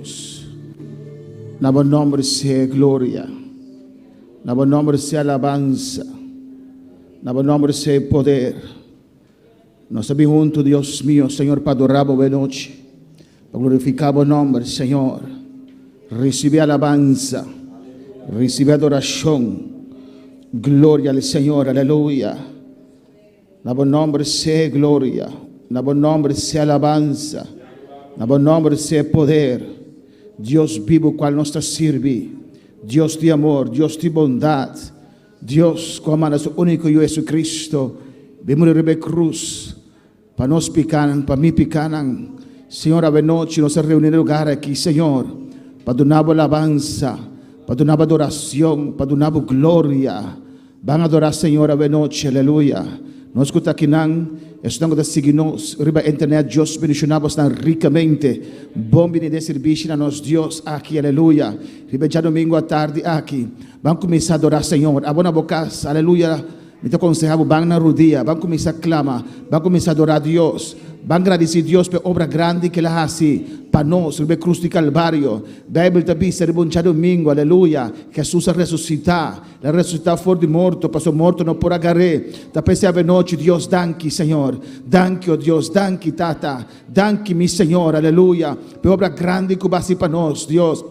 Dios. Nabo nombre sea gloria. Nabo nombre sea alabanza. Nabo nombre sea poder. Nós estamos juntos, Dios mío, Señor, para adorar a noche. Para glorificar o nombre, Señor. Recibe alabanza. Recibe adoración. Gloria al Señor, aleluya. Nabo nombre sea gloria. Nabo nombre sea alabanza. Nabo nombre sea poder. Dios vivo cual nos sirve. Dios de amor, Dios de bondad. Dios como nosso único Jesucristo. Vimos na cruz. Para nós picanan, para mim picanan. Senhor, a noite nós reunimos no lugar aqui, Senhor. Para dar alabanza, para dar adoração, para dar glória. Vamos adorar, Senhor, a noite, aleluia. Nós que aqui não, estamos seguindo riba internet, Deus bendicionamos tão ricamente. Bom venir de serviço a nós, Deus, aqui, aleluia. Riba já domingo à tarde aqui. Vamos começar a adorar, Senhor. Abona a boca, aleluia. Me te aconselhava, vamos na rodia, vamos começar a clamar, vamos começar a adorar a Deus. Vamos agradecer a Deus pela obra grande que Ele faz para nós, na cruz de Calvário. A Bíblia também se reboncha domingo, aleluia. Jesus ressuscitar, Ele ressuscitar fora de morto, passou morto não por agarrar. Também se a noite, Deus, danke, Senhor. Danke, oh Deus, danke, Tata. Danke, meu Senhor, aleluia. Pela obra grande que vai para nós, Deus.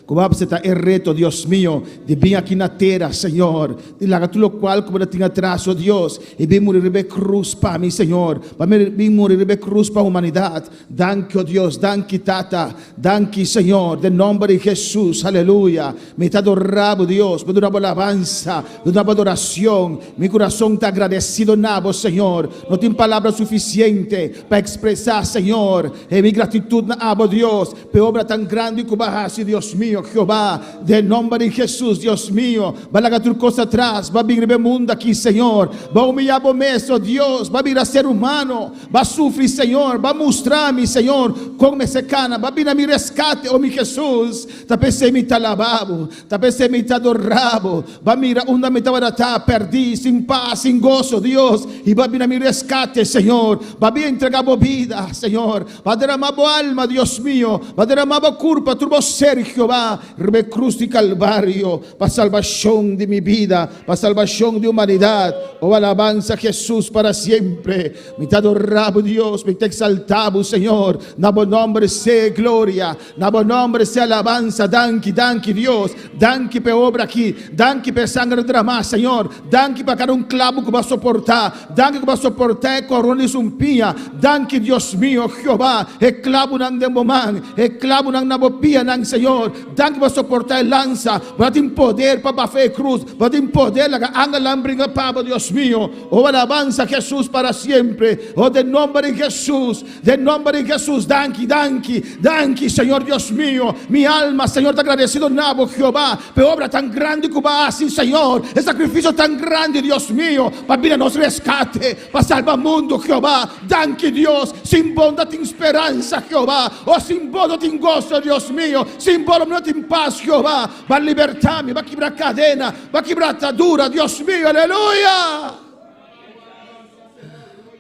Como você está reto, Deus mío, de vir aqui na terra, Senhor, de lá tudo o qual como eu tinha atrás, oh Deus, e vir morrer na cruz para mim, Senhor, para vir morrer na cruz para a humanidade. Danke, oh Deus, danke, Tata, danke, Senhor, de nome de Jesus, aleluia. Me está adorando, Deus, me dá uma alabança, me dá uma adoração, meu coração está agradecido nabo, Senhor. Não tem palavra suficiente para expressar, Senhor, e minha gratidão nabo, Deus, pela obra tão grande que vai Deus mío. Jehová, de nombre de Jesús, Dios mío, va a lagar tu cosa atrás, va a vivir el mundo aquí, Señor, va a humillar a meso, Dios, va a vivir a ser humano, va a sufrir, Señor, va a mostrarme, Señor, cómo me secana, va a venir a mi rescate, oh mi Jesús, también se me está lavado, también se me está adorado, va a mirar una mitad barata, perdí, sin paz, sin gozo, Dios, y va a venir a mi rescate, Señor, va a venir a entregar vida, Señor, va a derramar alma, Dios mío, va a derramar culpa, tu ser, Jehová, Rebe cruz de Calvário, para salvação de minha vida, para salvação de humanidade. Oh, alabanza a Jesus para sempre. Me te adoramos, Deus, me te exaltamos, Senhor. Na bom nome se glória, na bom nome se alabanza. Danke, danke, Deus. Danke pela obra aqui, danke pela sangue derramada, Senhor. Danke para cada clavo que vai suportar, danke que vai suportar a corona de sumpinha. Danke, Deus mío, Jeová. E clavo nang demomang, e clavo nang nabopia nang, Senhor. Danke para suportar a lança, para ter poder para bater a cruz, para ter poder para que a brinca para Deus mío. Oh, alabanza a Jesus para sempre. Oh, de nome de Jesus, de nome de Jesus. Danke, danke, danke, Senhor Deus mío. Mi alma, Senhor, está agradecido nabo, Jehová, pela obra tão grande que vai assim, Senhor. Esse sacrifício tão grande, Deus mío, para vir a nos rescate, para salvar o mundo, Jehová. Danke, Deus. Sem bondade tem esperança, Jehová. Oh, sem bondade tem gozo, Deus mío. Sem bondade tem paz, Jehová. Va a libertarme, va a quebrar cadena, va a quebrar atadura, Dios mío, aleluya.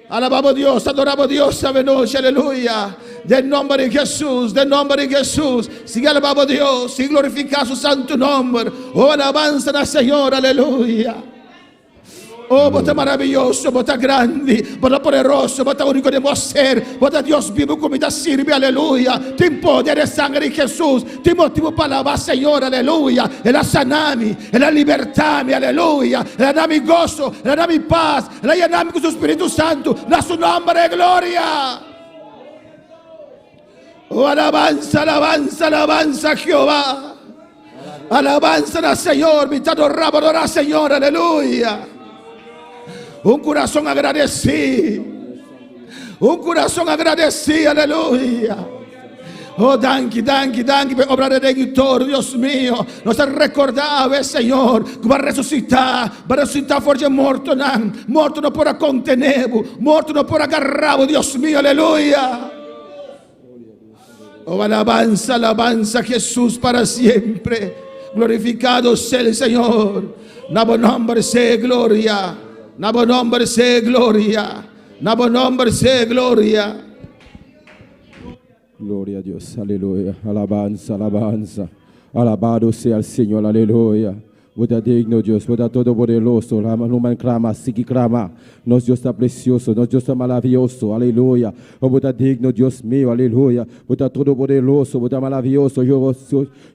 Alabamos a Dios, adoramos a Dios esta noche, aleluya. Del nombre de Jesús, del nombre de Jesús. Sigue alabando a Dios, sigue glorificar su santo nombre. Oh, alabanza al Señor, aleluya. Oh, bota maravilhoso, bota grande, bota poderoso, bota único de você, bota Deus vivo como te sirve, aleluia. Tem poder e sangue de Jesus, tem motivo para louvar, Senhor, aleluia. Ela sana-me, ela liberta-me, aleluia. Ela dá-me gozo, ela dá-me paz, ela llena-me com o Espírito Santo, na seu nome de glória. Oh, alabanza, alabanza, alabanza, Jehová. Alabanza al Senhor, me está adorando, adorar, Senhor, aleluia. Coração agradecido, coração agradecido, aleluia. Oh, danke, danke, danke por obra de Redentor, Deus mío. Nos recordava, Senhor, que vai ressuscitar fora de morto não por contener, morto não por agarrar, Deus mío, aleluia. Oh, alabanza, alabanza a Jesus para sempre. Glorificado sea el Señor. Na bom nombre sea gloria. Na bom nombre sea gloria. Na bom nombre sea gloria. Gloria a Dios, aleluya. Alabanza, alabanza. Alabado sea el Señor, aleluya. Vos é digno, Deus, vos é todo poderoso, não clama, sigue clama. Nosso Deus está precioso, nosso Deus está maravilhoso, aleluia. Vos é digno, Deus meu, aleluia. Vos é todo poderoso, vos é maravilhoso,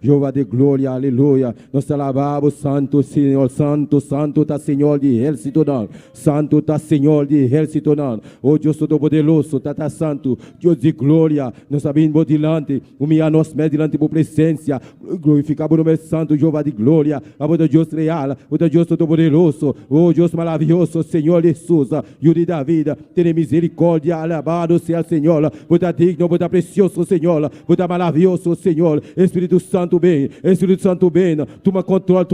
Jeová de glória, aleluia. Nós alabamos, Santo Senhor, Santo, Santo está Senhor de exército, não. Santo está Senhor de exército, não. Oh Deus todo poderoso, tá santo, Deus de glória. Nós sabemos dilante, humilhar nós diante por presença, glorificar o nome santo, Jeová de glória. Deus real, o Deus todo-poderoso, o Deus maravilhoso, Senhor Jesus, e de Davi, tem misericórdia, alabado seja o Senhor, o digno, o precioso, Senhor, o maravilhoso, Senhor, Espírito Santo bem, toma controle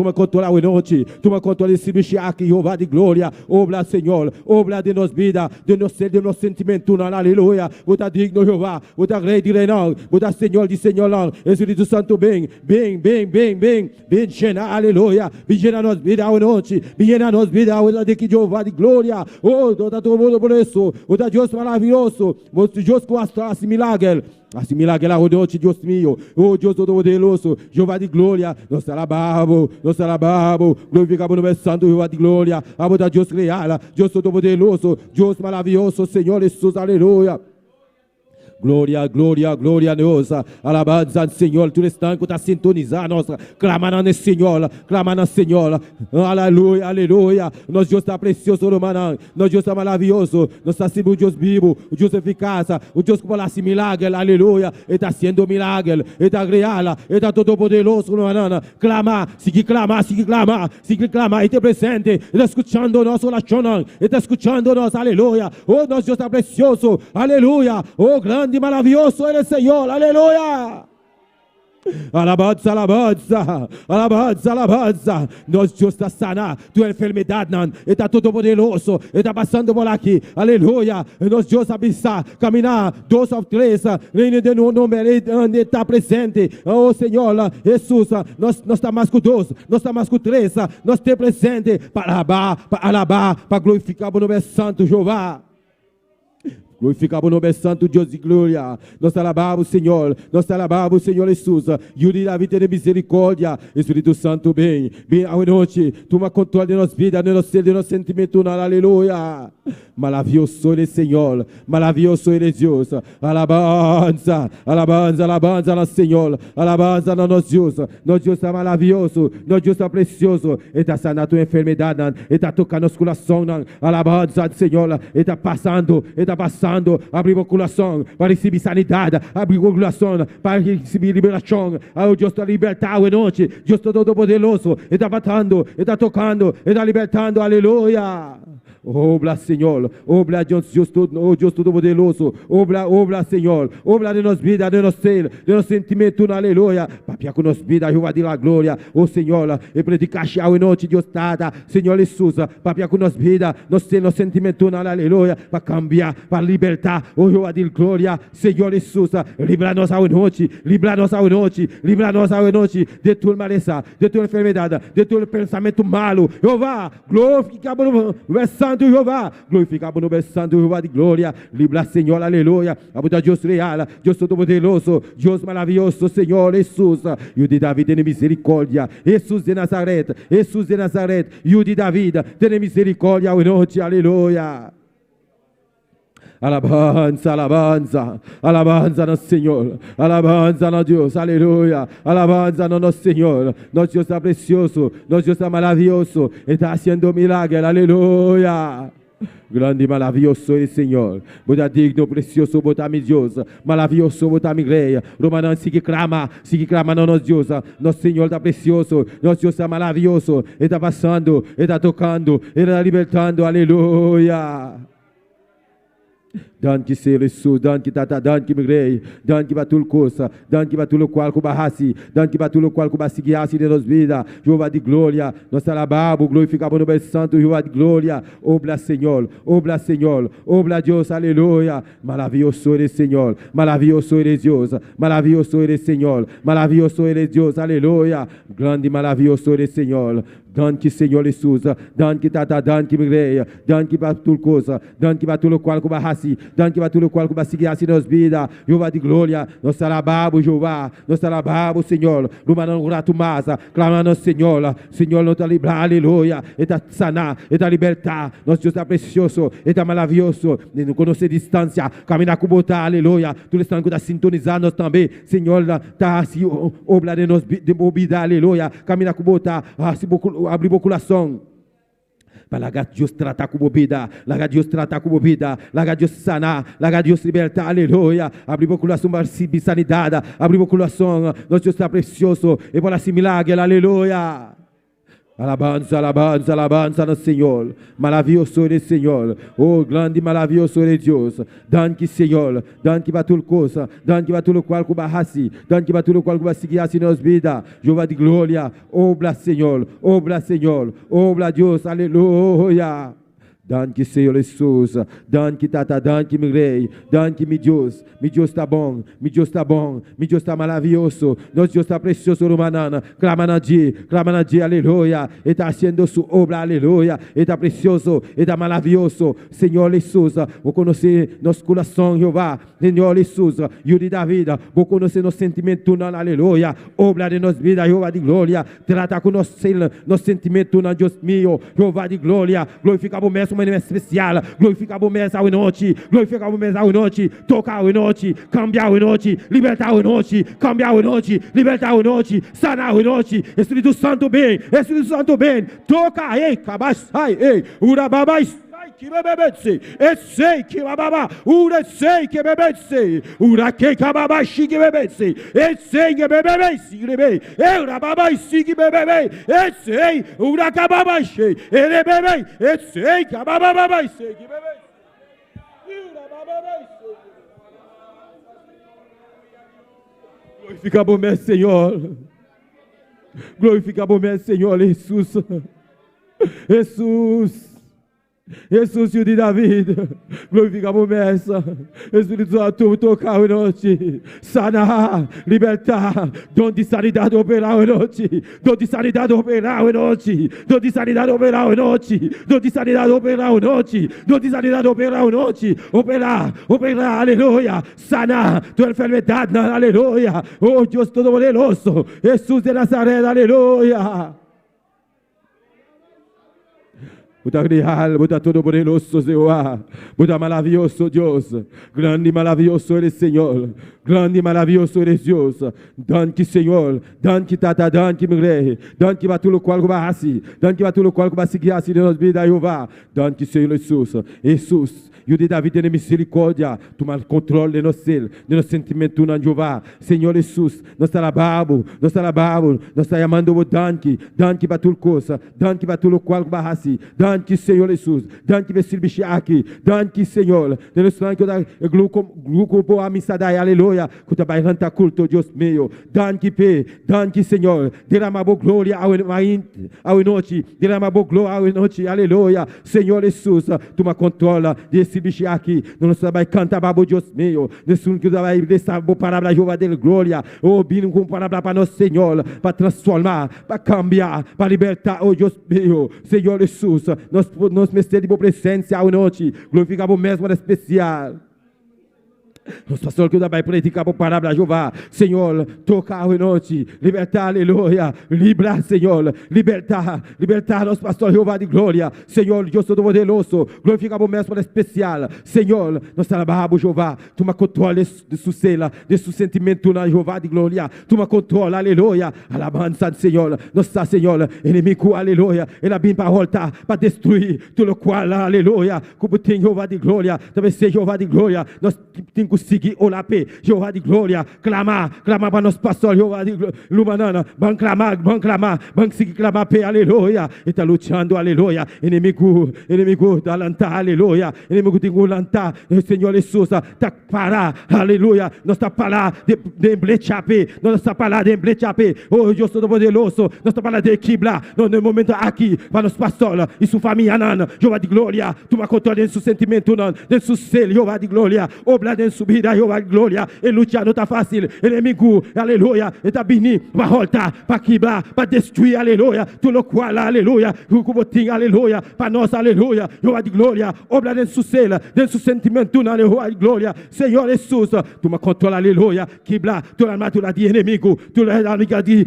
a noite, toma controle esse bicho aqui, Jeová de glória, obra, Senhor, obra de nos vida, de nos ser, de nos sentimento, aleluia, o digno, Jeová, o rei de reinar, o Senhor de Senhor, Espírito Santo bem, llena, aleluia. Vigina nos vida a noite, vigina nos vida a de que Jeová de glória, oh, todo mundo por isso, o Deus maravilhoso, o Deus que faz milagre. Assim milagre a noite, Deus meu, oh Deus todo-poderoso, Jeová de glória, nós alabamos, glorificamos o nome santo, Jeová de glória, amo da Deus real, Deus todo-poderoso, Deus maravilhoso, Senhor Jesus, aleluia. Glória, glória, glória a Deus. Alabanza ao Senhor. Tu estás que está sintonizado, nós clamando no Senhor, clamando no Senhor. Aleluia, aleluia. Nosso Deus está precioso, irmão. Nosso Deus está maravilhoso. Nós estamos sendo um Deus vivo, um Deus eficaz, um Deus que fala milagre, aleluia. Ele está sendo milagre, ele está real, ele está todo poderoso, irmão. Clama, sigue clamar, sigue clamar, sigue clamar. Ele está presente, ele está escutando nossa oração, ele está escutando nós, aleluia. Oh, nosso Deus está precioso, aleluia. Oh, grande. Maravilhoso ele, Senhor, aleluia. Alabanza, alabanza, alabanza, alabanza. Nosso Deus está sanando tua enfermidade, não. Ele está todo poderoso, ele está passando por aqui, aleluia. Nosso Deus abissar, caminhar, 2 ou 3, reino de nome, ele está presente. Oh Senhor, Jesus, nós estamos mais com 2, nós estamos mais com 3, nós estamos presente para alabar, para glorificar o nome santo, Jeová. Glorificamos o nome santo, Deus de glória. Nós alabamos, Senhor. Nós alabamos, Senhor Jesus. E o Davi tem misericórdia. Espírito Santo, bem à noite. Toma controle de nossa vida, de nosso ser, de nosso sentimento. Aleluia. Maravilhoso ele, Senhor. Maravilhoso ele, Deus. Alabanza, alabanza, alabanza ao Senhor. Alabanza ao nosso Deus. Nosso Deus está maravilhoso. Nosso Deus está precioso. Ele está sanando a tua enfermidade. Ele está tocando nosso coração. Alabanza, Senhor. Ele está passando. Abrir o coração para receber sanidade, abrir o coração para receber liberação. O Deus está libertado em noite, Deus todo poderoso, Ele está batendo, Ele está tocando, Ele está libertando, aleluia. Obra, Senhor, obra Deus todo poderoso, obra, Senhor, obra de nossa vida, de nosso ser, de nosso sentimento, aleluia. Papia com nossa vida, Jeová de la glória, Senhor, e predicar em noite, Deus está, Senhor Jesus, papia com nossa vida, nosso ser, nosso sentimento, aleluia, para cambiar, para libertar, Jeová de glória, Senhor Jesus, livra-nos a noite, livra-nos a noite, livra-nos a noite de tua maleza, de tua enfermidade, de teu pensamento malo, Jeová, glorificamos o santo Jeová, glorificamos o nome santo Jeová de glória, livra, Senhor, aleluia, a Deus real, Deus todo-poderoso, Deus maravilhoso, Senhor Jesus, e o de Davi tem misericórdia, Jesus de Nazaré, e o de Davi tem misericórdia, a noite, aleluia. Alabanza, alabanza, alabanza no Senhor, alabanza no Deus, aleluia, alabanza no nosso Senhor, nosso Deus está precioso, nosso Deus está maravilhoso, está fazendo milagre, aleluia. Grande e maravilhoso é o Senhor, bota digno, precioso, bota mi Deus, maravilhoso, bota mi rei, Romanão, sigue clama no nosso Deus, nosso Senhor está precioso, nosso Deus está maravilhoso, Ele está passando, Ele está tocando, Ele está libertando, aleluia. Danke Senhor Jesus, danke Tata, danke meu rei, danke para tudo coisa, danke para tudo qual que bahasi, danke para tudo qual que basiguiasse de nossa vida, Jeová de glória, nós alabamos, glorificamos o nome santo, Jeová de glória, obra Senhor, obra Deus, aleluia, maravilhoso é Senhor, maravilhoso é Deus, maravilhoso é Senhor, maravilhoso é Deus, aleluia, grande e maravilhoso é Senhor. Danke, Senhor Jesus, danke Tata, danke meu rei, danke para tudo coisa, danke para tudo qual que bahasi, Dan que vai tudo qual que vai seguir assim nos vida. Jeová de glória. Nós alabamos, Jeová. Nós alabamos, Senhor. Lumanando grato massa. Clamando, Senhor. Senhor, não está livrar, aleluia. Está sanar, está libertar. Nosso Deus está precioso, está maravilhoso. Não conhecer distância. Caminhar com botar, aleluia. Tudo estão que está sintonizando nós também. Senhor, está assim, obra de nós, de bobida, aleluia. Caminhar com botar, abrir o coração. Para largar Deus tratar com bobida, largar Deus tratar com bobida, largar Deus sanar, largar Deus libertar, aleluia. Abrir o coração para receber sanidade, abrir o coração, nosso Deus está precioso, e para esse milagre, aleluia. Alabanza, alabanza, alabanza no Senhor. Maravilhoso é o Senhor. Oh, grande e maravilhoso é Deus. Danke, Senhor. Danke para tudo coisa. Danke para tudo qual que vai assim. Danke para tudo qual que vai seguir assim nas vidas. Jeová de glória. Obra, Senhor. Obra, Senhor. Obra, Deus. Aleluia. Danke, Senhor Jesus. Danke, Tata. Danke, meu Rei. Danke, meu Deus. Meu Deus está bom. Meu Deus está bom. Meu Deus está maravilhoso. Nosso Deus está precioso, Romanana. Clama na dia, aleluia. Ele está fazendo sua obra, aleluia. Ele está precioso. Ele está maravilhoso. Senhor Jesus, vou conhecer nosso coração, Jeová. Senhor Jesus, Deus de David, vou conhecer nosso sentimento, aleluia. Obra de nossa vida, Jeová de glória. Trata com nosso sentimento, Deus meu. Jeová de glória. Glorifica o mesmo. Uma especial, glorificar o mês ao noite, glorificar o mês ao noite, tocar ao noite, cambiar ao noite, libertar ao noite, cambiar ao noite, libertar ao noite, sanar ao noite, Espírito Santo bem, toca, ei, cabasai, ei, urababai. Que bebetse, sei que bababa, ura sei que bebetse, ura que cababa que bebetse, sei que bebetse, bebê, eu bababa que bebê, sei, ura cababa sei, ele bebê, sei que bababa sei que bebê, ura bababa sei. Glorifica o meu Senhor, glorifica o meu Senhor Jesus, Jesus. Jesus, Filho de David, glorificamos essa. Espírito Santo, tocar a noite, sanar, libertar, dom de sanidade operar a noite, dom de sanidade operar a noite, dom de sanidade operar a noite, dom de sanidade operar a noite, dom de sanidade operar a noite, operar, aleluia, sanar tua enfermidade, aleluia. Oh Deus Todo-Poderoso, Jesus de Nazaré, aleluia. Buda real, Buda todo-poderoso, Jehová. Buda maravilhoso, Deus. Grande e maravilhoso eres, Senhor. Grande e maravilhoso eres, Deus. Danke, Senhor. Danke, Tata. Danke, meu Rei. Danke para tudo qual que vai assim. Danke para tudo qual que vai seguir assim de nossa vida, Jeová. Danke, Senhor Jesus. Jesus. E o de Davi tem misericórdia. Toma controle de nosso ser, de nosso sentimento, Jeová. Senhor Jesus. Nós alabamos. Nós estamos chamando o danke. Danke para tudo coisa. Danke para tudo qual que vai assim. Danke, Senhor Jesus. Danke, Vessilbishi aqui. Danke, Senhor. Deus sangue da gluco a missa da aleluia. Que tu vai cantar culto, Deus meu. Danke, Danke, Senhor. Derrama boa glória ao noite. Derrama boa glória ao noite. Aleluia. Senhor Jesus, tu me controla desse bicho aqui. Nós vai cantar babo, Deus meu. Deus que vai deixar boa palavra Jeová de glória. Oh, bino com palavra para nós, Senhor, para transformar, para cambiar, para libertar, oh Deus meu. Senhor Jesus, nós mestemos de boa presença à noite, glorificamos mesmo especial. Nosso pastor que vai predicar a palavra de Jeová, Senhor, tocar a noite, libertar, aleluia, livrar, Senhor, libertar nosso pastor Jeová de glória, Senhor, Deus Todo-Poderoso, glorificamos mesmo especial, Senhor, nós alabamos Jeová, toma controle de sua cela, de seu sentimento na Jeová de glória, toma controle, aleluia, alabança, Senhor, nossa Senhor, inimigo, aleluia, ele vem para voltar, para destruir tudo o qual, aleluia, como tem Jeová de glória, talvez seja Jeová de glória, nós temos conseguir olapé, Jeová de glória, clamar para nosso pastor, Jeová de glória, lumanana, vamos clamar, vamos seguir clamar, aleluia, e está lutando, aleluia, inimigo, está lantar, aleluia, inimigo tem que lantar, Senhor Jesus, está parar, aleluia, nós está parar de emblechape, nós está parar de emblechape, oh Deus Todo-Poderoso, nós está parar de equilibrar, no momento aqui, para nosso pastor e sua família, Jeová de glória, tu me controla dentro do sentimento, dentro do ser, Jeová de glória, obra dentro subida, Jehová de gloria, e lucha no está fácil, enemigo, aleluya, está bini, para voltar, para quebrar, para destruir, aleluya, tu lo cual, aleluya, como ting, aleluya, para nós, aleluya, Jehová de gloria, obra dentro su cela, dentro su sentimento, Jehová de gloria, Senhor Jesus, tu me controla, aleluya, quebrar, tu la armadura de inimigo, tu la armadura de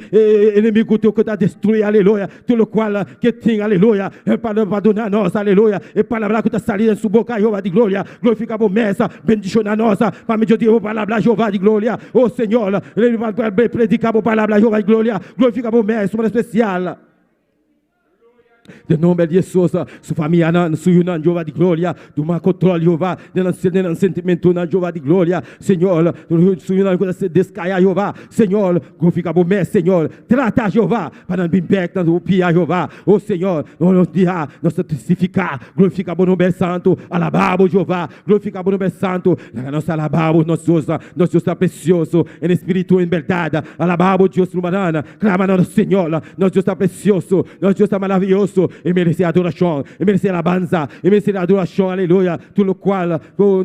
inimigo, tu que está destruir, aleluya, tu lo cual, que ting, aleluya, para abandonar nós, aleluya, e palavra que está salindo em sua boca, Jehová de glória, glorifica a promessa, bendição na nossa, para me dizer a palavra, Jehová de glória, oh Senhor, ele vai predicar a palavra, Jehová de glória, glorifica a promessa, uma especial. De nome de Jesus, sua família, sua união, Jeová de glória, do meu controle, Jeová, de sentimento, Jeová de glória, Senhor, sua união, quando se descaia, Jeová, Senhor, glorifica a promessa, Senhor, trata, Jeová, para não bimbeck, não pia, Jeová, oh Senhor, nos dia, nos testificar, glorifica o nome santo, alababo, Jeová, glorifica o nome santo, nós alabamos, nós Deus está precioso, em espírito, em verdade, alababo, Deus, humanana, clama nosso Senhor, nós Deus está precioso, nós Deus está maravilhoso, e merecer adoração, e merecer alabanza, e merecer adoração, aleluia, tudo o qual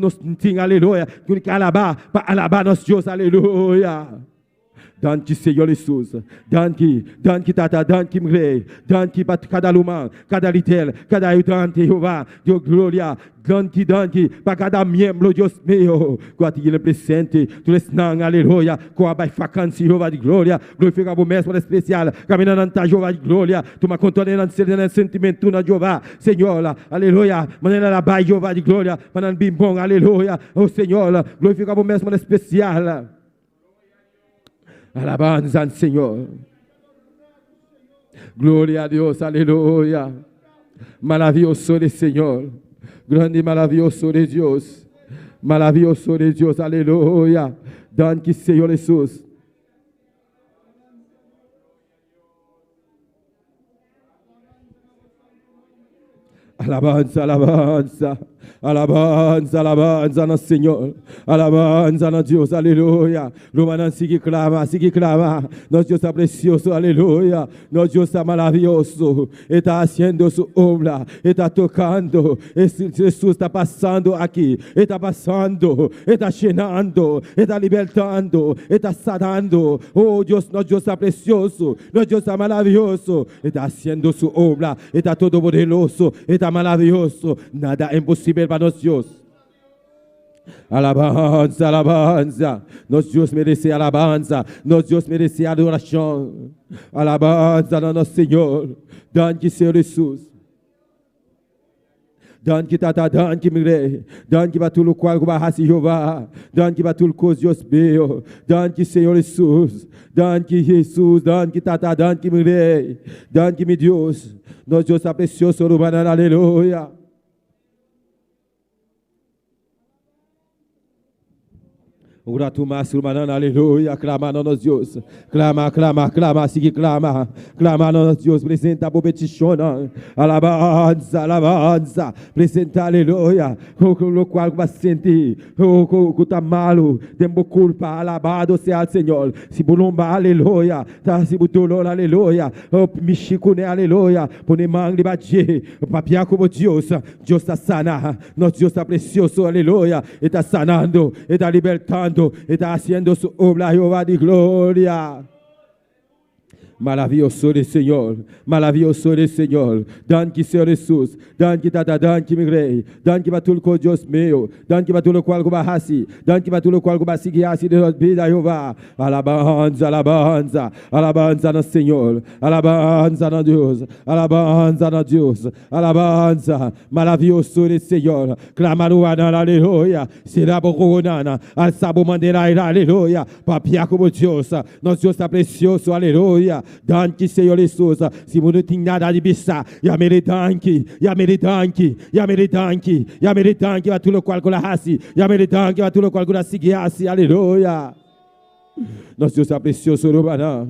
nos tem, aleluia, que alabar, para alabar nosso Deus, aleluia. Danke, Senhor Jesus. Danke, Tata, danke, Rei. Danke para cada lumão, cada líder, cada ajudante, Jeová, Deus, glória. Danke, para cada membro, Deus meu, que atiende presente, tu és não, aleluia, com a vacância, Jeová de glória, glorifica a promessa especial, caminhando na Jeová de glória, tu me contornes no sentimento na Jeová, Senhor, aleluia, maneira lá vai, Jeová de glória, para não bem bom, aleluia, oh Senhor, glorifica a promessa especial. Alabanza, Senhor. Glória a Deus, aleluia. Maravilhoso de Senhor. Grande e maravilhoso de Deus. Maravilhoso de Deus, aleluia. Danke, Senhor Jesus. Alabanza, alabanza. Alabanza, alabanza no Senhor. Alabanza no Deus, aleluia. Romana sigue clama. Nosso Deus está precioso, aleluia. Nosso Deus está maravilhoso. Está haciendo su obra. Está tocando. Jesus está passando aqui. Está passando. Está llenando. Está libertando. Está sanando. Oh Deus, nosso Deus está precioso. Nosso Deus está maravilhoso. Está haciendo su obra. Está todo poderoso. Está maravilhoso. Nada é impossível para nosso Deus. Alabanza, alabanza. Nosso Deus merece alabanza. Nosso Deus merece adoração. Alabanza no nosso Senhor. Danke, Senhor Jesus. Danke, Tata, danke, meu Rei. Danke para tudo o qual barrasse Jeová. Danke para tudo que Deus meu. Danke, Senhor Jesus. Danke, Jesus. Danke, Tata, danke, meu Rei. Danke, meu Deus. Nosso Deus está precioso, aleluia. Ora tu mas manana, aleluia, clama no nosso Deus, clama, sigue clama no nosso Deus, presenta a petição, alabanza, presenta, aleluia, o qual vai sentir, o que está malo, tem culpa, alabado seja o Senhor, se bulomba, aleluia, tá se butolor, aleluia, mexicune, aleluia, pone mangue batie, papia como Deus está sana, nosso Deus está precioso, aleluia, está sanando, está libertando, está haciendo su obra, Jehová de gloria. Maravilhoso de Senhor, maravilhoso de Senhor. Danke, Senhor Jesus. Danke, Tata, danke, meu Rei. Danke para tudo que Deus meu. Danke para tudo o qual barrasse. Danke para tudo o qual vai seguir de nossa vida, Jeová. Alabanza, alabanza, alabanza no Senhor. Alabanza no Deus. Alabanza no Deus. Alabanza, maravilhoso de Senhor. Clamaruana, aleluia. Será boconana. Alçabo mandeira, aleluia. Papia como Deus. Nosso Deus está precioso, aleluia. Danke, Senhor Jesus. Se não tem nada de bisa, yamere danke, a tudo qual que hasi, yamere danke, a tudo qual que seguiasse, aleluia. Nosso Deus está precioso, Rubaná.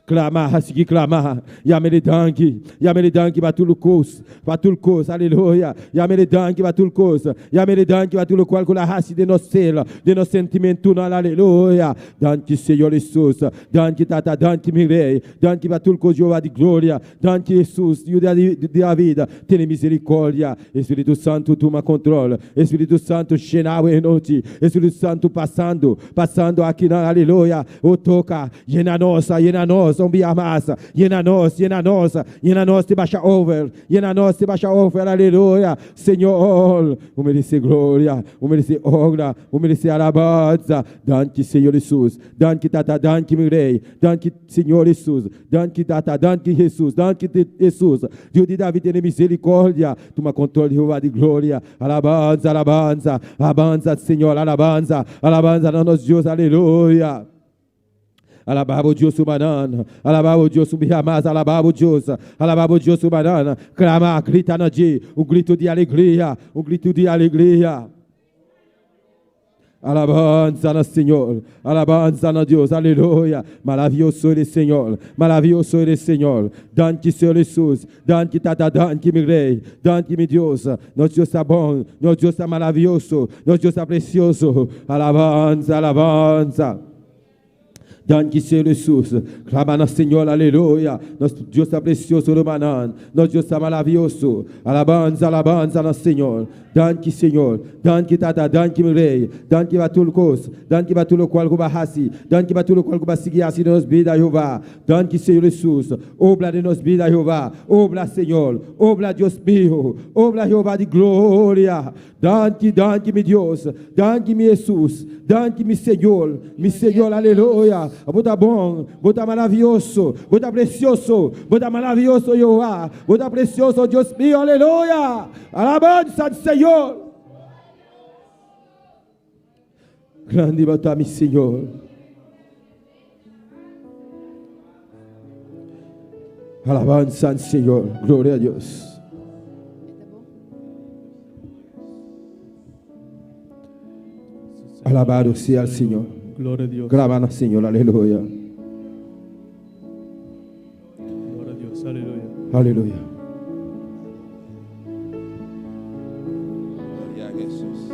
Clama, assim clama. Yamele dangue para tout le cause, alléluia. Yamele dangue para tout le cause, yamele dangue para tout le qual com la race de nos cela, de nos sentimentos, alléluia. Dangue Senhor Jesus, dangue tata, dangue mirei, dangue para tout le cause de glória, dangue Jesus, Deus da vida, tem misericórdia. Espírito Santo toma controle, Espírito Santo chenau em noite, Espírito Santo passando aqui na aleluia. O toca, llena nossa, zombi amassa, llena nós, te baixa over, aleluia. Senhor, o merece glória, o merece honra, o merece alabanza. Danke, Senhor Jesus, danke tata, danke meu rei, danke Senhor Jesus, danke tata, danke Jesus, danke Jesus. Deus de Davi tem misericórdia, toma controle, Jeová de glória. Alabanza, Senhor, alabanza a nosso Deus, aleluia. Alababa o Deus banana, alababa o Deus bihamaz, alababa o Deus banana. Clama, grita no dia, um grito de alegria, Alabanza no Senhor, alabanza no Deus, aleluia. Maravilhoso é o Senhor, Danke, Senhor Jesus, danke, tata, danke, meu rei, danke, meu Deus. Nosso Deus é bom, nosso Deus é maravilhoso, nosso Deus é precioso. Alabanza. Danke, Senhor Jesus. Clama no Senhor, aleluia. Nosso Deus é precioso, Romanan. Nosso Deus é maravilhoso. Alabanza no Senhor. Danke, Senhor. Danke, tata. Danke, meu rei. Danke para tudo coisa. Danke para tudo qual que vai fazer. Danke para tudo qual que vai seguir assim nos vida, Jeová. Danke, Senhor Jesus. Obra de nos vida, Jeová. Obra, Senhor. Obra, Deus meu. Obra, Jeová de glória. Danke, meu Deus. Danke, meu Jesus. Danke, meu Senhor, aleluia. Bota bom, bota maravilhoso, bota precioso, bota maravilhoso, Jeová. Bota precioso, Deus meu, aleluia. Alabanza do Senhor. Grande bota, meu Senhor. Alabanza do Senhor. Glória a Deus. Alabado sea el Señor. Gloria a Dios. Clama al Señor, aleluya. Gloria a Dios, aleluya. Aleluya. Gloria a Jesús.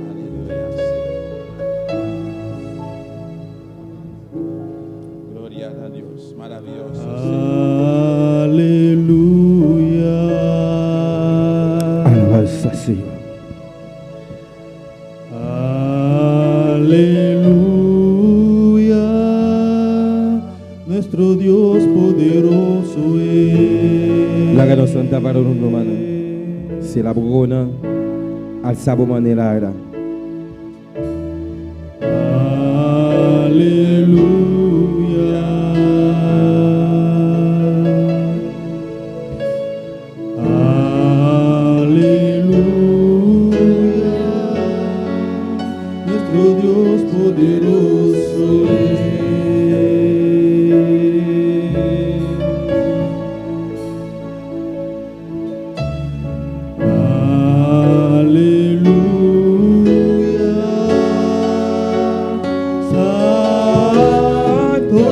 Aleluya, Señor. Gloria a Dios, maravilloso. Aleluya. Alabanza, Señor. Aleluya, nuestro Dios poderoso es. La gana santa para un romano. Se la bruna al sabo manera era. Aleluya. Aleluya, nuestro Dios poderoso es. Aleluya, Santo,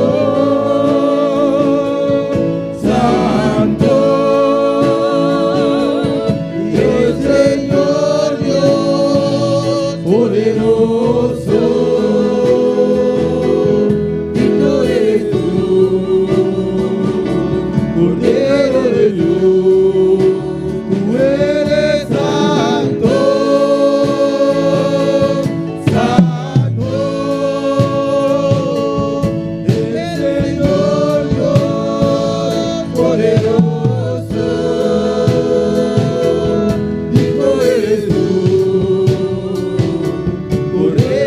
Santo, y el Señor Dios poderoso. Digno eres tú, Cordero de Dios, tú eres santo, santo, el Señor Dios poderoso. Digno eres tú, Cordero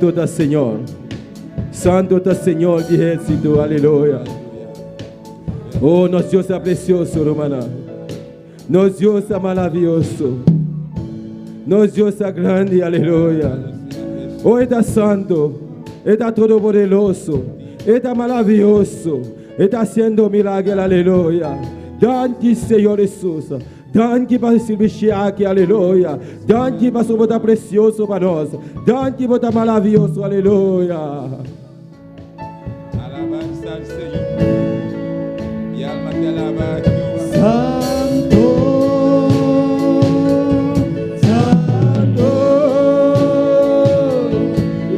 Santo está Señor. Santo está Señor de ejército. Aleluya. Oh, nosso Deus é precioso, Romana. Nosso Deus é maravilhoso. Nosso Deus é grande. Aleluia. Oh, Ele está santo. Ele está todo poderoso. Ele está maravilhoso. Ele está sendo milagre. Aleluia. Danke, Senhor Jesus. Danke para esse bicho aqui, aleluia. Danke para o botar precioso para nós. Danke para botar maravilhoso, aleluia. Alabanza al Señor. Mi alma te alaba, Jehová. Santo, Santo,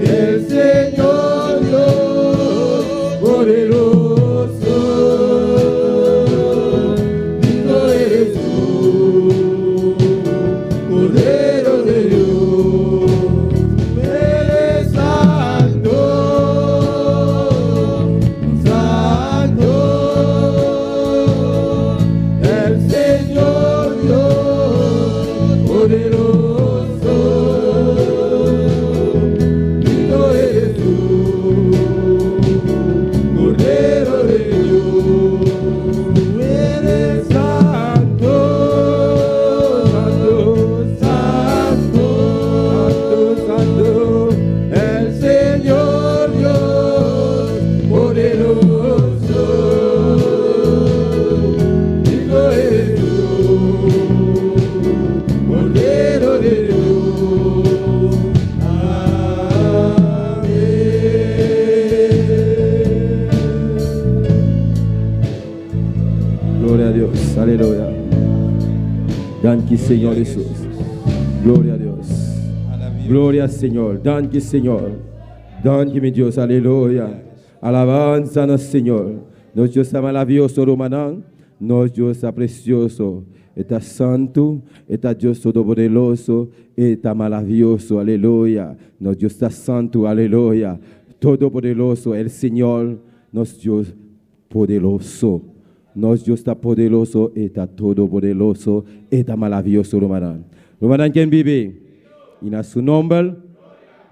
el Señor Dios poderoso, digno eres tú, Cordero de Dios, eres santo, santo, el Señor Dios poderoso, digno eres tú, Cordero de Dios, tú eres santo, santo, santo, santo, santo, el Señor Dios poderoso, digno eres tú, Cordero de Dios. Amén. Glória a Deus, aleluia. Danke, Senhor Jesus. Glória a Deus. Maravilloso. Glória, Senhor. Danke, Senhor. Danke, meu Deus, aleluia. Alabanza no Senhor. Nosso Deus é maravilhoso, Romanão. Nosso Deus é precioso. Está santo, está Deus todo-poderoso, está maravilhoso, aleluia. Nosso Deus está santo, aleluia. Todo-poderoso, é o Senhor, nosso Deus poderoso. Nosso Deus está poderoso, está todo-poderoso, está maravilhoso, Romanão. Romanão, quem vive? E na seu nome,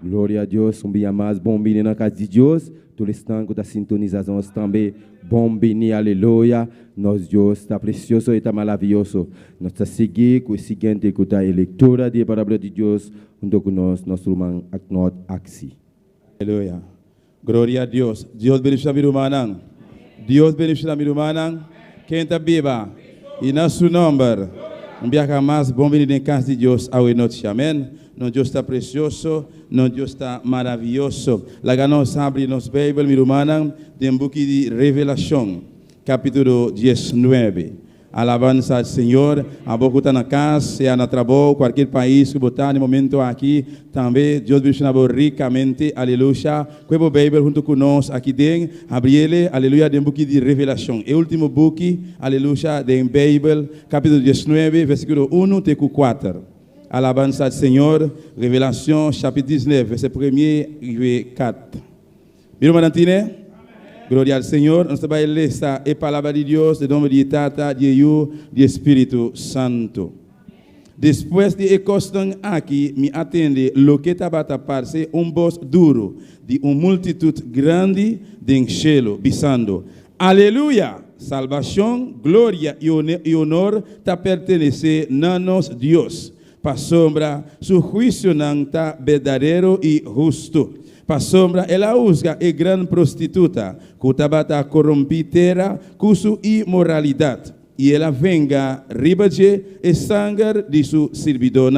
glória a Deus, dia mais bom bem na casa de Deus. Todo instante da sintonização também, bom bem, aleluia. Nosso Deus está precioso e está maravilhoso. Nós estamos seguindo com o seguinte, com a leitura da palavra de Deus, junto com nós, nosso irmão Aknot Axi. Aleluya. Gloria a Dios. Dios bendice a mi hermana. Dios bendice a mi hermana. Quem está viva? E na seu nome, dia mais bom bem na casa de Deus a noite. Amém. Nosso Deus está precioso, nosso Deus está maravilhoso. Lá nós abrimos nossa Bíblia, minha irmã, de book de Revelação, capítulo 19. Alabanza al Senhor. A boca está na casa, seja na trabalho, qualquer país que botar no momento aqui, também Deus bendicionou ricamente, aleluia. Com a Bíblia junto conosco aqui dentro, abri-le, aleluia, de book de Revelação. É o último book, aleluia, de Bíblia, capítulo 19, versículo 1 até 4. Alabanza al Senhor, Revelação, chapitre 19, verset 1 e 4. Viram, Marantine? Glória ao Senhor. Nós vamos ler esta palavra de Deus, em nome de Tata, de Hijo, de Espírito Santo. Depois de encostar aqui, me atende lo que estava a aparecer voz duro de multitud grande de cielo, dizendo: Aleluia! Salvação, glória e honor te pertenece a nós, Deus. Pa sombra, su juicio não está verdadeiro e justo. Pa sombra, ela usa a grande prostituta, que estava corrompida com sua imoralidade. E ela venga ribaje e sangue de su servidor.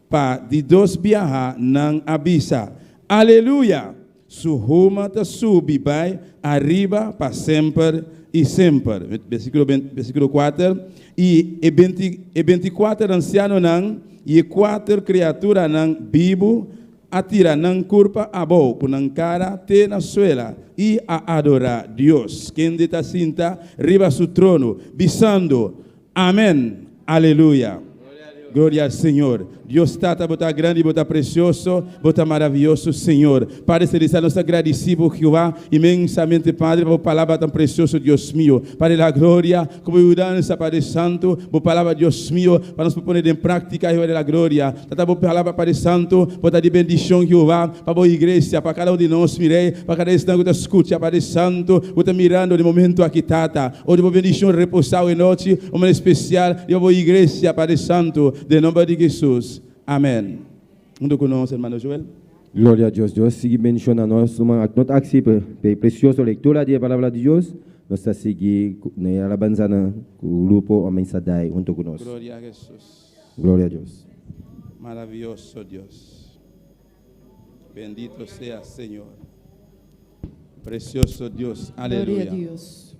Pa de dos viaja não avisa. Aleluia! Su ruma ta subi vai arriba para sempre e sempre. Versículo 4. E 24 ancianos não, e 4 criaturas não vivo, atira não curpa a boca, não cara, te na suela, e a adorar Deus. Quem está cinta, riba su trono, bisando, amém, aleluia. Glória ao Senhor. Deus Tata, bota grande, bota precioso, bota maravilhoso, Senhor. Padre Celestial, nós agradecemos, Jeová, imensamente, Padre, por palavra tão preciosa, Deus mío. Padre, la glória, como mudança, Padre Santo, por palavra, Deus mío, para nos pôr em prática, Jeová, la glória. Tata, por palavra, Padre Santo, bota de bendição, Jeová, para a igreja, para cada um de nós, mirei, para cada instante que escuta, Padre Santo, que está mirando no momento aqui, Tata. Hoje, por bendição, repousar em noite, uma especial, e a igreja, Padre Santo, de nome de Jesus. Amém. Junto conosco, hermano Joel. Glória a Deus. Deus sigue mencionando nós uma nota aqui preciosa leitura da palavra de Deus. Nós está seguir na alabanza no grupo Homem Sadai junto conosco. Glória a Jesus. Glória a Deus. Maravilhoso Deus. Bendito sea Senhor. Precioso Deus. Aleluia. Glória a Deus.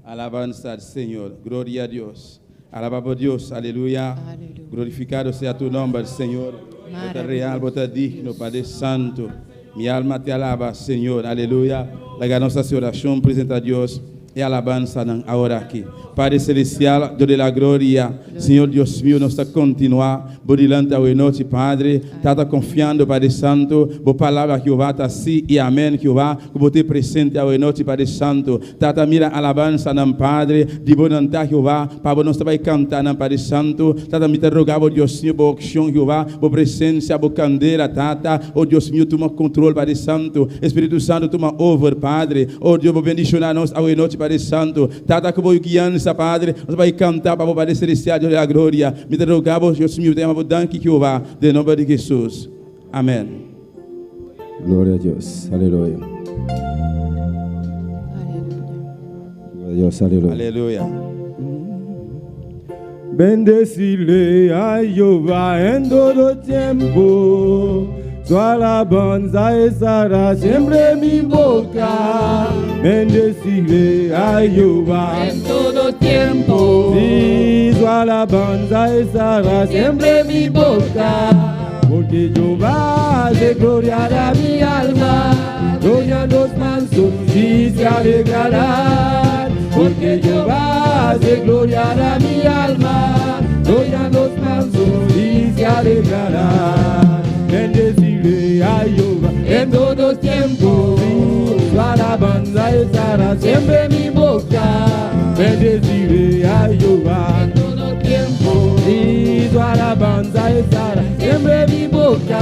Alabanza al Señor. Gloria a Dios. Alabamos a Dios. Aleluya. Aleluya. Glorificado sea tu nombre, Señor. Bota real, bota digno, Padre Santo. Mi alma te alaba, Señor. Aleluya. La nuestra oración presenta a Dios y alabanza ahora aquí. Padre Celestial, Dios de la gloria, Senhor Deus mío, nós está continuar, burilante hoje noite, Padre, está confiando, Padre Santo, boa palavra que Jeová está assim e amém, Jeová, que você presente hoje noite, Padre Santo, está mira alabança, não, Padre, de boa vontade, Jeová, para nós vai cantar, não, Padre Santo, está me rogando, Deus mío, boa ação, Jeová, boa presença, boa candeira, Tata, oh Deus mío, toma controle, Padre Santo, Espírito Santo, toma over, Padre, oh Deus, vou bendicionar nós hoje noite, Padre Santo, Tata, que vou guiando, Padre, nós vamos cantar para o Padre Celestial da glória. Me rogamos, Deus meu, tem uma dança que Jeová, de nome de Jesus. Amém. Glória a Deus. Aleluia. Glória a Deus. Aleluia. Aleluia. Bendecirle a Jehová en todo tiempo. Su alabanza estará siempre en mi boca. Bendecirle a Jehová En todo tiempo. Sí, su alabanza estará siempre en mi boca. Porque Jehová se gloriará mi alma. Gloria a los mansos y se alegrarán. Porque Jehová se gloriará mi alma. Gloria a los mansos y se alegrarán. Bendecirle a Jehová en todo tiempo. Su alabanza estará siempre en mi boca. Bendecirle a Jehová en todo tiempo. Y su alabanza estará siempre en mi boca.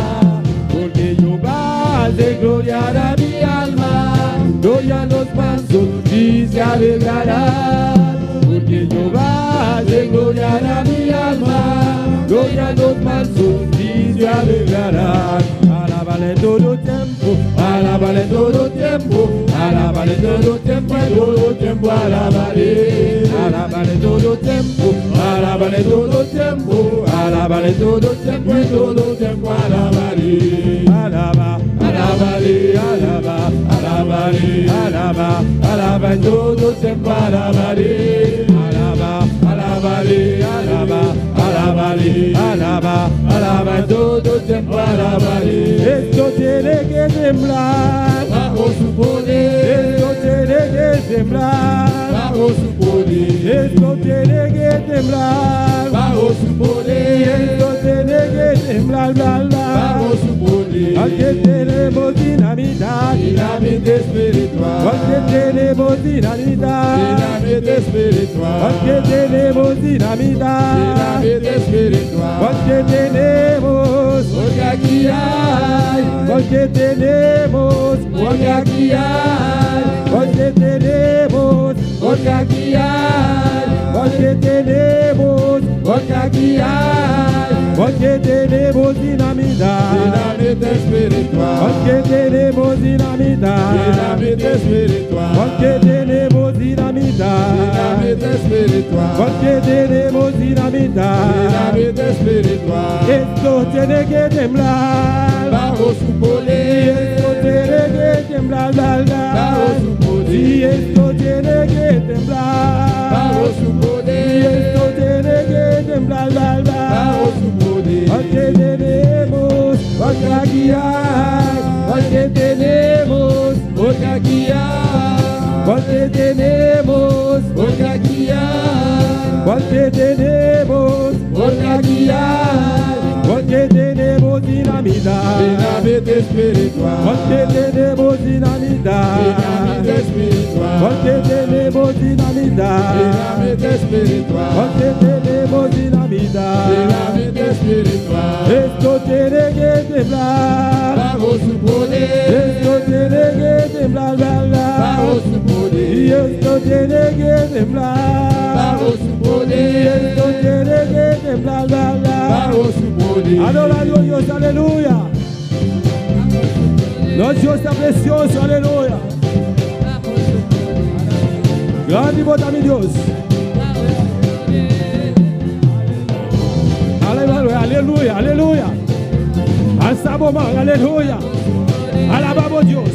Porque Jehová se gloriará mi alma. Gloria a los mansos y se alegrarán. Porque Jehová se gloriará mi alma. Gloria a los mansos y se alegrarán. Alábale todo tiempo, alábale todo tiempo, alábale todo tiempo, en todo tiempo, alábale. Alábale todo tiempo, alábale todo tiempo, alábale todo tiempo, en todo tiempo, alábale. Alaba, alábale, alaba, alábale, alaba, alaba en todo tiempo, alábale. Alaba, alábale, alaba, alábale, alaba, alaba en todo tiempo, alábale. Esto tiene que temblar bajo su poder. Esto tiene que temblar bajo su poder. Esto tiene que temblar bajo su poder. Esto tiene que temblar, bla, bla, bajo su poder. Aquí tenemos dinamita, dinamita espiritual. Aquí tenemos dinamita, dinamita espiritual. Aquí tenemos dinamita, dinamita espiritual. Aquí tenemos, porque aquí hay, porque tenemos, porque aquí hay, porque tenemos, porque aquí hay, porque tenemos, porque aquí hay, porque tenemos dinamita, dinamita espiritual, porque tenemos dinamita, dinamita espiritual, porque tenemos dinamita, dinamita espiritual, porque tenemos dinamita, dinamita espiritual. Esto tiene que temblar bajo su poder. Esto tiene que temblar, bajo su poder. Y esto tiene que temblar bajo su poder. Y esto tiene que temblar, bajo su poder. Porque tenemos, porque aquí hay, porque tenemos, porque aquí hay, porque tenemos, porque aquí hay, porque tenemos, porque aquí hay, porque espiritual. Porque tenemos dinamita. Dinamita espiritual. Porque tenemos dinamita. Dinamita espiritual. Porque tenemos dinamita. Dinamita espiritual. Esto tiene que temblar. Bajo su poder. Esto tiene que temblar, Bajo su poder. y esto tiene que temblar. Bajo su Y poder. esto tiene que temblar, Bajo su poder. Adorando a Dios, aleluya. Nuestro Dios está precioso, aleluya. Grande y bota mi Dios. Aleluya, aleluya, aleluya. Alzamos mano, aleluya. Alabamos a Dios.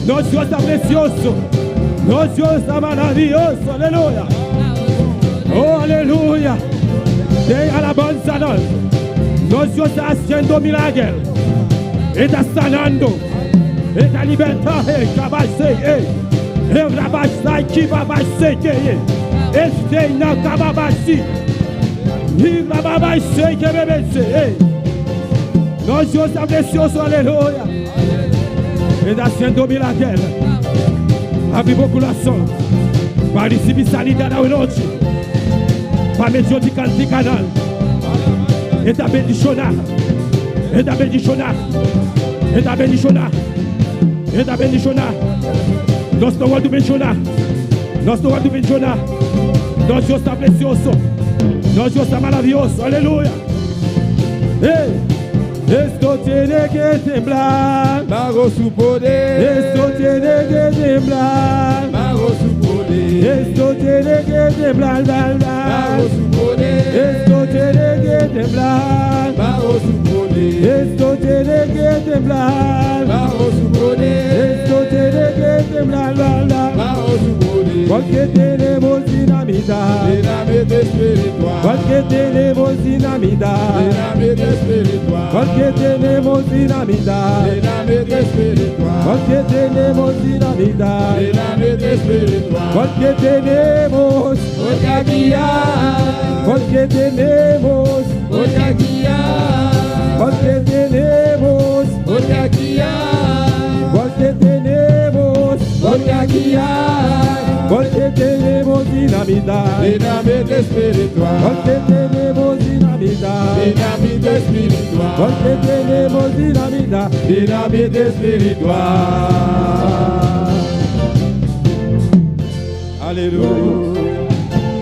Nuestro Dios está precioso. Nuestro Dios está maravilloso, aleluya. Oh, aleluya. De alabanza, no. Nuestro Dios está haciendo milagros. Está sanando. Está libertando. Rabasai kibabasai keye. Este na kababasi. Rababasai kebebese. Nós Deus está precioso, aleluia. Está haciendo milagres. Abre o coração. Para receber sanidade à noite. Para medir de canal. Está bendicionar. Está bendicionar. Está bendicionar. Está bendicionar. Nós não vamos mencionar. Nós não vamos mencionar. Nós Deus está precioso. Nós Deus está maravilhoso. Aleluia. Ei, esto tiene que temblar. Bajo su poder. Esto tiene que temblar. Bajo su poder. Esto tiene que temblar. Bajo su poder. Esto tiene que temblar. Bajo su poder. Esto tiene que temblar. Bajo su poder. Esto tiene que temblar. Bajo su poder. Porque tenemos dinamita. Dinamita espiritual. Porque tenemos dinamita. Dinamita espiritual. Porque tenemos dinamita. Dinamita espiritual. Porque tenemos dinamita. Dinamita espiritual. Porque tenemos. Voy a guiar. Porque tenemos. Voy a guiar. Porque tenemos. Voy a guiar. Porque tenemos. Voy a guiar. Porque tenemos dinamita. Dinamita espiritual. Porque tenemos dinamita. Dinamita espiritual. Porque tenemos dinamita. Dinamita espiritual. Aleluya.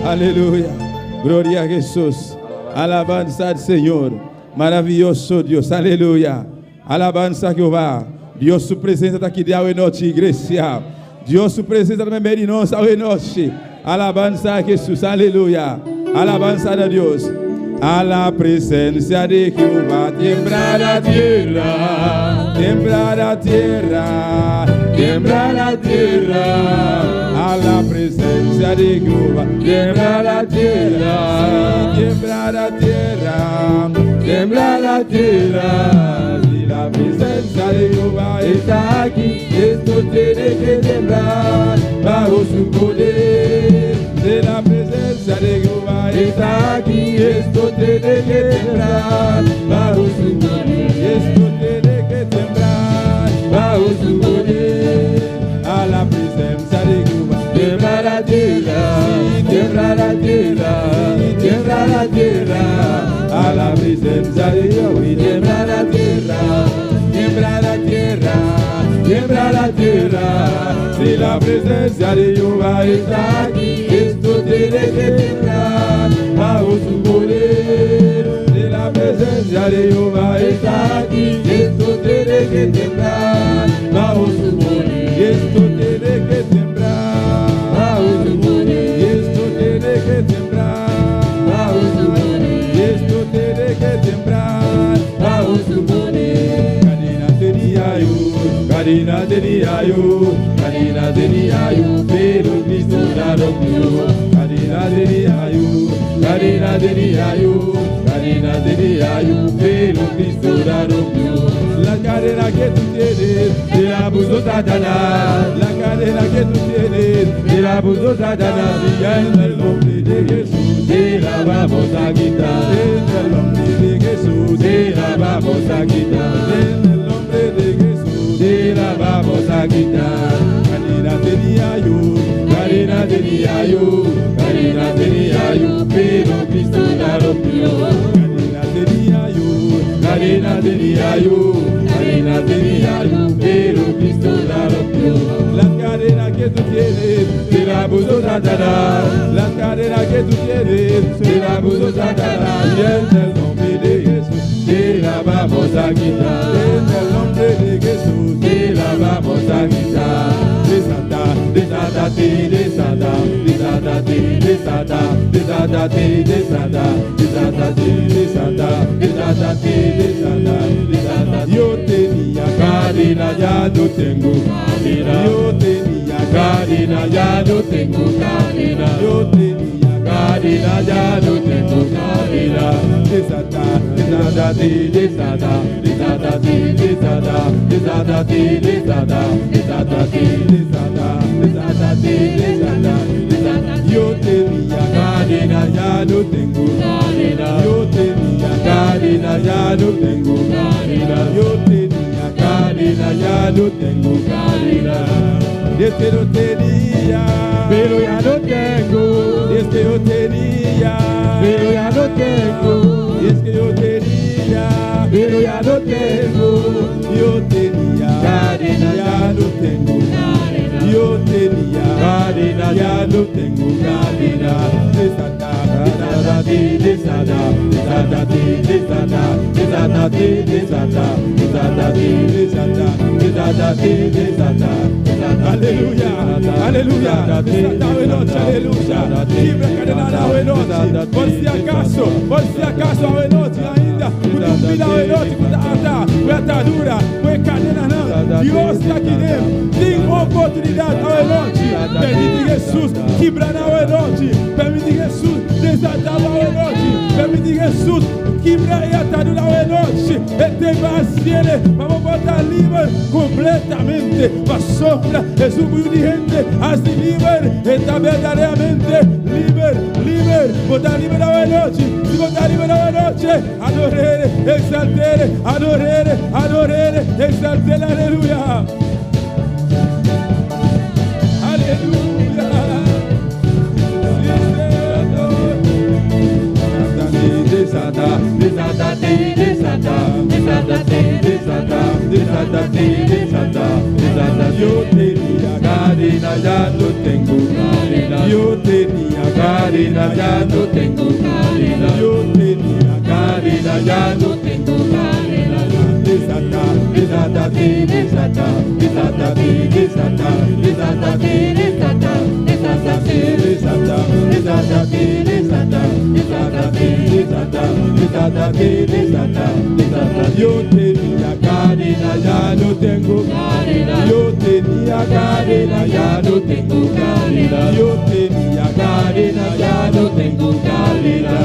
Aleluya. Gloria a Jesús. Alabanza al Señor. Maravilloso Dios. Aleluya. Alabanza a Jehová. Dios su presencia está aquí de hoy noche, iglesia. Dios su presencia también merinos hoy noche. Alabanza a Jesús. Aleluya. Alabanza a Dios. A la presencia de Jehová tiembla la tierra. Tiembla la tierra. Tiembla la tierra. A la presencia de Jehová tiembla la tierra. Sí, tiembla la tierra. Tiembla la tierra. Si la presencia de Jehová está aquí, esto tiene que temblar bajo su poder. Si la presencia de Jehová está aquí, esto tiene que temblar bajo su poder. Esto tiene que temblar bajo su poder. A la presencia de Jehová tiembla la tierra, tiembla la tierra, tiembla la tierra. A la presencia de Jehová tiembla la tierra, tiembla la tierra, tiembla la tierra. Si la presencia de Jehová está aquí, esto tiene que temblar bajo su poder. Si la presencia de Jehová está aquí, esto tiene que temblar bajo su poder. Esto tiene que temblar bajo su poder. Esto tiene que temblar bajo su poder. Esto tiene que temblar bajo su poder. Cadena tenía yo, cadena tenía yo, cadena tenía yo, pero Cristo la rompió. Cadena tenía yo, cadena tenía yo, cadena tenía yo, pero Cristo la rompió. La cadena que tú tienes, te la puso Satanás. La cadena que tú tienes, te la puso Satanás. Y ya en el nombre de Jesús. te la vamos a quitar. En el nombre de Jesús, Te la vamos a quitar. en el nombre de Jesús, Te la vamos a quitar. cadena tenía yo, Cadena tenía yo, cadena tenía yo, pero Cristo la rompió. cadena tenía yo, Cadena tenía yo, cadena tenía yo, pero Cristo la rompió. las cadenas que tú tienes, Se la puso Satanás, las cadenas que tú tienes, se la puso Satanás. y en el nombre de Jesús, Te la vamos a quitar. en el nombre de Jesús, Te la vamos a quitar. Desátate, desata, desátate, desata, desátate, desata, desátate, desata, desátate, desata, desátate. yo tenía Cadena ya no tengo, cadena. yo tenía Cadena ya no tengo, cadena. yo tenía Cadena ya no tengo, cadena. desata, Desátate, desata, desátate, desata, desátate, desata, desátate, desátate, desata, desátate. yo tenía Cadena ya no tengo, cadena. yo tenía Cadena ya no tengo, cadena. yo tenía Cadena ya no tengo, cadena. y es que yo tenía, Pero ya no tengo, y es que yo tenía, pero ya no tengo, y es que yo tenía, pero ya no tengo. yo tenía, Cadena ya no tengo, yo tenía, Cadena ya no tengo, cadena. desata, Desátate, desata, desátate, desata, desátate, desata, desátate, desata, desátate, desata, desátate. aleluya, aleluya, desata hoy noche, aleluya, libre cadenada hoy noche, por si acaso hoy noche ainda, cutumbida hoy noche, cuta atadura, pues cadena não, Dios está aqui dentro, tem oportunidade hoy noche, permite Jesus quebrar hoy noche, permite Jesus desatar hoy noche, permite Jesus quebrar e atadura hoy noche, este paciente, vamos botar livre completamente, para sombra, es un grupo de gente, así libre, está verdaderamente libre, botar libre hoy noche, si botar libre hoy noche, adorere, exaltere, aleluya. Aleluya. Desata, desátate, desata, desátate, desata, desátate, desata, desátate. Yo tenía Cadena ya no tengo, cadena. yo tenía Cadena ya no tengo, cadena. yo tenía Cadena ya no tengo, cadena. desata, Desátate, desata, desátate, desata, desátate, desata, desátate, desata, desátate, desata, desátate, desata, desátate, desata, desátate. yo tenía Cadena ya no tengo, cadena. yo tenía Cadena ya no tengo, cadena. yo tenía Cadena ya no tengo, cadena.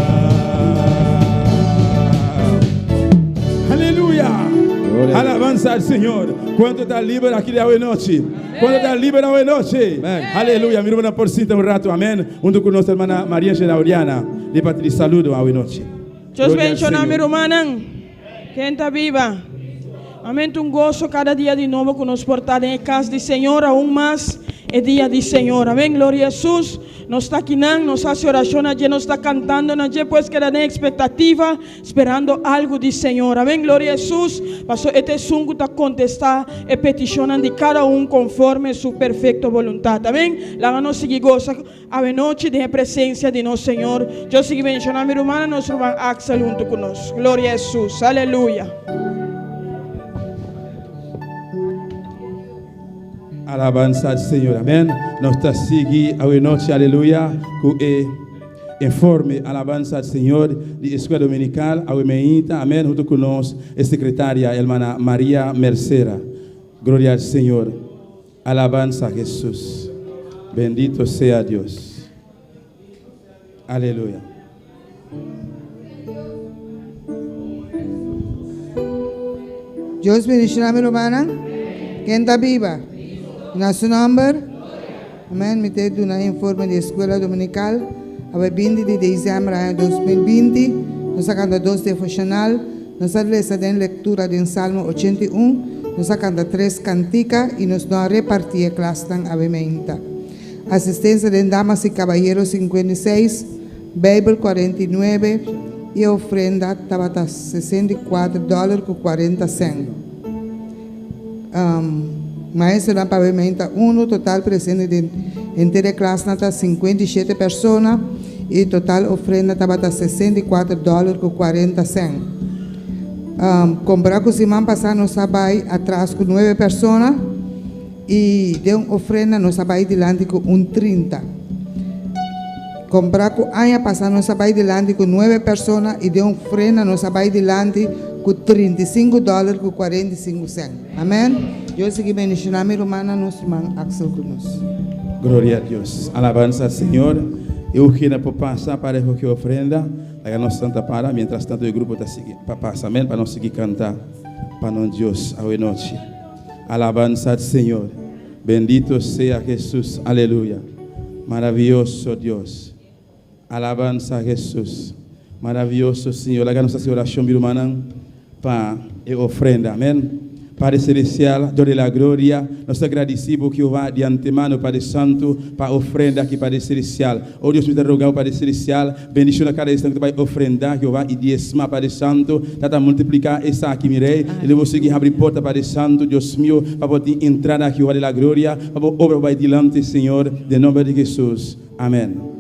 Aleluya. Alabanza al Señor. ¿Cuánto está libre aquí de hoy noche? ¿Cuánto está libre hoy noche? Aleluya. Mi hermana por cita un rato. Amén. Junto con nuestra hermana María Genauriana. Le para ti saludo hoy noche. Dios Gloria al bendiga mi Señor. hermana. Quem está viva. Amém. Um gozo cada dia de novo que nos portar em casa do Senhor. Aún mais é dia do Senhor. Amém. Glória a Jesus. Nos está aqui, nos hace oração, nos está cantando, pues queda em expectativa, esperando algo do Senhor. Amém. Glória a Jesus. Pastor, este sungo está contestar e peticionando de cada conforme sua perfeita vontade. Amém. Lá nos seguir goza a noite de presença de nosso Senhor. Eu sigo bendicionando a minha irmã, nosso irmão Axel junto conosco. Glória a Jesus. Aleluia. Alabanza al Señor, amén. Nos está siguiendo hoy noche, aleluya, que informe, alabanza al Señor, de Escuela Dominical, hoy meita, amén, junto con nos, secretaria, hermana María Mercera. Gloria al Señor. Alabanza a Jesús. Bendito sea Dios. Aleluya. Dios bendiga a mi hermana. ¿Quién está viva? ¿En su nombre? Amén. Me te doy un informe de escuela dominical. a 20 de dezembro de 2020, nós sacando 2 devocional, nós fazemos leitura de Salmo 81, nós sacando 3 canticas e nós não repartimos a classe da avimenta. Assistência de damas e caballeros 56, Bíblia 49 e ofrenda estava $64,40. Maestro da pavimenta 1, total presente de inteira classe nata 57 pessoas e total ofrenda estava $64,40. Comprar com semana passada nós sabai atrás com 9 pessoas e deu uma ofrenda nós sabai delante com 30. Comprar com ano passado nós sabai delante com 9 pessoas e deu uma ofrenda nós sabai delante com $35,45. Amém? Eu segui bendicionar minha irmã, nosso irmão Axel conosco. Glória a Deus. Alabanza al Señor. Eu quero passar para que ofrenda. A nossa santa para. Mientras tanto o grupo está seguindo. Para passar, amém. Para nós seguir cantar. Para nós Deus a noite. Alabanza al Señor. Bendito sea Jesús. Aleluya. Maravilloso Dios. Alabanza a Jesús. Maravilloso Señor. Haga nossa oração, meu irmão. Para a ofrenda. Amém. Padre Celestial, Dios de la gloria, nos agradecemos Jehová de antemano, Padre Santo, para ofrenda aqui, Padre Celestial. Oh Deus, me rogamos, Padre Celestial, bendición a cada instante para ofrendar, Jehová, e diezmar, Padre Santo, para multiplicar essa aqui, mirei, e eu vou seguir abrir porta, Padre Santo, Deus meu, para poder entrar a Jehová de la gloria, para obra vai delante, Senhor, de nome de Jesus. Amém.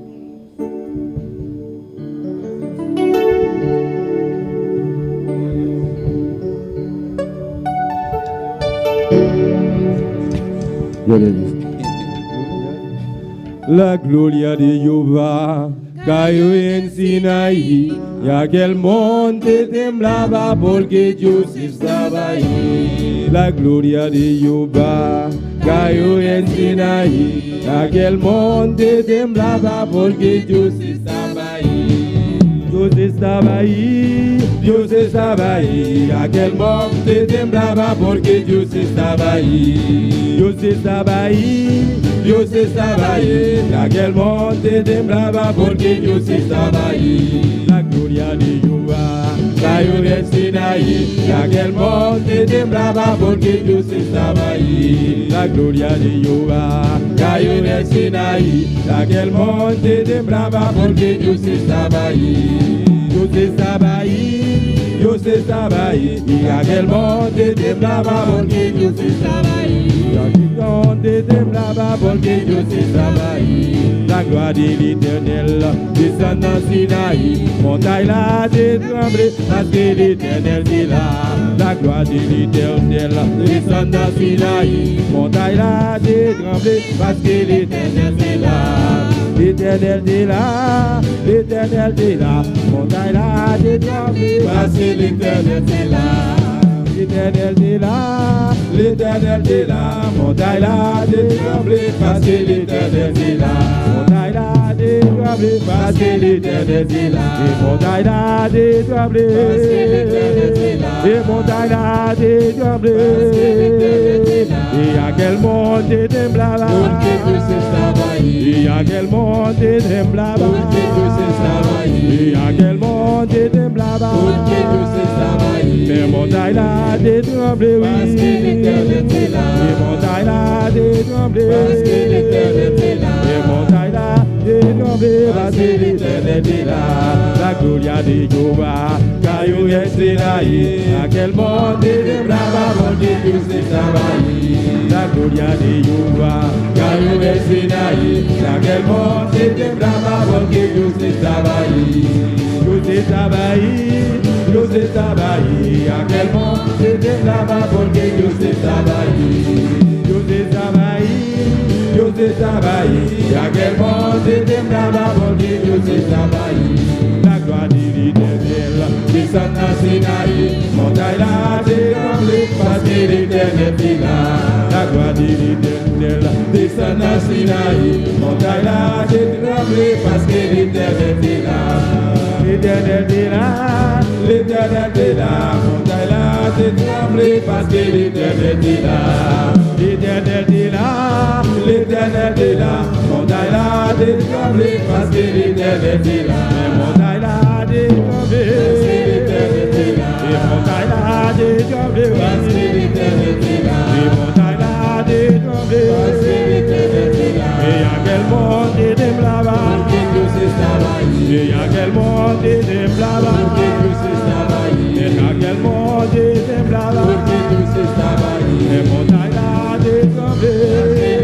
La gloria de Jehová cayó en Sinaí y aquel monte temblaba porque Dios estaba ahí. La gloria de Jehová cayó en Sinaí y aquel monte temblaba porque Dios estaba ahí. Dios estaba ahí, Dios estaba ahí, aquel monte temblaba porque Dios estaba ahí. Dios estaba ahí, Dios estaba ahí, aquel monte temblaba porque Dios estaba ahí. La gloria de Jehová cayó en Sinaí y aquel monte temblaba porque Dios estaba ahí. La gloria de Jehová cayó en Sinaí y aquel monte temblaba porque Dios estaba ahí. Dios estaba ahí, Dios estaba ahí, y aquel monte temblaba porque Dios estaba ahí. Y aquel monte temblaba porque Dios estaba ahí. La gloria de l'Éternel descend en Sinaï, montagne là de trembler parce que l'Éternel est là. La gloire de l'Éternel descend en Sinaï, montagne là de trembler parce que l'Éternel est là. L'Éternel est là, l'Éternel est là, montagne là de trembler parce que l'Éternel est là. L'Éternel est là, l'Éternel est là, montagne là de trembler parce que l'Éternel est là. Montagne là de trembler parce que l'Éternel est là. Et montagne là de trembler parce que l'Éternel est là. Et montagne là de trembler et à quel monde temblaba porque Dios estaba ahí. Et à quel monde temblaba porque Dios estaba ahí. Et à quel monde temblaba porque Dios estaba ahí. Mais montagne là de trembler parce que l'Éternel est là. Et montagne là de trembler parce que l'Éternel est là. Et montagne là de trembler parce que l'Éternel est là. La gloria de Jehová cayó en Sinaí, aquel monte temblaba porque Dios estaba ahí. La gloria de Jehová cayó en Sinaí, aquel monte temblaba porque Dios estaba ahí. Dios estaba ahí, Dios estaba ahí, aquel monte temblaba porque Dios estaba ahí. Dios estaba ahí, Dios estaba ahí, aquel monte temblaba porque Dios estaba ahí. La gloire de l'Éternel descend en Sinaï, montagne là de trembler parce que l'Éternel est là. La gloire de l'Éternel descend en Sinaï, montagne là de trembler parce que l'Éternel est là. L'Éternel est là, l'Éternel est là, montagne là de trembler parce que l'Éternel est là. L'Éternel est là, l'Éternel est là, montagne là de de trembler parce que l'éternité est là. Les montagnes là de trembler parce que l'éternité est là. Les montagnes là de trembler parce que l'éternité est là. Les montagnes là de trembler parce que l'éternité est là. Et y'a quel monde de blava que Dieu s'est travaillé. Et y'a quel monde de blava que Dieu s'est travaillé. Et y'a quel monde de blava que Dieu s'est travaillé. Les montagnes là de trembler.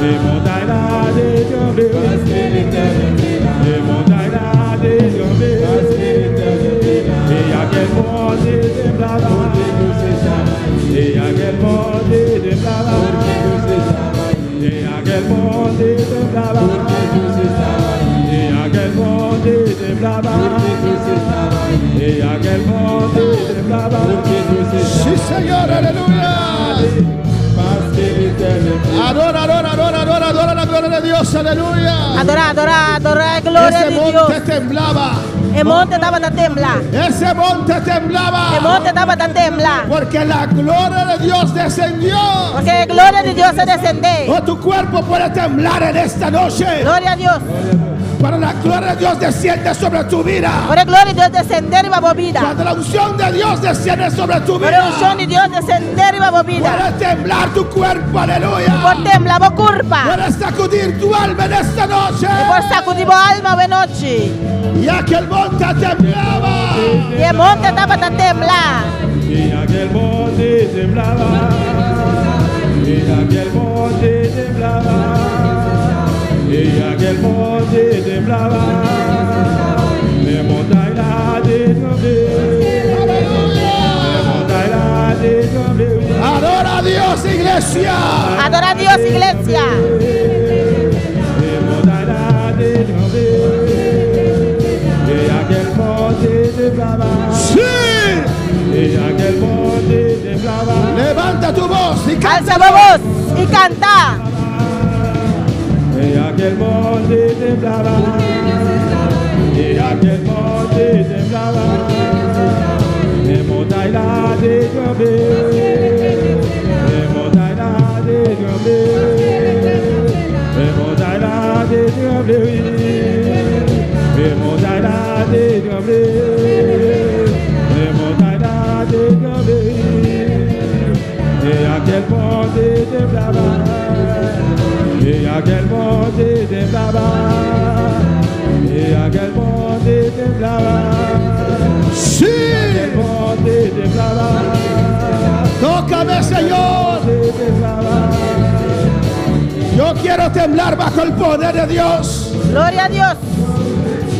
Les montagnes là de trembler parce que l'éternité est là. Les montagnes là de trembler parce que l'éternité est là. Et y'a quel monde de blava que Dieu s'est travaillé. Et y'a quel monde de blava que Dieu s'est travaillé. Et y'a quel monde de blava que Dieu s'est travaillé. Et y'a quel monde de blava que Dieu s'est travaillé. Et y'a quel monde de blava que Dieu s'est travaillé. Sí, Señor, aleluya. Parce que l'éternité est là. Adora, adora, adora, adora, adora la gloria de Dios, aleluya. Adora, adora, adora la gloria Ese de monte Dios. temblaba. El monte estaba a temblar. Ese monte temblaba. El monte estaba a temblar. Porque la gloria de Dios descendió. Porque la gloria de Dios se descende. O tu cuerpo puede temblar en esta noche. Gloria a Dios. Cuando la gloria de Dios desciende sobre tu vida. Por la gloria de Dios descender y va a vida. Cuando la unción de Dios desciende sobre tu Por vida. la unción de Dios descender y va a vida. Puede temblar tu cuerpo, aleluya. Por temblar va curva. Puedes sacudir tu alma en esta noche. Y por sacudir alma de noche. Ya que el monte temblaba. Y el monte estaba a temblar. Et aquel monde temblaba. Et aquel monde temblaba. Et aquel monde temblaba. Les montagnes là de trembler. Les montagnes là de trembler. Adora a Dios, iglesia. Adora a Dios, iglesia. Les montagnes là de trembler. Et aquel monde temblaba. Sí. Et aquel monde temblaba. Levanta tu voz y canta. Alza la voz y canta. Et aquel monde temblaba. Et aquel monde temblaba. Les montagnes là de trembler. Les montagnes là de trembler. Les montagnes là de trembler. Les montagnes là de trembler. Les montagnes là de trembler. Et aquel monde temblaba. Et aquel monde temblaba. Et aquel monde temblaba. Sí. Aquel monde temblaba. Tócame, Señor. Temblaba. Yo quiero temblar bajo el poder de Dios. Gloria a Dios.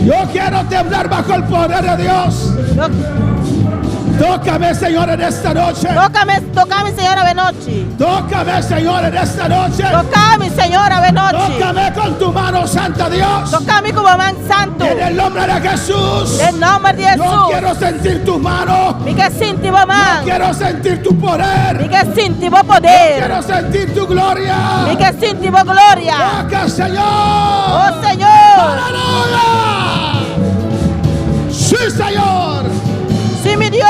Yo quiero temblar bajo el poder de Dios. Tócame, Señor, en esta noche. Tócame, Señora, de noche. Tócame, Señor, en esta noche. Tócame, Señora, de noche. Tócame con tu mano, Santa Dios. Tócame como man santo. En el nombre de Jesús. En nombre de Yo Jesús. quiero sentir tu mano. Mi que sinti bo man. Quiero sentir tu poder. Mi que sinti bo poder. Quiero sentir tu gloria. Mi que sinti bo gloria. Toca, Señor. Oh, Señor. ¡Aleluya! Sí, Señor. Sí, mi Dios.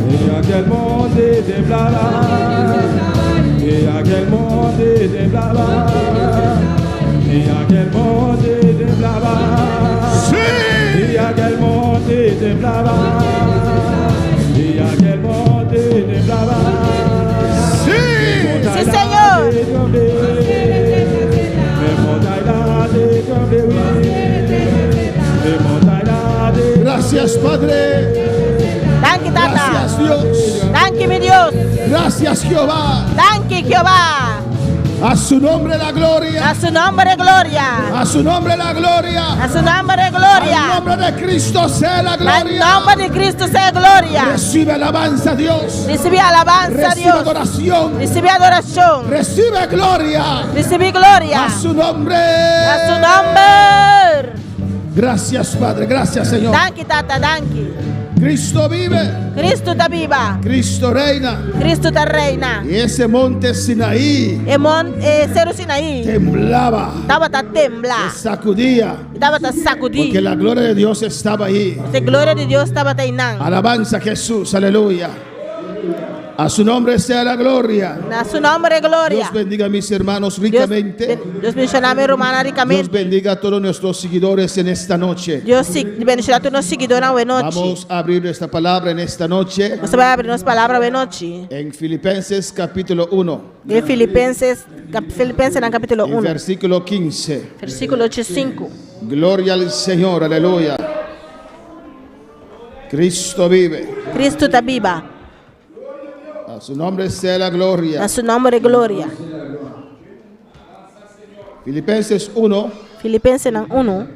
Et aquel monde temblaba. Et aquel monde temblaba. Et aquel monde temblaba. Sí. Et aquel monde temblaba. Et aquel monde temblaba. Sí. Sí, Señor. Gracias, Padre. Thank you, Tata. Gracias, Dios. Thank you, mi Dios. Gracias, Jehová. Thank you, Jehová. A su nombre la gloria. A su nombre, gloria. A su nombre la gloria. A su nombre, Al gloria. nombre de Cristo sea la Al gloria. nombre de Cristo sea gloria. Recibe alabanza, Dios. Recibe alabanza, Recibe Dios. adoración. Recibe adoración. Recibe gloria. Recibe gloria. A su nombre. A su nombre. Gracias, Padre. Gracias, Señor. Thank you, Tata. Thank you. Cristo vive. Cristo está viva. Cristo reina. Cristo está reina. Y ese monte Sinaí Cero Sinaí. temblaba. Estaba a temblar. Sacudía. Estaba a Porque sacudir. la gloria de Dios estaba ahí. La gloria de Dios estaba a Alabanza a Jesús. Aleluya. A su nombre sea la gloria. Na su nombre, gloria. Dios bendiga a mis hermanos Dios, ricamente. Dios bendiga a mi hermana Dios ricamente. bendiga a todos nuestros seguidores en esta noche. Dios bendiga a todos los seguidores hoy noche. Vamos a abrir esta palabra en esta noche Você vai abrir nossa palavra hoy noche. en Filipenses capítulo 1, De Filipenses en capítulo en 1, versículo 15. versículo 5. Gloria al Señor, aleluya. Cristo vive. Cristo está viva. A su nombre sea la gloria. A su nombre, gloria. Filipenses 1, Filipenses 1,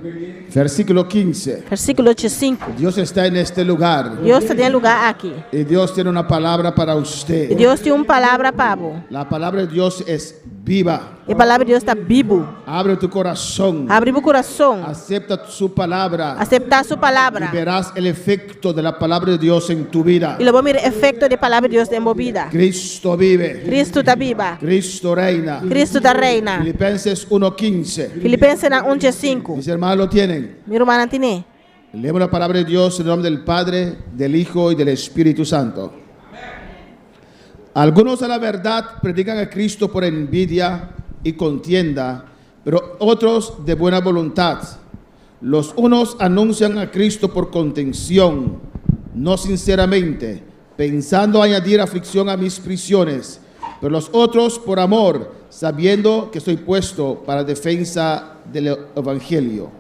versículo 15. versículo 5. Dios está en este lugar Dios está en lugar aquí. y Dios tiene una palabra para E usted. Deus tem uma palavra para você. La palabra de Dios es viva. E a palavra de Deus está vivo. Abre tu corazón. Abre o coração. Acepta su palabra Aceptar sua palavra. y verás el efecto de la palabra de Dios en tu vida. E logo mira o efeito da palavra de Deus em vida. Cristo vive. Cristo está viva. Cristo reina. Cristo está reina. Filipenses 1:15. Filipenses 1:5. Mis hermanos lo tienen. Meu irmão Antine. Leemos la palabra de Dios en el nombre del Padre, del Hijo y del Espíritu Santo. Algunos a la verdad predican a Cristo por envidia y contienda, pero otros de buena voluntad. Los unos anuncian a Cristo por contención, no sinceramente, pensando añadir aflicción a mis prisiones, pero los otros por amor, sabiendo que estoy puesto para defensa del Evangelio.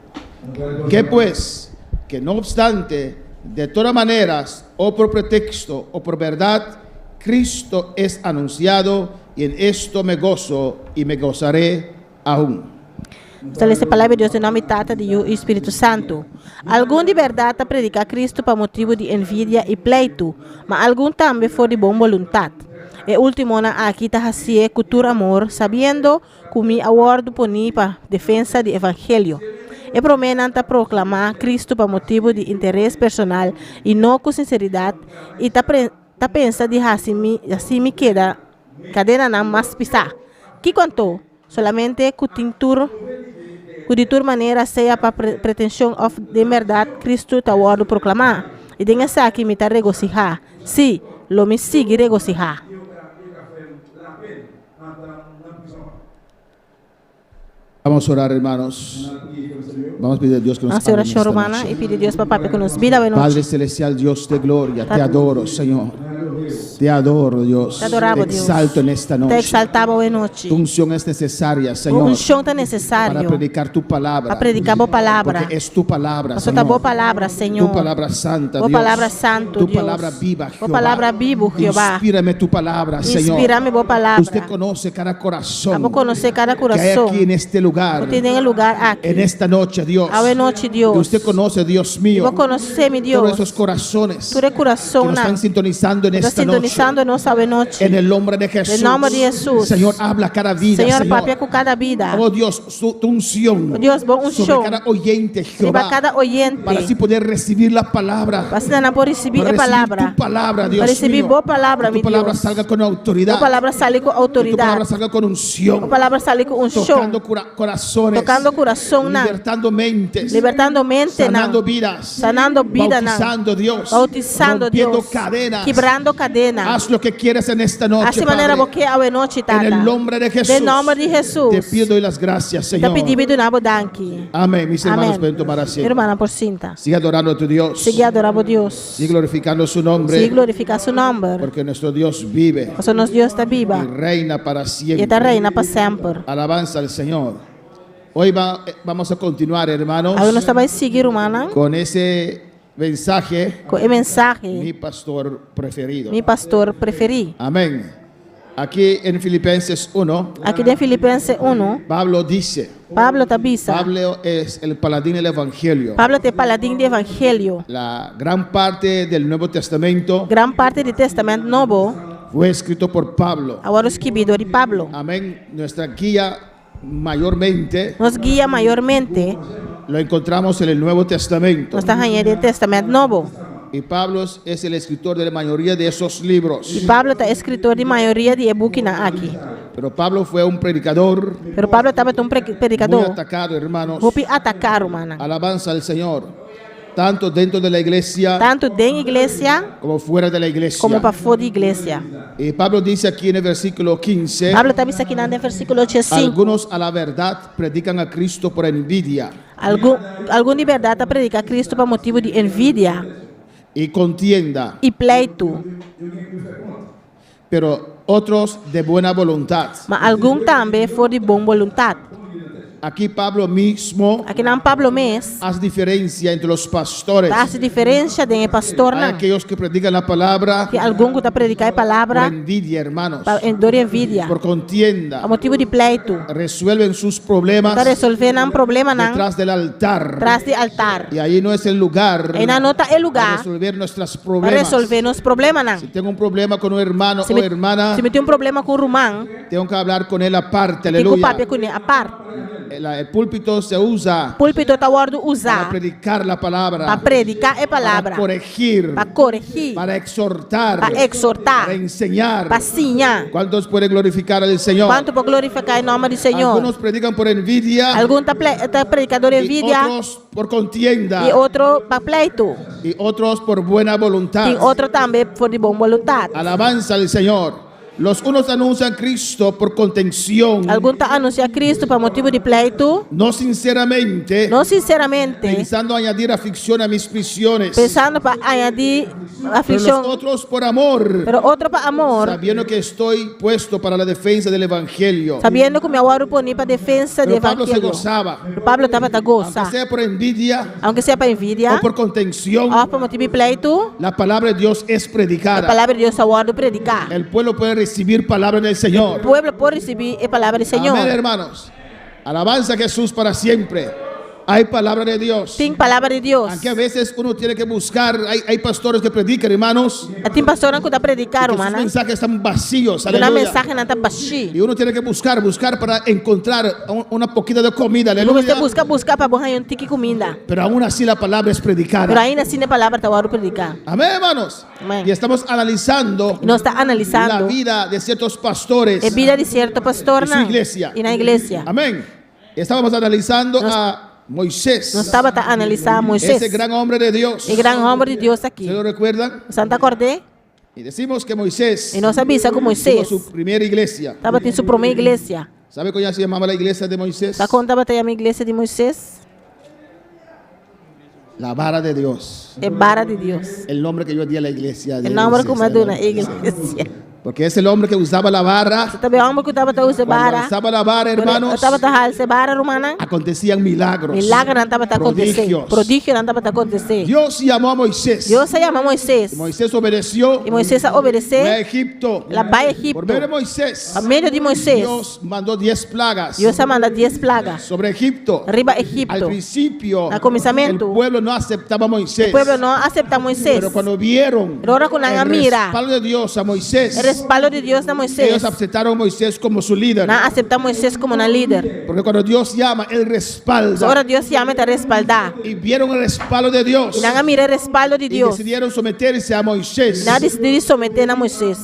¿Qué pues? Que no obstante, de todas maneras, o por pretexto o por verdad, Cristo es anunciado y en esto me gozo y me gozaré aún. Esta é a palavra de Deus em nome Tata de e Espírito Santo. Algum de verdade predica Cristo para motivo de envidia e pleito, mas algum também for de boa vontade. E último na aqui está assim cultura amor, sabendo que me aguardo poni para defesa do evangelho. E promenem a proclamar Cristo para motivo de interesse personal e não com sinceridade e tá pensa de assim me queda cadena não mais pisar. Que contou? Solamente cutintur maneira seja para pretensão de verdade Cristo está a proclamar. E tem essa aqui me está regocijar. Sim, lo me sigue regocijar. Vamos a orar, hermanos. Vamos a pedir a Dios que nos Nossa hable en oração esta romana noche. e pedir a Deus para que nos vida hoje Padre noite. celestial, Dios de gloria, te adoro, Señor. Te adoro, Dios. Te adoramos, Te Deus. exalto en esta Te noche. exaltava hoje noite. Tu unción es necesaria, Señor, Um chão está para necessário predicar tu palabra. para predicar boa palavra. Porque es tu palabra, Pastor, tá Señor. boa palavra, Senhor. Tu palabra santa, Boa Dios. palavra santo, Tu Deus. palabra viva, Boa Jehová. palavra vivo, Jeová. Inspírame tu palabra, Señor. Inspírame boa palavra. Usted conoce cada corazón Vamos conhecer cada que hay coração. aquí en este lugar, Você tem lugar aqui. en esta noche, Dios. Hoje noite, Que Deus. usted conoce, Dios Eu mío, vou conhecer, meu todos Deus. esos corazones Tu coração que nos na. están sintonizando en Está esta noche. sintonizando nossa hoje noite. En el nombre de Jesús. En nombre de Jesús. Señor, habla cada vida, Senhor, Señor. papia com cada vida. Oh Dios, tu unción Oh Dios, bom sobre unção. cada oyente, Riba Jehová, cada oyente. para así poder recibir la palabra. Você não pode receber Para a recibir palavra. tu palabra, Dios Para receber mío. boa palavra, Que meu tu palabra Deus. salga con autoridad. A palavra sai com Que tu palabra autoridade. salga con unción. A palavra sai com unção. Tocando corazones. Tocando coração na. Libertando mentes. Libertando mente na. Sanando vidas. Sanando vida na. Bautizando Dios. Bautizando Rompiendo Deus. cadenas. Quebrando cadena. Haz lo que quieres en esta noche, Assim maneira Padre. porque hoje noite, Tata. En el nombre de Jesús. Em nome de Jesus. Te pido y las gracias, Te Señor. pedi do nabo danki. Amén. Mis hermanos Amém. pueden tomar asiento. Irmã por cinta. Sigue adorando a tu Dios. Sigue adorando a Deus. Sigue glorificando su nombre. Sigue glorificar seu nome. Porque nuestro Dios vive Porque nosso Deus está y viva. reina para E siempre. está reina para sempre. Alabanza al Señor. Hoy vamos a continuar, hermanos, Aí nós também seguir, irmã, con ese mensaje. com o Mi mensagem pastor preferido. meu pastor preferido. Amén. Aquí en Filipenses 1, Aqui em Filipenses 1, Pablo dice, Pablo tabisa. Pablo es el paladín del Evangelio. Pablo é paladino do Evangelho. La gran parte del Nuevo Testamento Gran parte do Testamento Novo, fue escrito por Pablo. agora escrito de Pablo. Amén. Nuestra guía mayormente Nos guia maiormente lo encontramos en el Nuevo Testamento. nos arranha do Testamento Novo. Y Pablo es el escritor de la mayoría de esos libros. E Pablo está escritor de maioria de e-book na aqui. Pero Pablo fue un predicador Pero Pablo estava um muy predicador. atacado, hermanos. Hopi atacar, humana. Alabanza al Señor. tanto dentro de la iglesia tanto dentro da igreja como fuera de la iglesia. como para fora da igreja. Y Pablo dice aquí en el versículo 15, Pablo está dizendo aqui no versículo 15. algunos a la verdad predican a Cristo por envidia Algum de verdade está predicar Cristo para motivo de envidia y contienda, e pleito, pero otros de buena voluntad. mas algum também for de boa vontade. Aquí Pablo mismo Aqui não Pablo mesmo hace diferencia entre los pastores. faz diferença de pastor Hay não. aquellos que predican la palabra Que algum que está predicar a por palavra envidia, hermanos, para dor e envidia, por contienda, a motivo de pleito, resuelven sus problemas está resolvendo um problema não detrás del altar. atrás de altar. Y ahí no es el lugar Aí não está o para lugar resolver nuestros para problemas. resolver nos problemas não. Si tengo un problema con un hermano Se o hermana, me tem problema com o romano, tengo que hablar con él aparte. tem que Aleluya. papo com ele a parte. El púlpito se usa Púlpito está guardo para usar predicar la palabra, para predicar a para palavra, corregir, para corrigir, para exhortar, para exortar, para enseñar. para ensinar. ¿Cuántos pueden glorificar al Señor? Quanto para glorificar o nome do Senhor? Algunos predican por envidia Algum está predicador de y envidia otros por contienda e outro para pleito. y otros por buena voluntad. E outro também for de boa vontade. Alabanza al Señor. Los unos anuncian a Cristo por contención, Algum está anunciando Cristo para motivo de pleito, no sinceramente, não sinceramente, pensando añadir aflicción a mis prisiones, pensando para añadir pero aflição, los otros por amor, pero outro para amor, sabiendo que estoy puesto para la defensa del Evangelio. sabendo que me agora pôr para defesa do Pero Pablo se evangelho. gozaba, Pablo estava a aunque gozar, sea por envidia aunque seja para envidia, o por contención, ou para motivo de pleito, la palabra de Dios es a predicada. palavra de Deus agora predicar. El pueblo puede recibir palabra del Señor. O pueblo pode receber a palavra do Senhor. Amén, hermanos. Alabanza a Jesús para siempre. Hay palabra de Dios. Tem palavra de Deus. Aunque a veces uno tiene que buscar, hay pastores que predican, hermanos, Tem pastor que está predicando, que sus mano. mensajes están vacíos. Na Aleluya. mensagem não está baixi. Y uno tiene que buscar para encontrar una poquita de comida. Você Aleluya. buscar para borrar um tique comida. Pero aún así la palabra es Pero predicada. ainda assim a palavra está agora predicar. Amén, hermanos. Amén. Y estamos analizando E nós está la analisando vida de ciertos pastores. a vida de certo pastor de su iglesia. e na igreja. Amén. Estábamos analizando a Moisés, Nós estava a analisar Moisés, esse gran hombre de Dios. o grande homem de Deus aqui. ¿Se lo recuerdan? Santa Acordé, Y decimos que Moisés e nós sabíamos que tuvo Moisés su primera iglesia. estava em sua primeira igreja. ¿Sabe cómo se llamaba la iglesia de Moisés? Sabe quando estava a igreja de Moisés? La vara de Dios. É vara de Deus. El nombre que yo di a la iglesia. de O nome Moisés, como é na igreja. Porque es el hombre que usaba la vara. Também homem que estava a usar Cuando vara. alzaba la vara, hermanos, Estava a usar vara romana. acontecían milagros. Milagre não estava a acontecer. Prodigios. Prodígio não estava a acontecer. Dios llamó a Moisés. Deus se chama Moisés. Moisés obedeció. E Moisés a Fue a obedecer. Egipto. Lá vai a Por Egipto. medio de Moisés, A meio de Moisés. Dios mandó 10 plagas Deus manda 10 plagas. sobre Egipto. Arriba Al Egipto. principio, Al comenzamiento, el pueblo no aceptaba a Moisés. O pueblo não aceita Moisés. Pero cuando vieron Pero ahora con la el mira, respaldo de Dios a Moisés, o respaldo de Deus na Moisés. ellos aceptaron a Moisés como su líder. Não aceita Moisés como na líder. Porque cuando Dios llama, Él respalda. Agora Deus chama para respaldar. Y vieron el respaldo de Dios. E não mira o respaldo de Y Deus. decidieron someterse a Moisés Não decidiram someter a Moisés.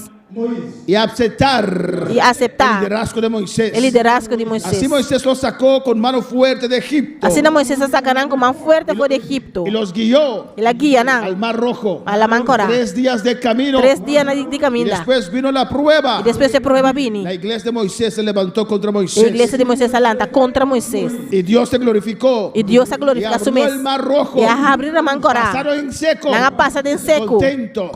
y aceptar E aceitar el liderazgo de Moisés. o liderazgo de Moisés. Así Moisés los sacó con mano fuerte de Egipto Assim Moisés sacará com mão forte por Egipto. y los guió E la guia al não. Mar Rojo. A la mancora. 3 días de camino. 3 dias de Y caminho. después vino la prueba. E depois se prova vini. La iglesia de Moisés se levantó contra A Moisés. igreja de Moisés alanta contra Moisés. Y Dios se glorificó. E Deus a Y glorificar su abrió mes. el Mar Rojo. E a abrir a mancora. Pasaron en seco. Não passa em seco. Contento.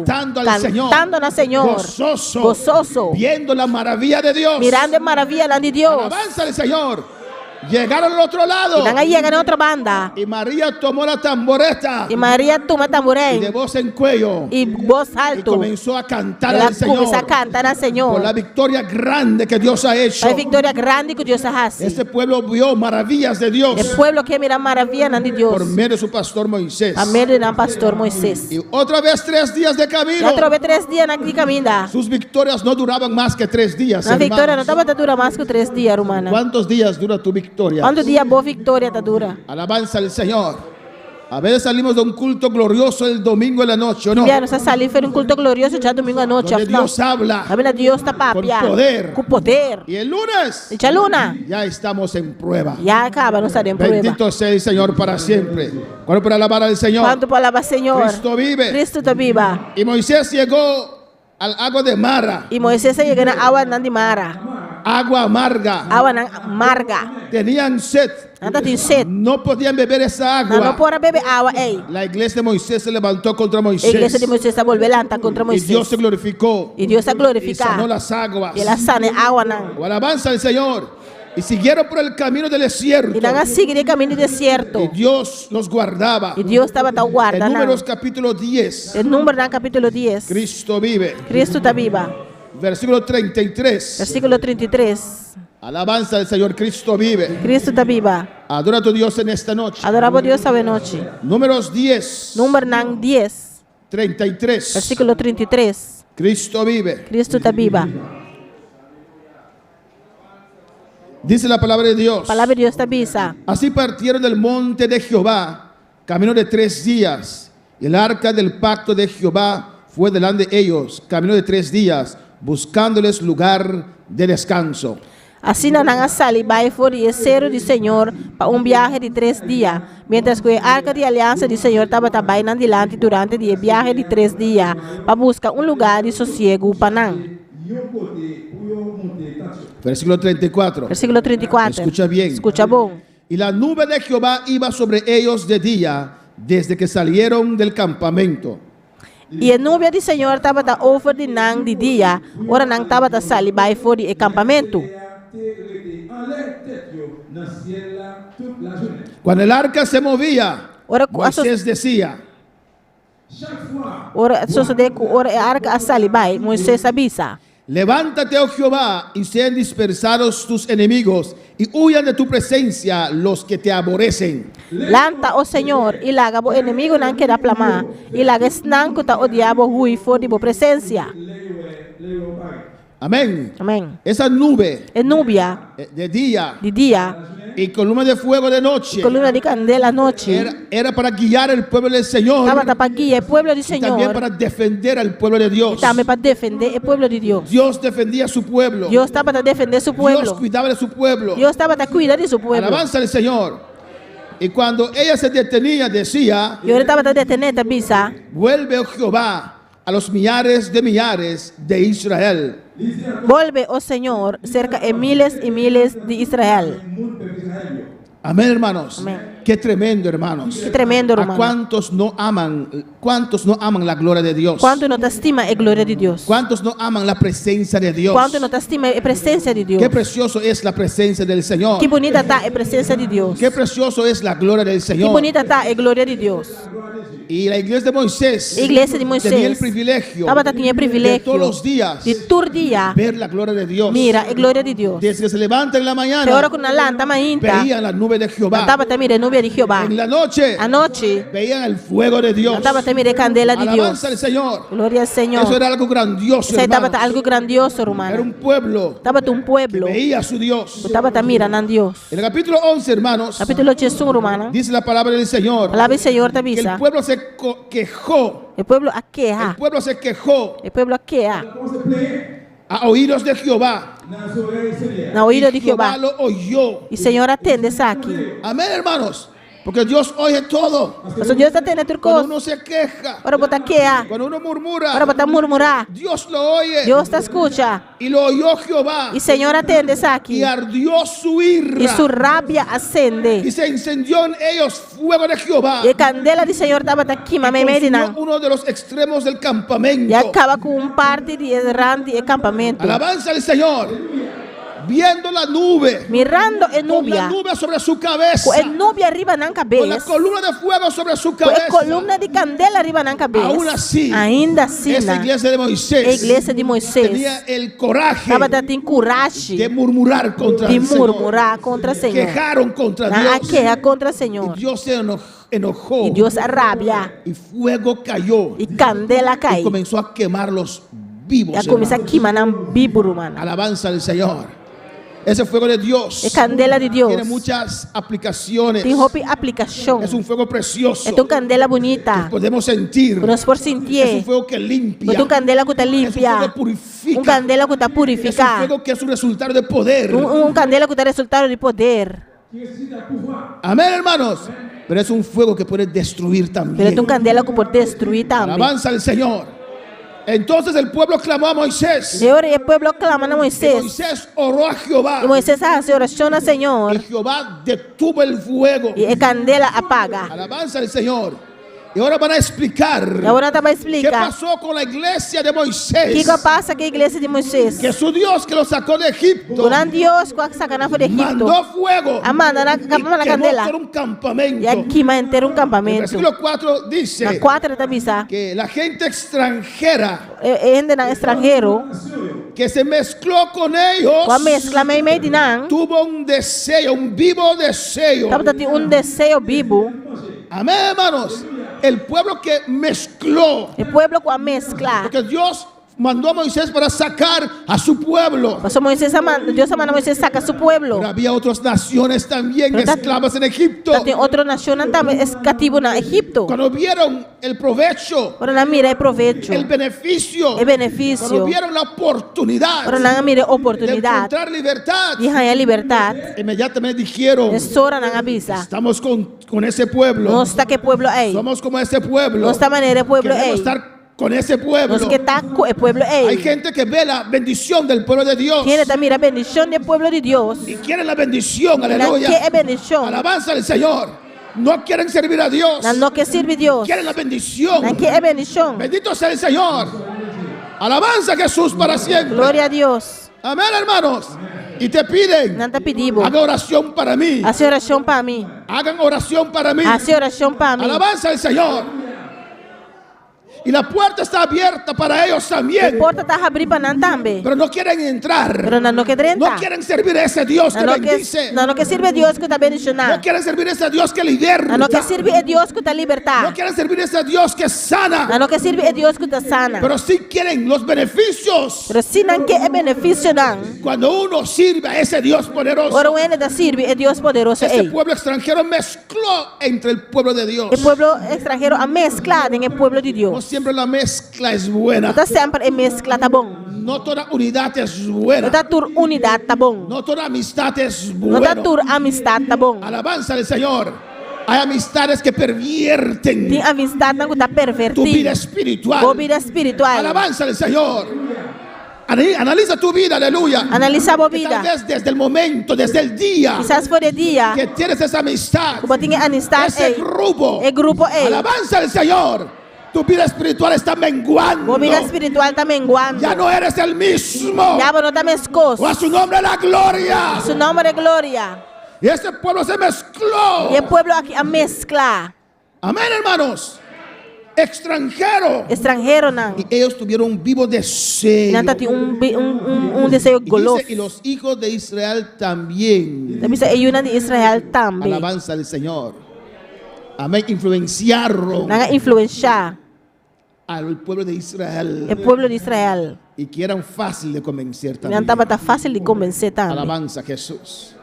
Cantando al Señor. Cantando ao Senhor. Gozoso. Viendo la maravilla de Dios. Mirando a maravilha de Deus. Alabanza al Señor. Llegaron al otro lado. E não chega na outra banda. Y María tomó la tamboreta. E Maria toma Y de tamborém. voz en cuello. E voz Y alto. comenzó a cantar Ela al Señor. começa a cantar ao Por Senhor. la victoria grande que Dios ha hecho. A vitória grande que Deus faz. Este pueblo vio maravillas de Dios. O povo quer mirar maravilha de Deus. Por medio de su pastor Moisés. A meio do pastor Moisés. Y otra vez 3 días de E camino. outra vez 3 dias na caminhada. Sus victorias no duraban más que 3 días. A vitória não hermanos. estava dura mais que 3 dias, romana. ¿Cuántos días dura tu victoria? Quanto dia boa vitória tá dura? Alabanza al Señor. A veces salimos de un culto glorioso el domingo en la noche, ¿o no? Bien, nós salimos para um culto glorioso já domingo à noite. Donde Dios habla Amém, Deus está con papia. poder. Com poder. Y el lunes E luna. ya estamos en prueba. Já acaba, não estaremos em prueba. Bendito sea el Señor para siempre. ¿Cuándo para alabar al Señor? Quanto palavra, Senhor. Cristo vive. Cristo está viva. Y Moisés llegó al agua de Mara, E Moisés chegou na água de Mara. agua amarga. Água amarga. Tenían sed. Anda tem sede. No podían beber esa Não agua. pode beber água, ei. La iglesia de Moisés se levantó contra A Moisés. igreja de Moisés está volvendo lá contra Y Dios Moisés. se glorificó E Deus está y glorificado. sanó las aguas. E ela sana a água não. O alabanza al Señor. Y siguieron por el camino del desierto. E não siga o caminho do deserto. Y Dios los guardaba. E Deus estava tal En guarda. Números capítulo 10. Em número no capítulo 10. Cristo vive. Cristo está viva. Versículo 33. Versículo 33. Alabanza al Señor. Cristo vive. Cristo está viva. Adora a tu Dios en esta noche. Adoramos a Deus esta noite. Números 10. Número 10. 33. Versículo 33. Cristo vive. Cristo está viva. Dice la palabra de Dios. Palavra de Deus está viva. Así partieron del monte de Jehová, camino de 3 días. Y el arca del pacto de Jehová fue delante de ellos, camino de 3 días, buscándoles lugar de descanso. Assim não a sali vai for e cero do Senhor para viaje de 3 dias, mientras que a arca de aliança do Senhor estava também adiante durante o viaje de 3 dias para buscar lugar de sossego para não. Versículo 34. Versículo 34. Escucha bien. Escucha bom. Y la nube de Jehová iba sobre ellos de día, desde que salieron del campamento. E a nuvem do Senhor estava over de nang de dia, ora nang estava sali vai for de acampamento. Cuando el arca se movía, Ora Moisés decía, ora sucede que ora a arca a sali vai, Moisés avisa. levántate, oh Jehová, y sean dispersados tus enemigos, y huyan de tu presencia los que te aborrecen. Lanta o Senhor, e laga bo inimigo não quer aplamar, e laga snang que o diabo hui for de bo presença. Amén. Amém. Esa nube E núbia de día de dia, y columna de fuego de noche coluna de candela noite, era para guiar al pueblo del Señor estava para guiar o pueblo do y también Senhor, para defender al pueblo de e Dios. também para defender o pueblo de Deus. Dios defendía a su pueblo. Deus estava para defender seu Dios pueblo. cuidaba de su pueblo. Deus estava para cuidar de seu pueblo. Alabanza al Señor. Y cuando ella se detenía, decía, E ele estava para detener a bisa. vuelve, oh Jehová, a los millares de Israel. Volve, oh Senhor, cerca de miles e miles de Israel. Amén, hermanos. Amén. Qué tremendo, hermanos. Que tremendo, ¿A hermano. cuántos no aman la gloria de Dios? Quanto não te estima a glória de Deus? ¿Cuántos no aman la presencia de Dios? Quanto não te estima a presença de Deus? Qué precioso es la presencia del Señor. Que bonita está a presença de Deus. Qué precioso es la gloria del Que Señor. bonita está a glória de Deus. Y la iglesia de Moisés A igreja de Moisés tenía el privilegio estava tinha de privilégio todos los días de todo dia ver la gloria de Dios. mira a glória de Deus. Desde que se levantan en la Que mañana, hora com a lanta mainta, veían la nube de Jehová. estava a mira a nuvem de Jeová. En la noche, A noite, veían el fuego de Dios. estava a mira a candela de Deus. Alabanza al Señor. Glória ao Senhor. Eso era algo grandioso, Isso estava hermanos. algo grandioso, Era romano. un pueblo Estava um que pueblo, veía a su Dios. estava a mira a Deus. En el capítulo 11, hermanos, Capítulo 11, romano. dice la palabra del Señor Palavra do Senhor te que el avisa. pueblo se quejó. O pueblo El aqueja. pueblo se quejó O pueblo aqueja. a oídos de Jehová. Na oído de Y Jehová Jehová. lo oyó. E Senhor atende isso aqui. Amén, hermanos. Porque Dios oye todo. Mas Deus atende a tua Cuando coisa. uno se queja, Ora bota queja. cuando uno murmura, Ora bota murmurar. Dios lo oye. Deus te escuta. Y lo oyó Jehová. E Senhor atende isso aqui. Y ardió su E ira. sua rábia Y acende. se encendió en ellos fuego de Jehová. E a candela do Senhor estava aqui, mas Consumió não. uno de los extremos del campamento. E acaba com parte de errante e acampamento. Alabanza al Señor. Viendo la nube. Mirando a Con la nubia. nube sobre su cabeza. Com a nubia arriba na Con la cabeça. columna de fuego sobre su Com a cabeza. coluna de candela arriba na cabeça. Aún así, Ainda assim, esa iglesia de a Moisés igreja de Moisés tenía el coraje estava tendo coragem de murmurar contra de el Señor. murmurar contra o Senhor. Quejaron contra Na Dios. queja contra o Y Senhor. Dios se enojó. E Deus arrabia. Y fuego cayó. E candela Y cai. comenzó a quemarlos vivos. E começa a hermanos. queimar na bíblia, mano. Alabanza al Señor. Ese fuego de Dios É candela de Deus. tiene muchas aplicaciones. Tem roupa aplicação. Es un fuego precioso. É uma candela bonita. Podemos sentir. Que nós por Es sentir. un fuego que limpia. É uma candela que está Es un limpia. fuego que purifica. Candela que está Es un purificar. fuego que es un resultado de poder. Candela que está resultado de poder. Amén, hermanos. Pero es un fuego que puede destruir Pero también. é uma candela que pode destruir também. Alabanza al Señor. Entonces el pueblo clamó a Moisés. E ora o povo clama a Y Moisés. Moisés oró a Jehová. E Moisés hace oração ao Senhor. Y Jehová detuvo el fuego. E a candela apaga. Alabanza al Señor. Y ahora van a explicar E agora tá para qué explicar pasó con la iglesia de o Moisés. que passa com a igreja de Moisés. Que su Dios que lo sacó de Egipto Durante Deus com a sacanagem de Egipto. mandó fuego Amanda na y quemó candela. todo un campamento. E aqui vai ter El campamento. versículo 4 Na dice 4 está bisa. que la gente extranjera Ainda na estrangeiro. que se mezcló con ellos Com a mescla meio de nan. tuvo un deseo, un vivo deseo. Tá botando desejo vivo. Amén, hermanos. El pueblo que mezcló, O povo com a mescla. porque Dios mandó a Moisés para sacar a su pueblo. Pastor Moisés Deus manda Moisés saca seu povo. Pero había otras naciones también Pero esclavas en Egipto. Tem outra nação também cativo na Egipto. Cuando vieron el provecho, Ora na mira é proveito. el beneficio, É cuando benefício. vieron la oportunidad Ora na mira de oportunidade. encontrar libertad, De ganhar liberdade. inmediatamente dijeron, Sora na avisa. estamos con ese pueblo, Nós está que povo é. somos como ese pueblo, Nós está maneira pueblo é. queremos estar con ese pueblo. Nós que tá com o povo é. Hay gente que ve la bendición del pueblo de Dios Quiere también la bendición del pueblo de Dios. y quieren la bendición, Que aleluya. es bendición. Alabanza al Señor. No quieren servir a Dios, No que sirve Dios. quieren la bendición. Que es bendición. Bendito sea el Señor. Alabanza a Jesús para siempre. Gloria a Dios. Amén, hermanos. Y te piden, Não te pedimos. hagan oración para mí. Hace oración para mí. Hagan oración para mí. Hace oración para mí. Alabanza al Señor. Y la puerta está abierta para ellos A también. porta está abrindo para nós também. Pero no quieren entrar. Pero não que No entra. quieren servir a esse Dios que bendice. Não que sirve Deus que está No bendicionando. quieren servir a esse Dios que liberta. Não que sirve é Deus que está No libertando. quieren servir a esse Dios que sana. Não que sirve é Deus que está sana. Pero sí quieren los beneficios. Pero se não que é benefício não. Cuando uno sirve a ese Dios poderoso. Ora o ene da sirve é Deus poderoso Ese é. pueblo extranjero mezcló entre el pueblo de Dios. O povo estrangeiro a mesclado em o povo de No Deus. siempre la mezcla es buena. Está sempre é mescla tá bom. No toda unidad es buena. Não tá tur unidade tá bom. No toda amistad es Não tá buena. tur amistade tá bom. Alabanza al Señor. Hay amistades que pervierten Tem amistade não tá tu vida pervertida. espiritual. Ou vida espiritual. Alabanza al Señor. Analiza tu vida, aleluya. Analiza a Tal vida. vez desde el momento, desde el día Quizás for de dia. que tienes esa amistad, Como tinha amistade ese grupo. é grupo é. Alabanza al Señor. Tu vida espiritual está menguando. Ou vida espiritual tá menguando. Ya no eres el mismo. Já não tá mescoso. O a su nombre la gloria. Su nome é glória. Y ese pueblo se mezcló. E o povo aqui a mescla. Amén, hermanos. Extranjero. Estrangeiro não. Y ellos tuvieron un vivo deseo. Não tá tem desejo Y dice, goloso. y los hijos de Israel también. Também é una de Israel também. Alabanza al Señor. Amén. Influenciaron Não influenciar al pueblo de Israel. o povo de Israel. Y que eran fácil de convencer Não también. estava tá fácil de convencer também. Alabanza a Jesús.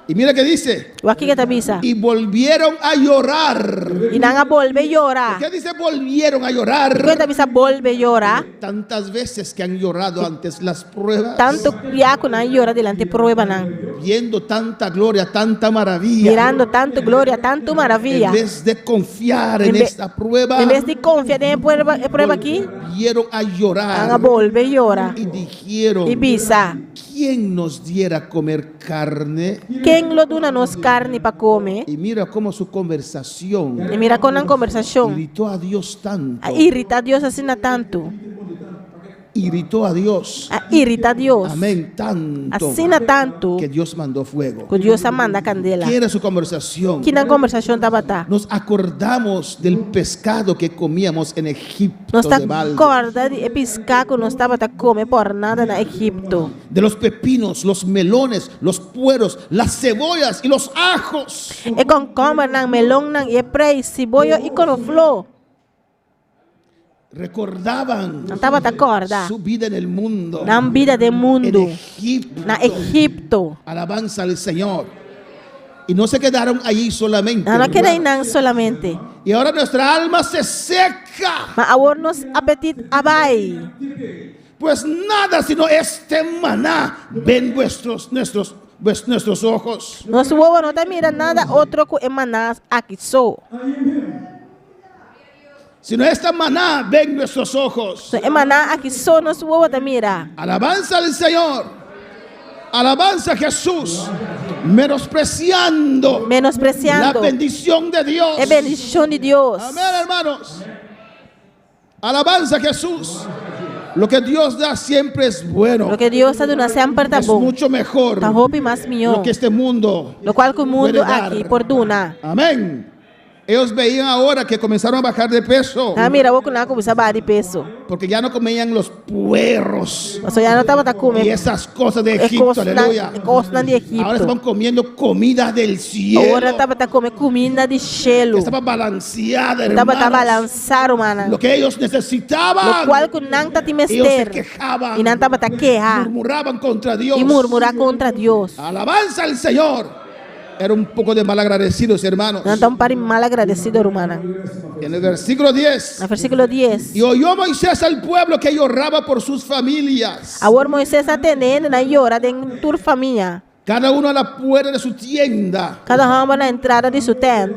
Y mira que dice. O aqui que tá bisa. Y volvieron a llorar. E não volve llorar. ¿Qué dice volvieron a llorar? Que tá bisa volve llorar. Tantas veces que han llorado antes las pruebas. Tanto ya que não llora delante prueba não. Viendo tanta gloria, tanta maravilla. Mirando tanto glória, tanto maravilha. En vez de confiar en En vez- esta prueba, Em vez de confiar em prueba aqui, volvieron a llorar anga volve llora. y dijeron, E bisa. ¿quién nos diera comer carne? Quem lo dona nos carne para comer? Y mira cómo su conversación E mira com a conversação. irritó a Dios tanto. Irrita a Deus assim tanto. Irritó a Dios. Irrita a Deus. Amén. Tanto Assim tanto que Dios mandó fuego. que Deus manda candela. ¿Qué era su conversación? Que na conversação estava tá. Nos acordamos del pescado que comíamos en Egipto Nós está de balde, acorda de pescar que nós estava tá comer por nada na Egipto. de los pepinos, los melones, los pueros, las cebollas y los ajos. E com coma nang melong nang e prei, siboyo e con flor. recordaban Não estava acorda. su vida en el mundo, Na vida do en mundo. Egipto. Na Egipto. Alabanza al Señor. Y no se quedaron allí solamente. Não querem hermanos. não solamente. Y ahora nuestra alma se seca. Mas agora nos apetite abai. Pues nada sino este maná ven nuestros ojos. Nosso ovo não está mirando nada outro que emanas aqui só. Sino esta maná ven nuestros ojos. So emanar aqui só nosso ovo está mira. Alabanza al Señor. Alabanza a Jesús. Menospreciando la Menospreciando. bendición de Dios. É bendição de Deus. Amén, hermanos. Alabanza a Jesús. Lo que Dios da siempre es bueno. Lo que Deus está dando sempre está Es bom. mucho mejor Está roupa mais melhor. lo que este mundo. Lo qual que o mundo puede dar. aqui por duna. Amén. Ellos veían ahora que comenzaron a bajar de peso. Tá mira o que não começa a de peso. Porque ya no comían los puerros O já não estava tá y comendo. esas cosas de Egipto. Aleluya. Costa de Ahora estaban Egipto. comiendo comida del cielo. Agora estava tá comendo comida de gelo. Estaba balanceada, Estava tá hermanos. balançar, mano. Lo que ellos Lo necesitaban. qual que não tá te Ellos se mester. quejaban. E não estava tá quejar. Murmuraban contra Dios. E murmurar contra Deus. Alabanza al Señor. Era un poco de malagradecidos, hermanos. Não estão para mal agradecido, hermana. En el versículo 10. No versículo 10. Y oyó Moisés al pueblo que lloraba por sus familias. Agora Moisés atendendo na hora de tua família. Cada uno a la puerta de su tienda. Cada homem na entrada de sua tenda.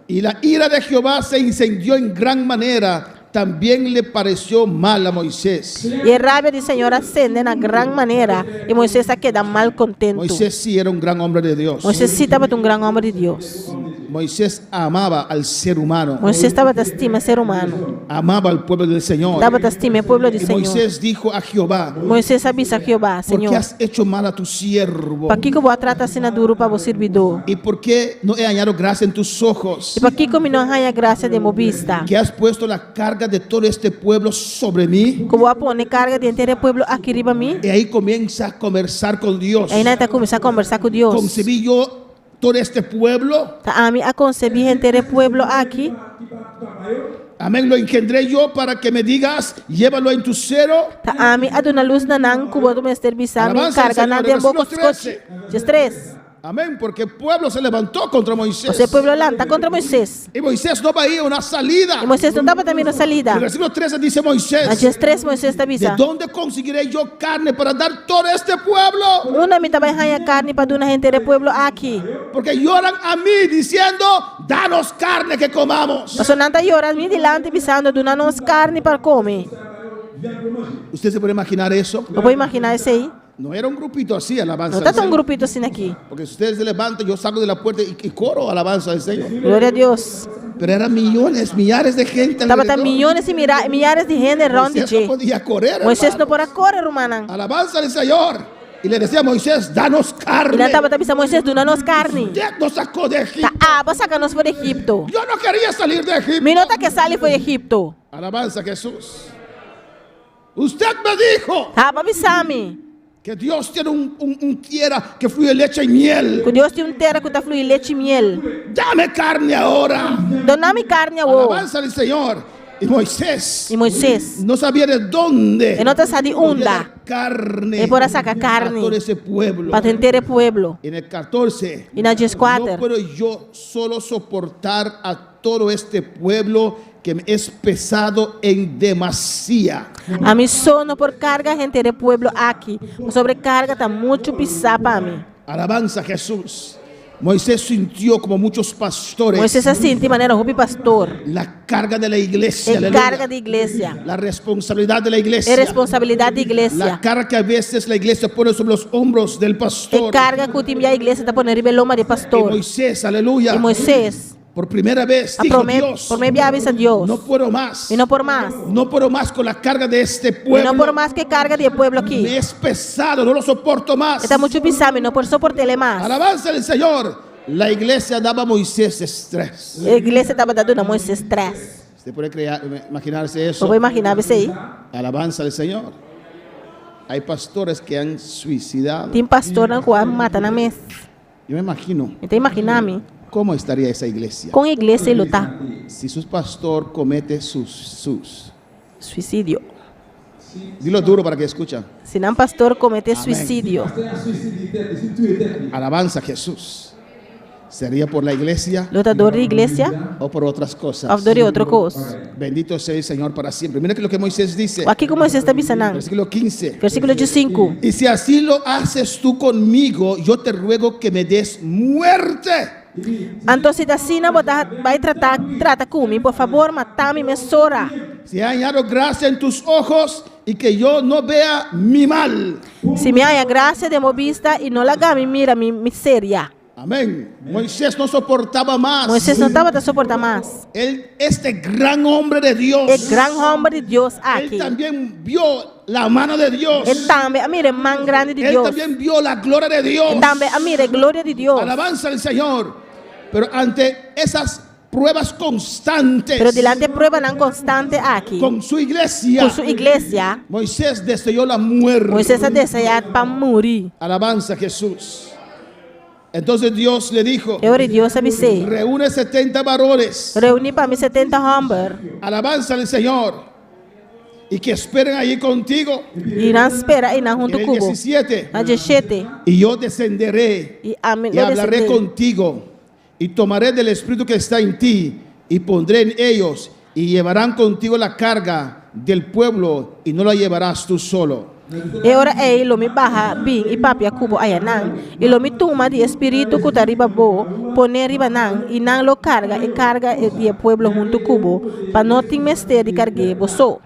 Y la ira de Jehová se incendió en gran manera. También le pareció mal a Moisés. E a rabia do Senhor acende na grande maneira. E Moisés queda mal contento. Moisés sí era un gran hombre de Dios. Moisés sí estava um grande homem de Deus. Moisés amaba al ser humano. Moisés estava de estima ser humano. Amaba al pueblo del Señor. Estava de estima o povo do Y Senhor. Moisés dijo a Jehová: Moisés avisa a Jeová, ¿por qué Senhor. has hecho mal a tu siervo? Para que eu vou tratar assim na duro para o servidor? ¿Y por qué no he hallado gracia en tus ojos? E para que eu não ganha graça de mo vista? Que has puesto la carga de todo este pueblo sobre mí. Que eu vou pôr carga de inteiro povo aqui riba mim? Y ahí comienza a conversar con Dios. Aí nós começar a conversar com Deus. Concebí yo todo este pueblo. Tá a mim a conceber inteiro povo aqui. Amén. Lo engendré yo para que me digas, llévalo en tu cero. Tá a mim a dona luz na nang kubo do mester bisami Alabanza al carga na Señor, de boco versículo scotch. Just 3. Amén. Porque el pueblo se levantó contra Moisés. Você povo lá tá contra Moisés. Y Moisés no veía una salida. E Moisés não estava também na salida. El versículo 13 dice A Moisés: just 3 Moisés tá ¿de bisa. dónde conseguiré yo carne para dar todo este pueblo? Una mi também ganha carne para dona gente de pueblo aqui. Porque lloran a mí diciendo, danos carne que comamos. Mas não tá llorando me dilante bisando dona nos carne para comer. ¿Usted se puede imaginar eso? Eu vou imaginar isso aí. No era un grupito así, alabanza Não al tá tão Señor. grupito assim aqui. Porque si ustedes se levantan, yo salgo de la puerta y coro alabanza al Señor. Glória a Deus. Pero eran millones, millares de gente Tava tá alrededor. milhões e milhares de gente ronde Moisés no de. podía correr, Moisés hermano. não pode correr, romana. Alabanza al Señor. Y le decía a Moisés, danos E carne. não tava bisa Moisés dona nos carne. Usted nos sacó de Tá Egipto. aba saca-nos for Egipto. Yo no quería salir de Egipto. Minota que sale foi Egipto. Alabanza a Jesús. Usted me dijo Aba bisami. que Dios tiene un tierra que fluye leche y miel. Que Deus tem terra que tá fluir leite e miel. Dame carne ahora. Dona-me carne ao. Alabanza al Señor. Y Moisés E Moisés. no sabía de dónde E não tá sabe podía onda. dar carne E por sacar a carne. todo ese pueblo. Para inteiro pueblo. En el 14, E na 14. no puedo yo solo soportar a todo este pueblo que me es pesado en demasía. A mim sono por carga gente de pueblo aqui. A sobrecarga tá muito pisar para mim. Alabanza a Jesús. Moisés sintió como muchos pastores Moisés assim, de maneira rubi pastor. la carga de la iglesia, É aleluya. carga de igreja. La responsabilidad de la iglesia, É responsabilidade de la igreja. carga que a veces la iglesia pone sobre los hombros del É pastor. carga que o time da igreja tá pondo ribe loma de Y pastor. Moisés, aleluya, E Moisés, por primera vez a dijo, prome, Dios, por meio avisa Deus. no puedo más, E não por mais. no puedo más con la carga de este E não por pueblo. mais que carga de pueblo Me aqui. es pesado, no lo soporto más. Está muito pisar, não por soportar mais. Alabanza al Señor. La iglesia daba a Moisés estrés. A igreja estava dando na Moisés 3. ¿Usted puede imaginarse Eu eso? vou imaginar isso aí. Alabanza al Señor. Hay pastores que han suicidado. Tem pastor na qual mata na mesa. Yo me imagino Então imaginar-me cómo estaría esa iglesia com a igreja e lutar. si su pastor comete sus suicidio. Dilo duro para que escuchen. Si un pastor comete Amén. suicidio, Alabanza a Jesús. ¿Sería por la iglesia lutador de iglesia, o por otras cosas? ou de outra coisa. Bendito sea el Señor para siempre. Mira que lo que Moisés dice. Aqui como você está pensando? Versículo 15. Versículo 5. Y si así lo haces tú conmigo, yo te ruego que me des muerte. Então, se assim não vai trata comigo, por favor, mata-me, me sora. Si he hallado gracia en tus ojos y que yo no vea mi mal. Se me há graça de minha vista e não laga me mira minha miséria. Amén. Moisés no soportaba más. Moisés não estava a suportar mais. Él, este gran hombre de Dios, É grande homem de Deus él aqui. también vio la mano de Dios. Ele também, mira, mão grande de Él Deus. también vio la gloria de Dios. Ele também, mira, glória de Deus. Alabanza al Señor. Pero ante esas pruebas constantes Pero delante prueba não constante aqui. con su iglesia, Com sua igreja, Moisés deseó la muerte. Moisés ha desejado para morir. Alabanza a Jesús. Entonces Dios le dijo, Eu ore Deus avisei. reúne 70 varones. Reuni para mim 70 homens. Alabanza al Señor. Y que esperen allí contigo. E não espera e não En junto el cubo. 17. Na 17. Y yo descenderé E amém. y hablaré contigo. Y tomaré del espíritu que está en ti. Y pondré en ellos. Y llevarán contigo la carga del pueblo. Y no la llevarás tú solo. E ora ei lo mi baha bing e papia kubo ayanang e lo mi tuma di espiritu kutariba bo pone riba nang e nang lo carga e di pueblo junto kubo pa nothing mester di cargue boso.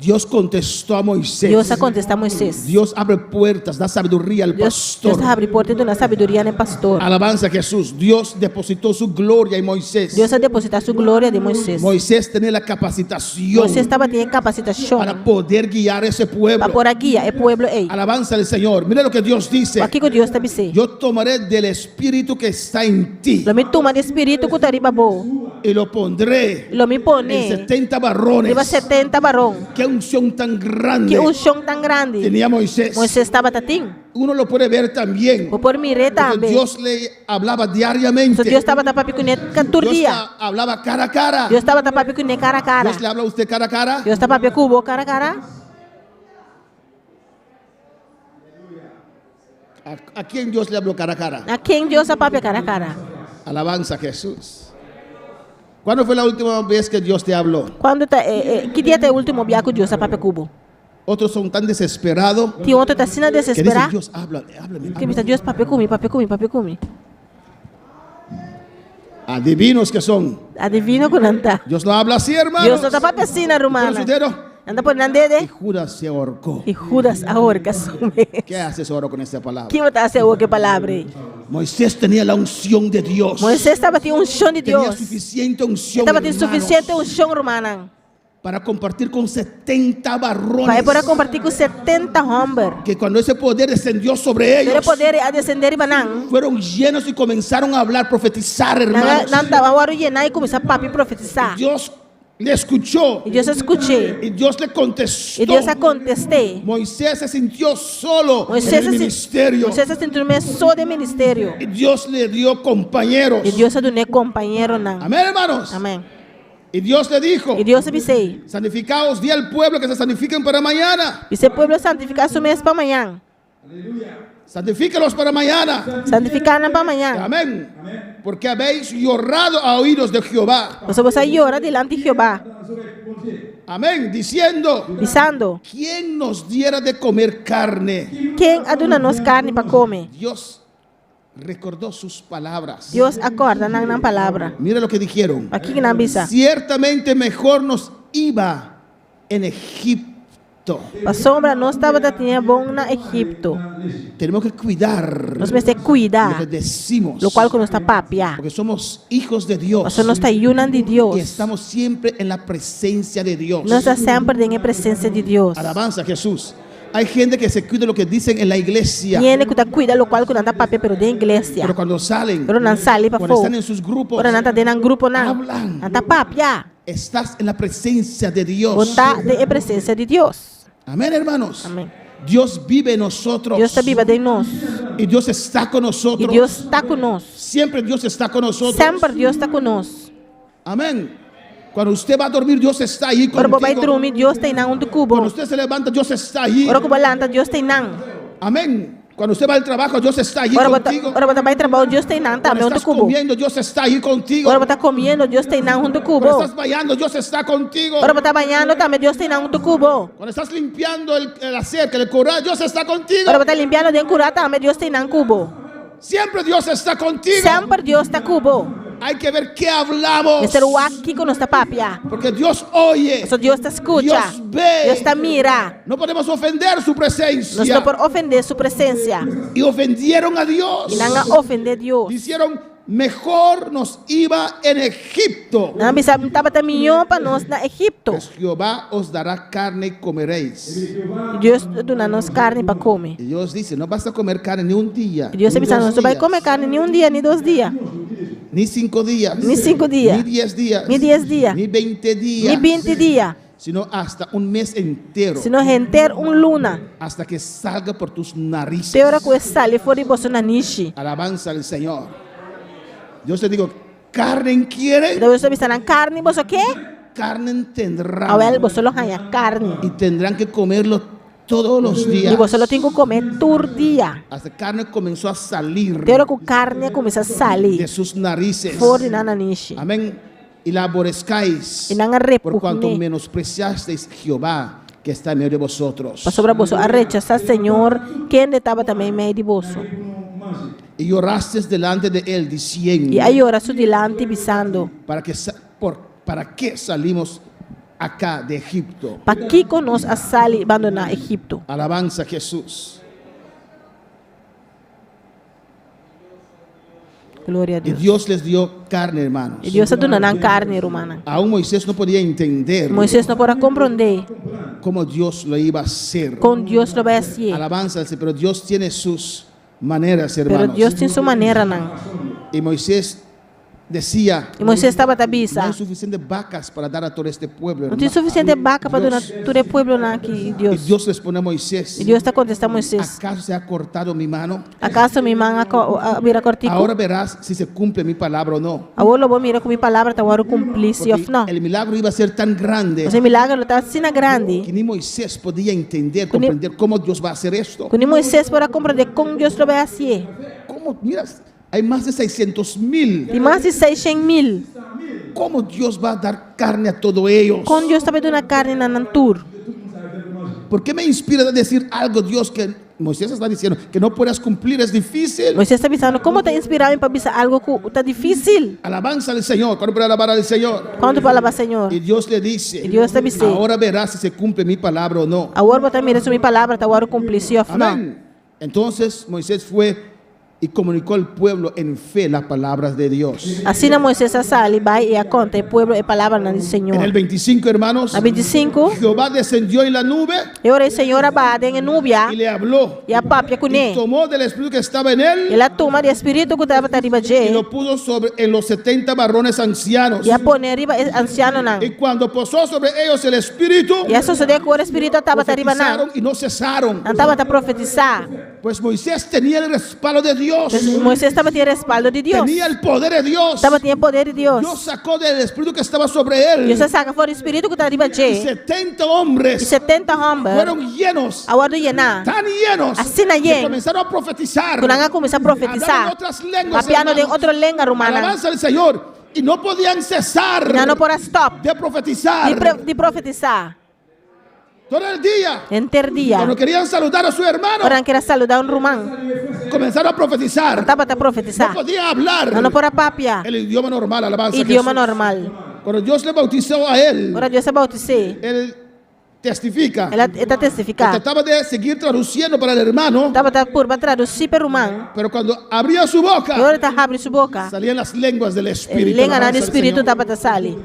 Dios contestó a Moisés. Deus a contesta a Moisés. Dios abre puertas, da sabiduría al Deus pastor. abre porta de una sabedoria no pastor. Alabanza a Jesús. Dios depositó su gloria en Moisés. Deus a depositar sua glória de Moisés. Moisés tenía la capacitación Moisés estava tendo capacitação para poder guiar ese pueblo. para por a guia e pueblo ei. Alabanza al Señor. Mira lo que Dios dice. Aqui que Deus está dizendo. Yo tomaré del espíritu que está en ti Lo mi tuma de espiritu kutariba bo. y lo pondré Lo mi en pone 70 varones. riba 70 barão. Qué unción tan Que grande chão tão grande. tenía Moisés. Moisés estava tatim. Uno lo puede ver también. O por mire Porque também. Dios le hablaba diariamente. Deus estava tapando com ele cantor Dios dia. hablaba cara a cara. Deus estava tapando com ele cara a cara. Dios le habla a usted cara a cara. Deus estava tapando cubo cara a cara. ¿A quién Dios le habló cara a cara? A quem Deus tapando cara a cara? Alabanza a Jesús. ¿Cuándo fue la última vez que Dios te habló? Quando tá que dia é o último dia que Deus tapando cubo? Otros son tan desesperados Tem outro tá sina que dicen, desesperar. Dios, háblame, háblame. Que me está Deus papel comigo, papel comigo, papel comigo. Adivinos que son. Adivina quando anda. Dios no habla así, hermano. Deus só tá papel sina Con su romana. dedo. Anda por Y nandede. Judas se ahorcó. E Judas ahora que asume. ¿Qué haces ahora con esta palabra? Que vai ser o que palavra? Moisés tenía la unción de Dios. Moisés estava tendo chão de Tenía Deus. suficiente unción, Estava tendo hermanos, suficiente chão romana. para compartir con 70 varones. Vai para compartilhar com 70 homens. Que cuando ese poder descendió sobre Ele ellos, poder a descender e banang. fueron llenos y comenzaron a hablar, profetizar, hermanos. Não estava o llenar e começar a papi profetizar. Dios le escuchó E Deus escutei. y Dios le contestó. E Deus a contestei. Moisés se sintió solo Moisés en el ministerio. se sentiu só de ministério. Y Dios le dio compañeros. E Deus a donou companheiro não. Amén, hermanos. Amém. Y Dios le dijo, E Deus avisei. santificaos, di al pueblo que se santifiquen para mañana. E se o povo santificar su mês para amanhã. Santifíquelos para mañana. Santificar para amanhã. Amén. Porque habéis llorado a oídos de Jehová. Você vai llorar delante de Jeová. Amén. Diciendo, Dizendo. ¿quién nos diera de comer carne? Quem aduna nos carne para comer? Dios recordó sus palabras. Deus acorda na palavra. Mira lo que dijeron. Aqui que na bisa. Ciertamente mejor nos iba en Egipto. A sombra não estava da tinha bom na Egipto. Tenemos que cuidar Nós temos que lo que cuidar. decimos. Lo qual que nós está papia. Porque somos hijos de Dios. Nós não está ayunando de Y Deus. estamos siempre en la presencia de Dios. Nós está sempre em presença de Deus. Alabanza a Jesús. Hay gente que se cuida lo que dicen en la iglesia. Tiene que cuidar lo qual que não está papia pero de igreja. Pero cuando salen, Pero não sale para cuando fora. están en sus grupos, Ora não está dentro de grupo não. hablan. Não está papia. Estás en la presencia de Dios. Ou está de presença de Deus. Amén, hermanos. Amém. Dios vive en nosotros. Deus está viva de nós. Y Dios está con E nosotros. Deus está conosco. Siempre Dios está con nosotros. Sempre Deus está conosco. Amén. Cuando usted va a dormir, Dios está ahí Ora ba bay contigo. trumi Dios tem nang unto Cuando kubo. usted se levanta, Dios está ahí. Ora ko balanta Dios tem nang. Amén. Cuando usted va al trabajo, Dios está ahí Ora contigo. ba bay trabaho Dios tem nang Cuando tambe unto estás kubo. comiendo, Dios está ahí contigo. Ora ba ta comiendo Dios tem nang unto Cuando kubo. estás bañando, Dios está contigo. Ora ba ta banhando tambe Dios tem nang unto kubo. Cuando estás limpiando el acerca, el coral, Dios está contigo. Ora ba ta limpiando den curata tambe Dios tem nang kubo. Siempre Dios está contigo. Sempre Dios ta kubo. Hay que ver qué hablamos. Nesse aqui com nossa papia. Porque Dios oye. So Dios te escucha. Dios ve. Dios te mira. No podemos ofender su Nós presencia. não por ofender sua presença. Y ofendieron a Dios. E não ofender Deus. Hicieron mejor nos iba en Egipto. Não bisa estava também para nós na Egipto. Pues Jehová os dará carne y comeréis. Deus dá nos carne para comer. Y Dios dice, no vas a comer carne ni un día. Deus ni avisa, dos não vai días, comer carne nem dia, nem 2 dias, ni 5 días. nem 5 dias, Ni 10 días. ni 10 dias, Ni 20 días. nem 20 dias. Sino hasta un mes entero. Se não render luna. Hasta que salga por tus narices. Teora com essa ali fora de bolso na niche. Alabanza al Señor. Dios te digo, carne quiere, Deus avisa na carne, bolso que? carne tendrán. Awel bolso lo hanya carne. Y tendrán que comerlo todos los E días. bolso lo tem que comer todo dia. Hasta carne comenzó a salir Teora com carne começa a de sair sus narices. fora na niche. Amén. Y la aborrezcáis E não por cuanto repugné. menospreciasteis Jehová que está en medio de vosotros. Para sobre bolso a rechazar Senhor, quem estava também meio de bolso. Y llorasteis delante de él diciendo, E aí ora su dilante bisando. ¿para qué salimos acá de Egipto? Para que conosco a sali abandonar Egipto? Alabanza a Jesús. Glória a Y Deus. Dios les dio carne, hermanos. E Deus está dando carne romana. Aún Moisés no podía entender Moisés não pode compreender cómo Dios lo iba a hacer. como Deus lo vai fazer. Alabanza, pero Dios tiene sus maneras, Pero hermanos. Deus tem sua maneira, não. Y Moisés decía, E Moisés estava a no bisa. hay suficientes vacas para dar a todo este pueblo, Não tem hermano. suficiente vaca para donar todo o povo aqui, Y Deus. Dios responde a Moisés, E Deus está contestando a Moisés. ¿acaso se ha cortado mi mano? Acaso minha mãe vira cortico? Ahora verás si se cumple mi palabra o no. Agora eu vou mirar com minha palavra, tá agora cumprir se ou Porque não. el milagro iba a ser tan grande Mas o milagre está assim grande. que ni Moisés podía entender, comprender cómo Dios va a hacer esto. Que nem Moisés para compreender como Deus lo vai fazer. ¿Cómo? Mira, hay más de 600,000. Tem mais de 600,000. ¿Cómo Dios va a dar carne a todo ellos? Como Deus está dando carne na natura. ¿Por qué me inspira a decir algo, Dios, que Moisés está diciendo que no puedas cumplir? Es difícil. Moisés está pensando como está inspirado para pensar algo que está difícil. Alabanza al Señor. ¿Cuándo puede alabar al Señor? Quando palavra Senhor. Y Dios le dice, E Deus está dizendo. ahora verás si se cumple mi palabra o no. Agora vou estar mirando minha palavra, tá agora cumprir se ou não. Amén. Entonces Moisés fue y comunicó al pueblo en fe las palabras de Dios. Assim na Moisés a sali vai e a conta, o povo é palavra do En el Senhor. 25, hermanos, Na 25, Jehová descendió en la nube eu orei Senhor abade em núbia y le habló. e a papia com Y ele. tomó del espíritu que estaba en él Ela toma de espírito que estava arriba y de lo puso en los 70 varones ancianos. e a pôr arriba anciano não. Y cuando posó sobre ellos el espíritu, E a sociedade que o espírito estava arriba não. profetizaron y no cesaron. Não estava a profetizar. Pues Moisés tenía el respaldo de Dios. Moisés estava tendo respaldo de Deus. Tenía el poder de Dios. Estava tendo poder de Deus. Dios sacó del espíritu que estaba sobre él. Deus saca fora o espírito que está arriba Y de 70 e hombres 70 homens. fueron llenos, Agora do Yená. tan llenos, Assim na que yen. comenzaron a profetizar. Quando anga começa a Hablaban profetizar. otras lenguas, Papiano de hermanos. outra língua romana. Alabanza al Señor. Y no podían cesar Não por stop. de profetizar De profetizar. todo el día. Enter dia. Cuando querían saludar a su hermano, Orang queira saludar romano. comenzaron a profetizar. Estava a No profetizar. podían hablar Não por a papia. el idioma normal. Alabanza a Idioma Jesús. normal. Cuando Dios le bautizó a él, Ora Deus se bautizou. él testifica. Ela está testificar. Trataba de seguir traduciendo para el hermano, Estava por traduzir para romano. pero cuando abría su boca, E ora está abre sua boca. salían las lenguas del Espíritu. Língua na Alabanza al espírito Señor. estava a sali.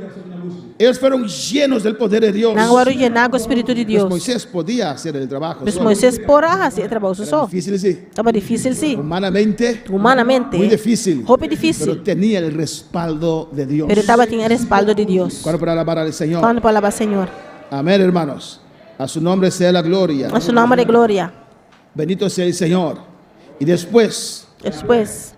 Ellos fueron llenos del poder de Dios. Não agora o espírito de Pues Deus. Moisés podía hacer el trabajo. Mas solo. Moisés porá assim trabalho só. Difícil, sí. Estava difícil sim. Humanamente, Humanamente. muy difícil. Roupa Pero difícil. tenía el respaldo de Dios. Pero estava tinha respaldo de Deus. Para alabar al Señor. Quando palavra Senhor. Amén, hermanos. A su nombre sea la gloria. A seu nome de glória. Bendito sea el Señor. Y después, Depois,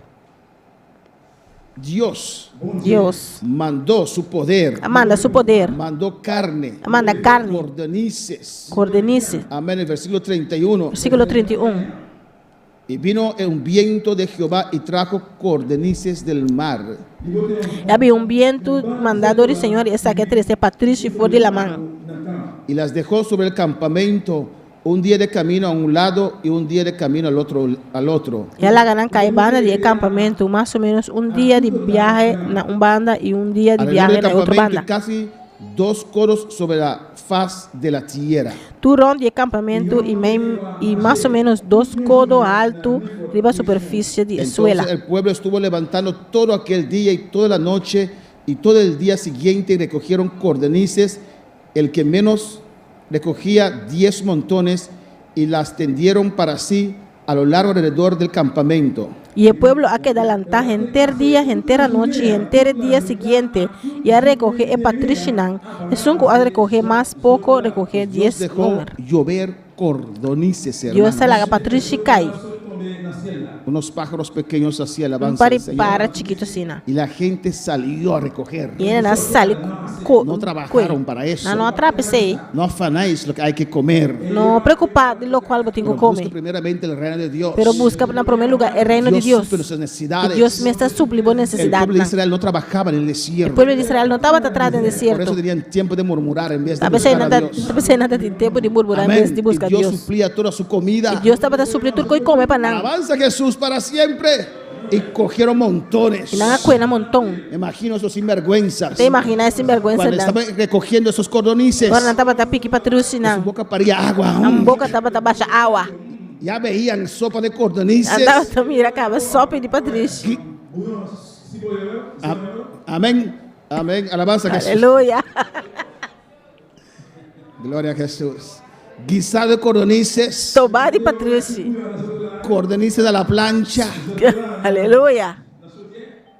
Dios Dios mandó su poder, manda su poder, mandó carne, manda carne, cordonices. cordenice. Amén. El versículo 31. Versículo 31. Y vino un viento de Jehová y trajo cordonices del mar. Havia viento mandado del Señor y saqué 13 patrícios y fuera de la mano. Y las dejó sobre el campamento, un día de camino a un lado y un día de camino al otro. E ela ganan caibana de acampamento, mais ou menos dia de viaje na banda e dia de Alrededor viaje del na outra campamento, banda. casi 2 codos sobre la faz de la tierra. Turão de acampamento e mais ou menos 2 codos alto riba a superfície de Entonces suela. el pueblo estuvo levantando todo aquel día y toda la noche y todo el día siguiente, y recogieron cordonices, el que menos recogía 10 montones, y las tendieron para sí a lo largo alrededor del campamento. E o pueblo a que adelantar inteiro dia, inteira noite e inteiro dia seguinte e a recoger e patricinan. E sunco a recoger mais pouco, recoger Dios 10 dejó números. llover cordonices, Dios se hermanos. la patricicai. Unos pájaros pequeños hacia la alabanza Pare del Señor. para chiquito sina. Y la gente salió a recoger. E na sali No trabajaron para eso. não atrape sei. No afanáis lo que hay que comer. Não preocupado de lo qual eu tenho Pero que busca comer. primeramente el reino de Dios. Pero busca na primeiro lugar o reino de Dios Deus. suple nuestras E necesidades. Deus me está suplindo El necessidade. pueblo de Israel no trabajaba en el O desierto. pueblo de Israel não estava atrás do Por eso deserto. tenían tiempo de murmurar en vez de Talvez buscar a nada, Dios. talvez nada de tempo de murmurar em vez Amén. de Y buscar Dios Deus. suplía toda su comida. E Deus estava a suprir tudo que come para nós. Alabanza a Jesús para siempre. Y cogieron montones. E não cuena montão. Me imagino esos sinvergüenzas. Te imagina esse vergonha Cuando da. estaban recogiendo esos cordonices, Agora não estava a pique su patrocinar. boca paría agua. A boca estava a baixa água. Ya veían sopa de cordonices. Andava a mirar acaba só pedir Patrícia. Amén. Amén. Alabanza a Jesús. Aleluia. Gloria a Jesús. Guisado de cordonices. Tomar de Patrícia. Cordonices a la plancha. Aleluia.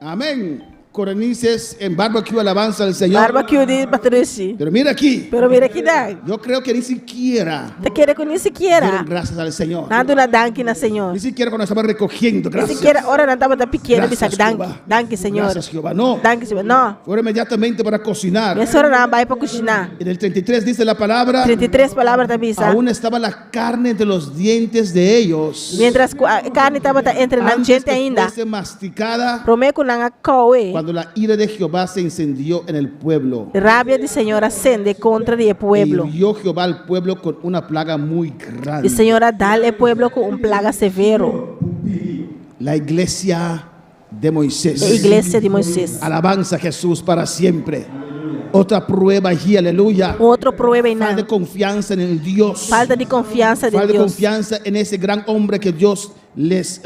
Amén. Cordonices en barbecue, alabanza al Señor. Barbecue de Patrícia. Pero mira aquí. Pero mira que dá. Yo creo que ni siquiera Te quer com nem dieron sequer. gracias al Señor. Nada na danke na Senhor. Ni siquiera cuando estaban recogiendo. Nem Gracias. sequer hora não estava a pequena Gracias, bisa danke. Jehová. Danke Senhor. Gracias, Jehová. No. Danke Senhor. Não. Fueron inmediatamente para cocinar. Essa hora não vai para cozinhar. En el 33 dice la palabra. 33 palavras da missa. Aún estaba la carne de los dientes de ellos. Mientras a carne estava entre na Antes gente que ainda. fuese masticada, Prometo não coe. cuando la ira de Jehová se incendió en el pueblo. Rabia de Senhor acende contra o Y pueblo. hirió Jehová al pueblo con una plaga muy grande. E Senhor dá ao pueblo com plaga severo. La iglesia de Moisés. A igreja de Moisés. Alabanza a Jesús para siempre. Otra prueba allí, aleluya. Outro prueba e Falta de não. confianza en el Dios. Falta de confiança de Falta de Deus. confianza en ese gran hombre que Dios les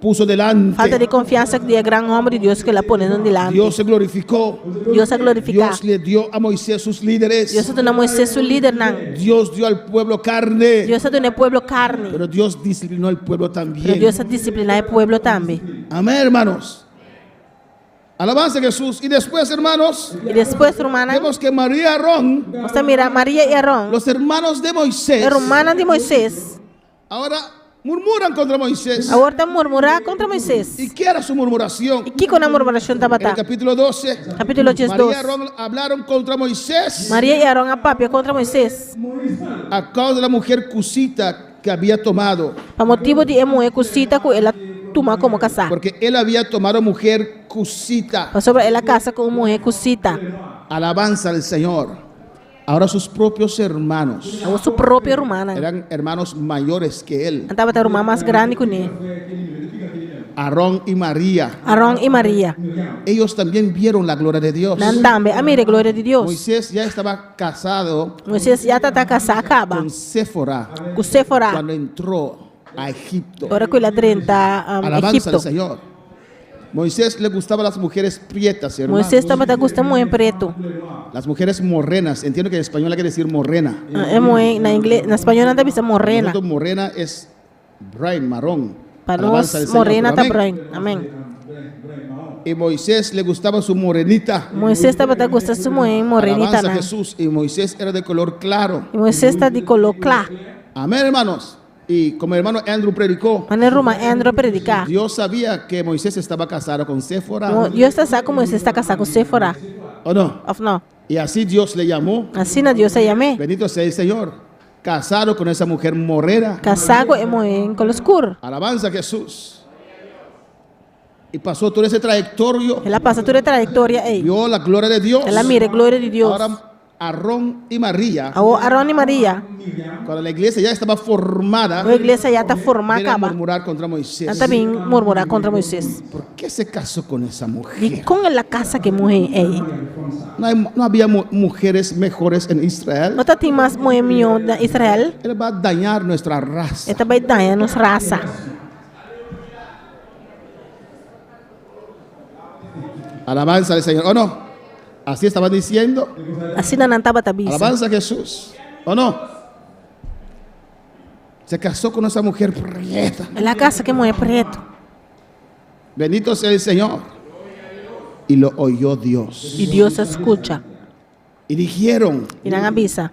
puso delante. Falta de confiança de grande homem de Deus que la ponen delante. Dios se glorificó. Deus a glorificar. Dios le dio a Moisés sus líderes. Deus a dona Moisés su líder não. Dios dio al pueblo carne. Deus a dona pueblo carne. Pero Dios disciplinó al pueblo Pero también. Deus a disciplinar o pueblo também. Amén, hermanos. Alabanza a Jesús. Y después, hermanos, E depois, romana, vemos que María y Aarón, você mira Maria e Arão, los hermanos de Moisés, a romana de Moisés. ahora murmuran contra Moisés. Agora está murmurar contra Moisés. ¿Y qué era su murmuración? E que com a murmuração estava En el capítulo 12, Capítulo María y 12. Aarón hablaron contra Moisés Maria e Arão a papia contra Moisés. a causa de la mujer cusita que había tomado, Para motivo de emo cosita com ela toma como casar. porque él había tomado mujer cusita. Para sobre ela casa com mulher cosita. Alabanza al Señor. Ahora sus propios hermanos A sua própria romana. eran hermanos mayores que él, Estava a romana mais grande que ele. Aarón y María. Arão e Maria. Ellos también vieron la gloria de Dios. Nandambe, a mire glória de Deus. Moisés ya estaba casado Moisés já está casado, acaba. con Séfora Com Sephora. cuando entró a Egipto. Agora que ele entra Alabanza Egipto. al Señor. Moisés le gustaban las mujeres prietas, hermanos. Moisés também está gostando muito preto. Las mujeres morenas. Entiendo que en español hay que decir morena. É muito, na inglês, na espanhol não está morena. Nosotros morena es bright, marrón. Para Alabanza al nós, Señor. morena está Amén. branco. Amém. Y Moisés le gustaba su morenita. Moisés também está gostando de muito morenita. Alabanza a Não. Jesús. Y Moisés era de color claro. E Moisés está de color claro. Amén, hermanos. Y como el hermano Andrew predicó, Mana rumah Andrew predicar. Dios sabía que Moisés estaba casado con Séfora, Dios está saco Moisés está casado con Séfora. ¿o no? Of no. Y así Dios le llamó. Así na Dios se llame. Bendito sea el Señor. Casado con esa mujer morera. Casado en con los cur. Alabanza a Jesús. Y pasó todo ese trayectorio. Ela pasa toda trayectoria aí. Vio la gloria de Dios. Ela mira a glória de Deus. Ahora Aarón y María, Ao Arão e Maria, cuando la iglesia ya estaba formada, a igreja já está formada, viene a acaba. murmurar contra Moisés. Ela também murmurar contra Moisés. ¿Por qué se casó con esa E mujer? com ela casa que morre aí. No había mujeres mejores en Israel. Não tem mais mulher melhor da Israel. Él va a dañar nuestra raza. Esta vai dar nos raça. Alabanza al Señor. ¿O no? Así estaban diciendo. Assim não estava tabisa. Alabanza a Jesús. ¿O no? Se casó con esa mujer prieta. Ela casa que morre preto. Bendito sea el Señor. Y lo oyó Dios. E Deus escuta. Y dijeron, E não avisa.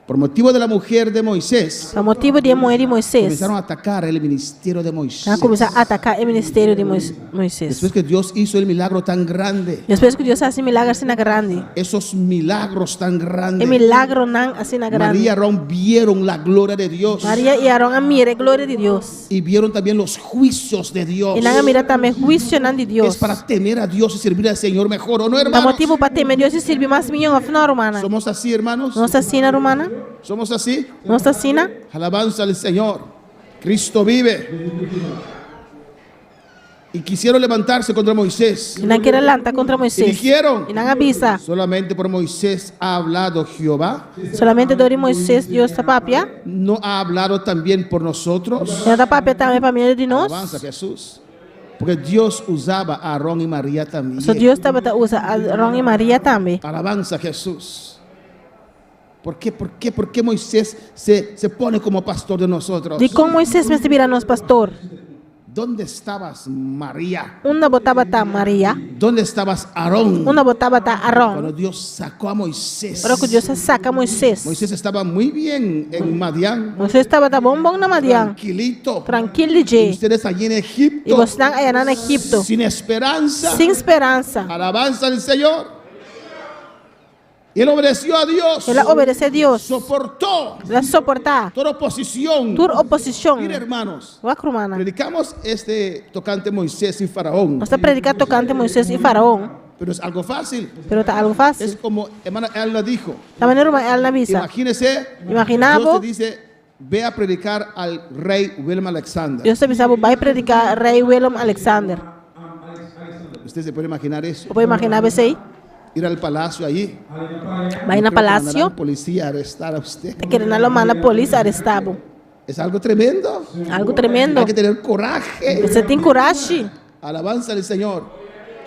por motivo de la mujer de Moisés, Por motivo de morrer de Moisés, comenzaron a atacar el ministerio de Moisés. ela começou a atacar o ministério de Moisés. Después que Dios hizo el milagro tan grande, Depois que Deus faz milagre assim na grande. esos milagros tan E grandes, milagro não assim na grande. María y Aarón vieron la gloria de Dios Maria e Arão a mira a glória de Deus. y vieron también los juicios de Dios. E não a mira também juízo não de Es Deus. para temer a Dios y servir al Señor mejor, ¿o no, Dá hermanos? motivo para temer Deus e servir mais milhão afinal romana. ¿Somos así, hermanos? Não está assim na romana? ¿Somos así? Não está assim na? Alabanza al Señor. Cristo vive. Y quisieron levantarse contra Moisés. E não quer lança contra Y Moisés. dijeron, E não avisa. solamente por Moisés ha hablado Jehová. Solamente dori Moisés Deus está papia. ¿No ha hablado también por nosotros? E está papia também para mim de nós. Alabanza a Jesús. Porque Dios usaba a Aarón y María también. So Deus estava a usar Arão e Maria também. Alabanza a Jesús. ¿Por qué Moisés se pone como pastor de nosotros? De como Moisés me vira nos pastor. ¿Dónde estabas, María? Uma botava ta Maria, ¿Dónde estabas, Aarón? uma botava ta Cuando Arão. Dios sacó a Moisés. Para que Deus saca Moisés. Moisés estaba muy bien en Madián, Moisés estava ta bom na Madian. tranquilito. Tranquilo de. Ustedes allí en E Egipto, você não aí na Egipto. sin esperanza. Sem esperança. Alabanza al Señor. Y él obedeció a Dios. Ela obedece a Deus. Soportó Ela suportar toda oposición. toda oposição. Mira, hermanos, Wa crumana. predicamos este tocante Moisés y Faraón, Nós está predicando tocante Moisés e Faraó. pero es algo fácil. Pero está algo Es fácil. como hermana Elna dijo. Da maneira uma ela na visa. Imagínese, Imaginavo. Dios te dice, ve a predicar al rey William Alexander. Deus sabe vai predicar rei Willem Alexander. Usted se puede imaginar eso. Ou pode imaginar você aí? Ir al palacio allí. Vai na Creo que mandarán palácio. policía a arrestar a usted. Tá querendo a manda a polícia arrestado. Es algo tremendo. Algo tremendo. Hay que tener coraje. Você tem coragem? Alabanza al Señor.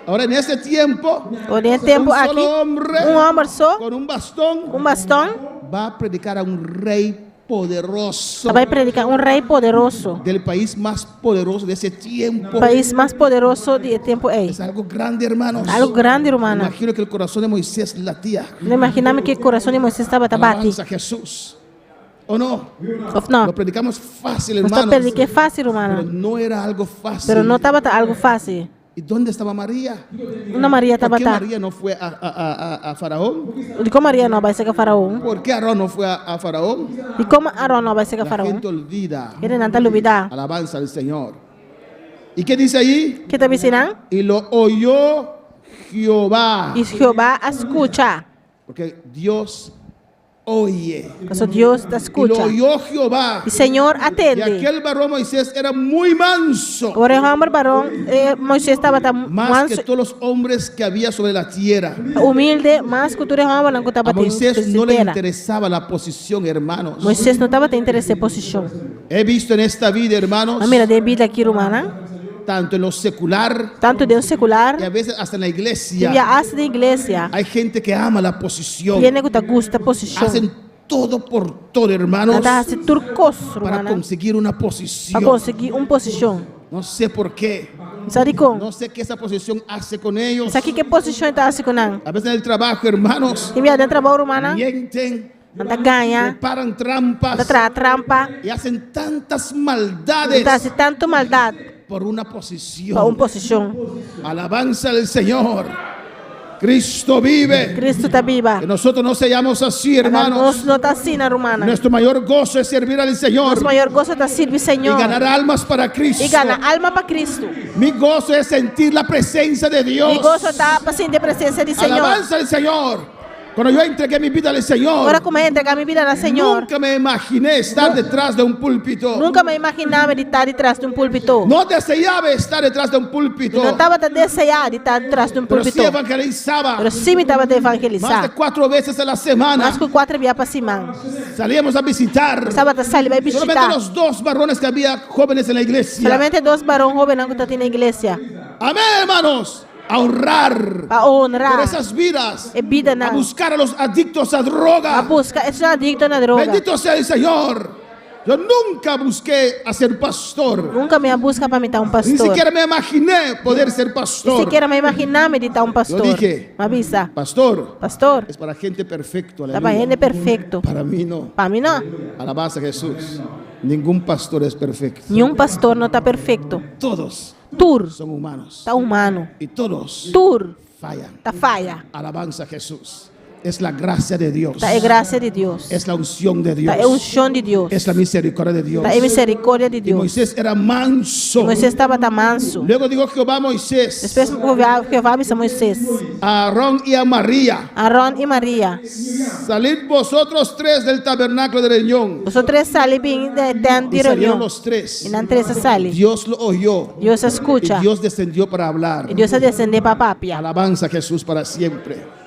Ahora en ese tiempo, Olha tempo un aqui. solo hombre Homem só, con un bastón bastão. va a predicar a un rey poderoso Vai predicar rei poderoso. del país más poderoso de ese tiempo. País mais poderoso de tempo é. Es algo grande, hermanos. Algo grande, romana. Imagino que el corazón de Moisés latía. Não imaginava que o coração de Moisés estava tabate. Alabanza a Jesús. ¿O no? Of Lo não. predicamos fácil, Nós está hermanos. predicar fácil, Pero romana. no era algo fácil. Pero não estava algo fácil. ¿Y dónde estaba María? Uma Maria ¿Por estava qué tá. María no fue a Faraón? De como Maria não vai ser com Faraó? ¿Por qué Aarón no fue a Faraón? De como Arão não vai ser com La Faraó? gente olvida. Ele não está olvidar. Alabanza al Señor. ¿Y qué dice ahí? Que está ensinando? Y lo oyó Jehová. E Jeová escuta. Porque Dios oye. Porque Deus te Y lo escuta. oyó Jehová. E Senhor Y atende. aquel varón Moisés era muy manso, Agora o homem barão, Moisés estava más que manso, todos los hombres que había sobre la tierra. humilde, mas cultura homem não estava A Moisés no le tendo. interesaba la posición, hermanos. Moisés não estava tendo interesse em posição. He visto en esta vida, hermanos, A mira de vida aqui romana, tanto en lo secular tanto Deus secular, y a veces hasta en la e iglesia, a da igreja, hay gente que ama la posición. tiene que te gusta posição. Hacen todo por todo, hermanos, Nada hace turcos para romana, conseguir una para posición. conseguir posição. No sé por qué. Sabe como? No sé qué esa posición hace con ellos. Sabe que posição está assim com não? A veces en el trabajo, hermanos, E via dentro da trabalho romana, mienten, anda ganha, preparan trampas anda tra trampa, y hacen tantas anda maldades hace tanto maldad por una para posición. uma posição. Alabanza al Señor. Cristo vive. Cristo está viva. Que nosotros no seamos así, Nós hermanos. não está assim na romana. Nuestro mayor gozo es servir al Señor Nosso maior gozo está servir y Senhor ganar almas para Cristo. e ganhar alma para Cristo. Mi gozo es sentir la presencia de Dios. E gozo está para sentir a presença de Senhor. Alabanza al Señor. Cuando yo entregué mi vida al Señor, Agora como eu entregar minha vida ao Senhor, nunca me imaginé estar detrás de un púlpito. nunca me imaginava de estar detrás de um púlpito. No deseaba estar detrás de un púlpito, Não estava a desejar de estar detrás de um pero púlpito. sí evangelizaba Mas sim me estava a más de evangelizar. 4 veces a la semana. Mas com 4 dias para cima. Salíamos a visitar. Estava a sair vai Solamente visitar. los 2 varones que había jóvenes en la iglesia. Solamente 2 barões jovens que estão na igreja. Amén, hermanos. A honrar Para por honrar esas vidas. a vida A na buscar a los adictos a a droga. busca. Estou adicto na droga. Bendito sea el Señor. Yo nunca busqué a ser pastor. Nunca me busca para me estar um Ni pastor. siquiera me imaginé poder ser Ni pastor. sequer me imaginava de estar um pastor. Eu dije, Me avisa. Pastor Pastor, es para gente perfecta. está para gente perfeito. Para mí no. Para mim não. Alabanza a Jesús. Ningún pastor es perfecto. Nenhum pastor não está perfeito. Todos Tur son humanos. está humano. Y todos Tur fallan. está falha. Alabanza a Jesús. Es la gracia de Dios. Está é graça de Deus. Es la unción de Dios. Está é unção de Deus. Es la misericordia de Dios. Está é misericórdia de Y Deus. Moisés era manso. Moisés estava tá manso. Luego dijo Jehová a Moisés, Depois Jeová disse a Moisés, a Aarón y a María, Arão e Maria, salid vosotros 3 del tabernáculo de reunión. vosotros salem bem de Y de salieron reunião. los 3. E na entrevista sale. Dios lo oyó. Deus Y escuta. Dios descendió para hablar. E Deus a descender para papia. Alabanza a Jesús para siempre.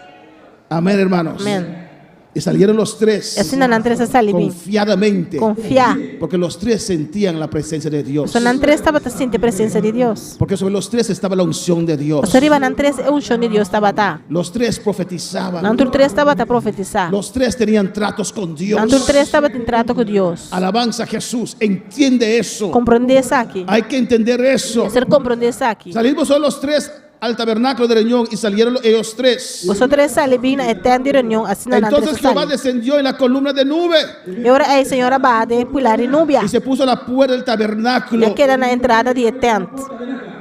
Amén, hermanos. Amém. Y salieron los E 3 assim na entrevista sale bem. confiadamente. Confiar. Porque los 3 sentían la presencia de Dios. Só na entrevista estava sentindo a presença de Deus. Porque sobre los 3 estaba la unción de Dios. Só arriba na entrevista é unção de Deus estava tá. Los 3 Na profetizaban. outro 3 estava a profetizar. Los 3 tenían tratos con Dios. Na outro 3 estava em trato com Deus. Alabanza a Jesús. Entiende eso. Compreender isso aqui. Hay que entender eso. Ser compreender isso aqui. Salimos solo los 3 al tabernáculo de reunión y salieron ellos 3. Vosotros salem bem na eterna reunião, assim na Entonces entrevista Jehová sale. descendió en la columna de nube E ora a senhora bade pular em núbia. y se puso a la puerta del E tabernáculo queda na entrada de tent.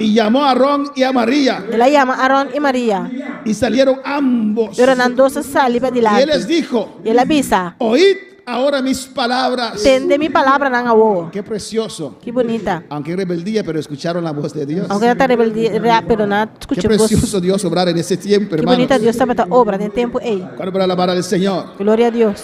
y llamó a Aarón y a María Ela chama Arão e Maria. y salieron ambos. E ora na doce sale para Y él les dilante. dijo, E ela avisa. oíd ahora mis palabras. Tende mi palavra na awo. Qué precioso. Que bonita. Aunque hay rebeldía, pero escucharon la voz de Dios. Aunque ela está rebeldia, pero não Qué escucha voz. precioso Dios obrar en ese tiempo, Que hermanos. bonita Deus estava a obra em tempo ei. Cuando para alabar al Señor. Glória a Deus.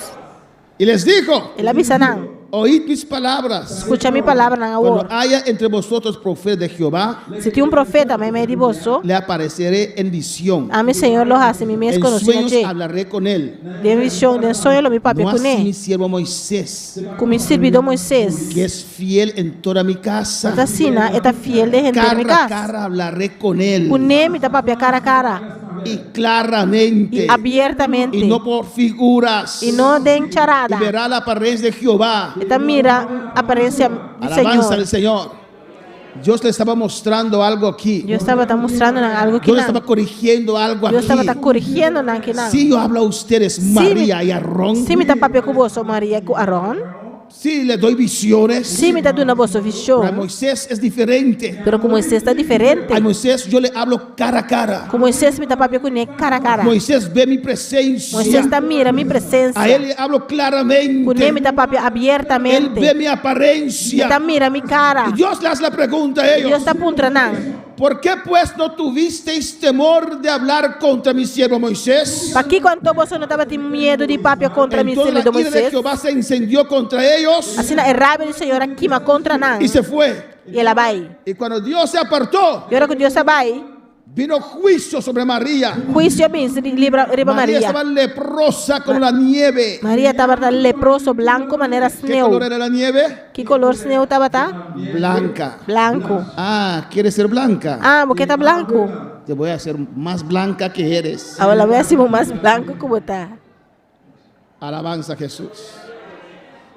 Y les dijo, Ela avisa não. oíd mis palabras. Escucha mi palavra na Cuando awo. haya entre vosotros profeta de Jehová, Se tem profeta me meio de vosso, le apareceré en visión. a mi Senhor lo hace mi mes En conocido sueños je. hablaré con él. De visão, de sonho lo mi papi No com así mi ele. siervo Moisés, Com mi servidor Moisés. que es fiel en toda mi casa. Esta sina, esta fiel de gente Cara mi a casa. cara hablaré con él. Com ele, tá papi cara a cara. Y claramente. E abertamente. Y no por figuras. E não de Y encharada. verá la apariencia de Jehová. Esta mira a aparência do Alabanza al Senhor. Señor. Dios le estaba mostrando algo aquí. Deus estava tá mostrando algo que Dios le não. estaba corrigiendo algo Deus estava tá aquí. corrigindo não que não. Si yo hablo a ustedes, María y Aarón. Se me tá papi com você, Maria com Arão. Si le doy visiones. Se me tá dando vossa Pero a visão. Moisés es diferente. Pero com Moisés está diferente. A Moisés yo le hablo cara a cara. Com Moisés me tá papi com ele cara a cara. Moisés ve mi presencia. Moisés tá mira minha presença. A él le hablo Com ele claramente. me tá papi Él abertamente. ve mi Tá apariencia. mira minha cara. Y Dios le hace la pregunta a Deus ellos. está puntranando. ¿Por qué pues no tuvisteis temor de hablar contra mi siervo Moisés? Para que quando você não estava tendo medo de papi contra mim, Entonces la servidor ira de Moisés. Jehová se incendió contra ellos Assim, é raiva do Senhor aqui, mas contra não. y se fue. E ela vai. Y cuando Dios se apartó, E ora que Deus vai, vino juicio sobre María. juízo bem se libra María Maria. estaba leprosa como la nieve. Maria estava leproso, branco, maneira ¿Qué sneu. color era la nieve? Que color sneu estava, tá? Blanca. Blanco. Ah, ¿quieres ser blanca? Ah, porque tá blanco. Te voy a hacer más blanca que eres. Agora vai ser mais blanco que você. Alabanza a Jesús.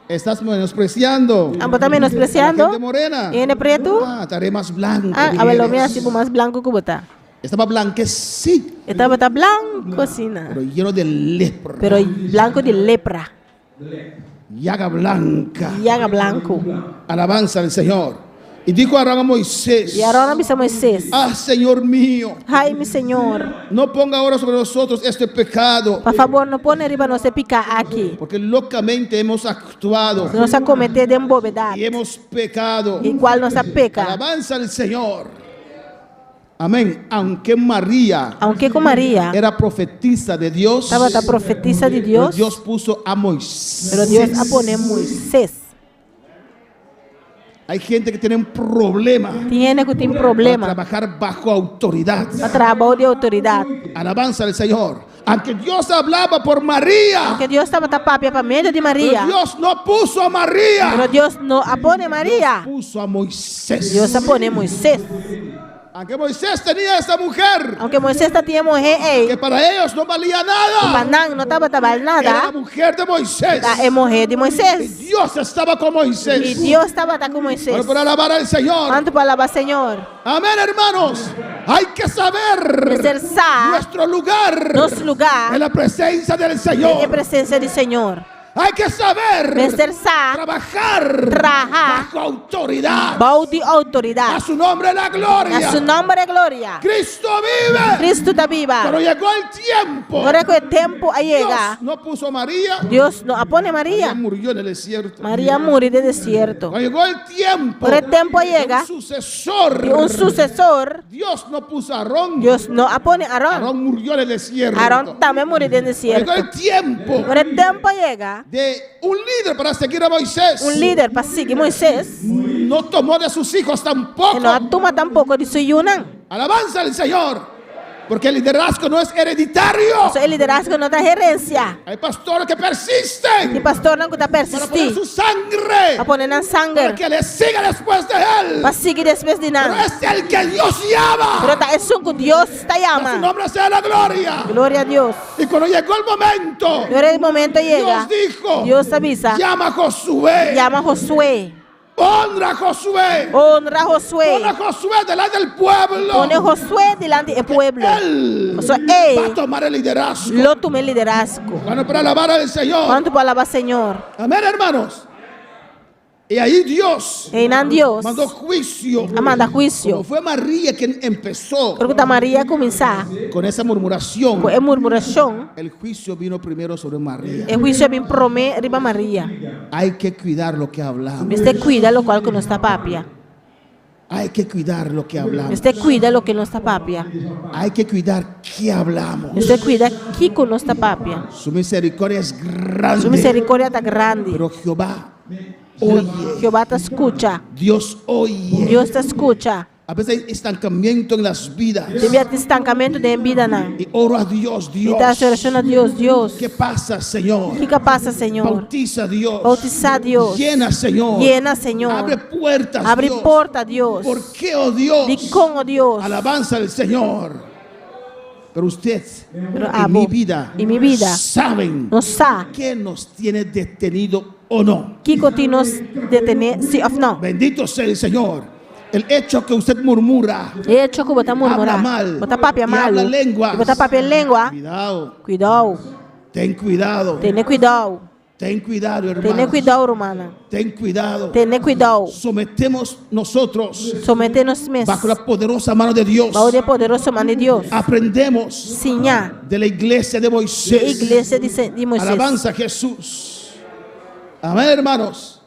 Estás menospreciando. Ah, você tá La menospreciando? gente morena. E ele preto? Ah, estaré más blanco. Ah, que agora vai eres. ser mais blanco que você. Estaba blanquecito, Estava tá blanco assim, né? pero lleno de lepra. Pero blanco de lepra. llaga blanca. llaga blanco. Alabanza al Señor. Y dijo Aarón a Moisés, E Arão disse a Moisés: ah, Señor mío, ai, meu Senhor, no ponga ahora sobre nosotros este pecado, por favor, não põe riba nossa picar aqui. porque locamente hemos actuado Nossa cometer de embobedade, y hemos pecado. e qual nossa peca. Alabanza al Señor. Amén. Aunque María Aunque com Maria era profetisa de Dios, estava a profetisa de pero Deus, Dios puso a Moisés. pero Deus a pôr Moisés. Hay gente que tiene un problema Tiene que ter para problema trabajar bajo autoridad. para trabalho de autoridade. Alabanza al Señor. Aunque Dios hablaba por María, Porque Deus estava tapando para meio de pero Maria, Dios no puso a María, pero Deus não a põe Maria. puso a Moisés. Deus a põe Moisés. Aunque Moisés tenía esa mujer Aunque Moisés tinha morrer, que para ellos no valía nada, Panang não estava trabalhando era la nada, mujer de Moisés. é morrer de Y Moisés. Dios estaba con E Moisés. Deus estava com Moisés. Para alabar al Señor. Quanto para alabar Senhor? Amén, hermanos. Hay que saber Ser sa nuestro lugar nosso en lugar la presencia del em Señor. presença do Senhor. Hay que saber Ser sa trabajar trabalhar bajo autoridad. bom de A autoridade. su nombre la A gloria. seu nome é glória. Cristo vive. Cristo está viva. Pero llegó el tiempo. Agora que o tempo a chegar, Dios no puso a María. Deus não apone María Maria. murió en el desierto. Maria morre de deserto. Cuando llegó el tiempo Agora o tempo a de chegar, un sucesor. de sucessor, Dios no puso a Aarón. Deus não apone Arão. Aarón murió en el desierto. Arão também morre de deserto. Llegó el tiempo Agora o tempo a chegar, de un líder para seguir a Moisés. líder para seguir Moisés, No tomó de sus hijos tampoco. e não toma tampouco de seu não. Alabanza al Señor. Porque el liderazgo no es hereditario. O liderazgo não dá herência. Hay pastores que persisten E pastor não está para poner persistir. su sangre Para poner na para sangue. que le siga después de él. Para seguir depois de Pero não. es el que Dios llama. Pero tá, é que Deus está A su llama. nombre sea la gloria. Glória a Deus. Y cuando llegó el momento, Agora o momento chega. Dios dijo, Deus avisa. llama a Josué. Chama Josué. Honra a Josué. Honra Josué. Honra a Josué delante del pueblo. Pone Josué delante do pueblo. Él O sea, va a él tomar el liderazgo. lo tome liderazgo. Bueno, para alabar al Señor. Quanto para alabar Senhor. Amén, hermanos. Y ahí Dios E não Deus. mandó juicio. Manda Como juízo. fue María quien empezó Porque a Maria começar con esa murmuración, com a murmuração. el juicio vino primero sobre María. E juízo vem prome riba Maria. Hay que cuidar lo que hablamos. Este cuida lo qual que não está papia. Hay que cuidar lo que hablamos. Este cuida lo que não está papia. Hay que cuidar qué hablamos. Este cuida que não está papia. Su misericordia es Sua grande. misericórdia está grande. Pero Jehová oye. Jeová te escucha. Dios oye. Deus te escucha. A veces hay estancamiento en las vidas. Deve ter estancamento de vida não. Y oro a Dios, E Dios. tá oração a Deus, Deus. ¿Qué pasa, Señor? O que passa, Senhor? Bautiza, Dios. Bautizar Deus. Llena, Señor. Llena, Senhor. Abre puertas, Abre Dios. porta, Deus. ¿Por qué, oh Dios? De como, Deus. Alabanza al Señor. Pero usted Pero, en mi vos, vida en mi vida, saben não sabe qué nos tiene detenido o no. que continua detener sim ou não. Bendito sea el Señor. El hecho que usted murmura, E hecho que botar murmurar, habla mal, botar papia y malo, habla lenguas. e botar papia em língua, cuidado, cuidado, ten cuidado, tenha cuidado, ten cuidado, tenha hermano. cuidado, romana, Ten cuidado. tenha cuidado. Sometemos nosotros Someter-nos mesmos, bajo la poderosa mano de Dios. bajo o poderoso mano de Deus. Aprendemos Sinha, de la iglesia de a Moisés. igreja de Moisés. Alabanza a Jesús. Amén, hermanos.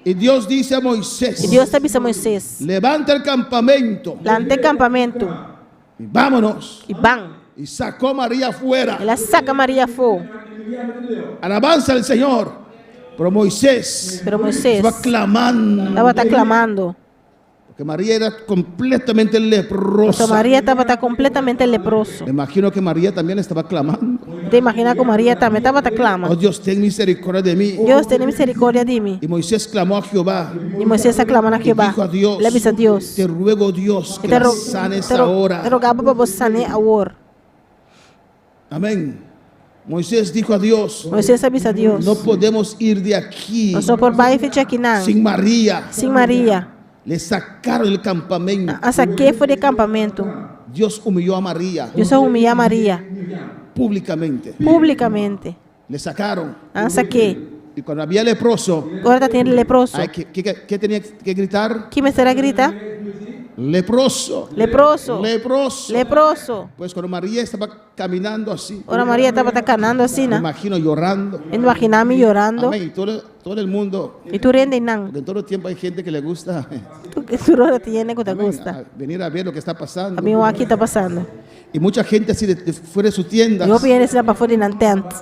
Y Dios dice a Moisés, E Deus avisa a Moisés, levanta el campamento plante campamento, y vámonos. e bam, Y sacó María afuera. ela saca Maria fogo. Alabanza al Señor. Pero Moisés Pero Moisés estaba clamando. estava clamando. Porque María era completamente leprosa. Então Maria estava completamente leproso. Me imagino que María también estaba clamando. Te imaginas que Maria também estava Oh clamando. Dios, ten misericordia de mí. Deus tenha misericórdia de mim. Y Moisés clamó a Jehová. E Moisés aclamando a Y Jeová. dijo a Dios, Ele avisa a Deus. te ruego Dios que Te la sanes ahora. rogava para você sanar agora. Amén. Moisés dijo a Dios, Moisés avisa a Deus. no podemos ir de aquí Nós só por baixo ficar aqui não. sin María. Sem Maria. Le sacaron del campamento. Essa aqui foi de campamento. Dios humilló a María Deus humilhar Maria públicamente. publicamente. Le sacaron. Ang saqué. Y cuando había leproso, Ahora tiene leproso. ¿qué tenía que gritar? ¿Quién me será grita? Leproso. Leproso. Leproso. Leproso. Pues cuando María estaba caminando así, Ahora María estaba canando así, me ¿no? imagino llorando. Imaginame llorando. Amén. Y todo el mundo, Y tú riendo y nan. porque en todo el tiempo hay gente que le gusta Tú no tienes que te amén, gusta. a venir a ver lo que está pasando. A mí aquí está pasando. Y mucha gente así de fuera de su tienda. Yo vienes para fuera de antes.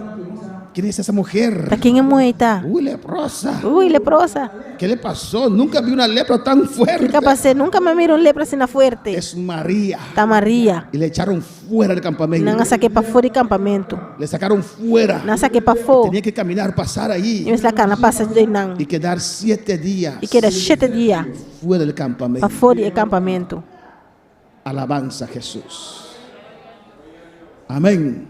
¿Quién es esa mujer? ¿Está quién es muerta? Uy, leprosa. Uy, leprosa. ¿Qué le pasó? Nunca vi una lepra tan ¿Qué fuerte. capaz? Nunca me miro un lepra sin la fuerte. Es María. Está María. Y le echaron fuera del campamento. Nanga saqué para fuera del campamento. Le sacaron fuera. Nanga saqué para fuera. Tenía que caminar, pasar Y ahí me sacan la pasa de nan. y quedar 7 días Y queda 7 días fuera del para campamento. fuera del campamento. Alabanza a Jesús. Amén.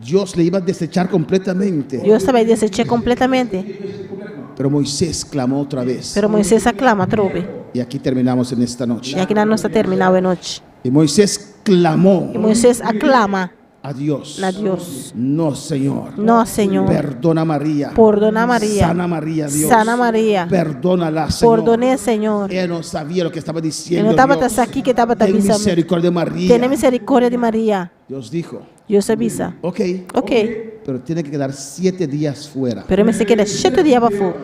Dios le iba a desechar completamente. Yo estaba desheché completamente. Pero Moisés clamó otra vez. Pero Moisés aclama, trove. Y aquí terminamos en esta Y noche. aquí no está terminado de noche. Y Moisés clamó Y Moisés aclama a Dios. a Dios. No, Señor. No, Señor. Perdona a María. Perdona María. Sana María, Dios. Sana María. Perdónala, Señor. Perdoné, Señor. Ella no sabía lo que estaba Yo diciendo. no estaba Dios. aquí que estaba Ten avisando. misericordia de María. Tiene misericordia de María. Dios dijo, Dios avisa. ok, Ok. pero tiene que quedar 7 días fuera. Pero me se queda 7 días para fuera.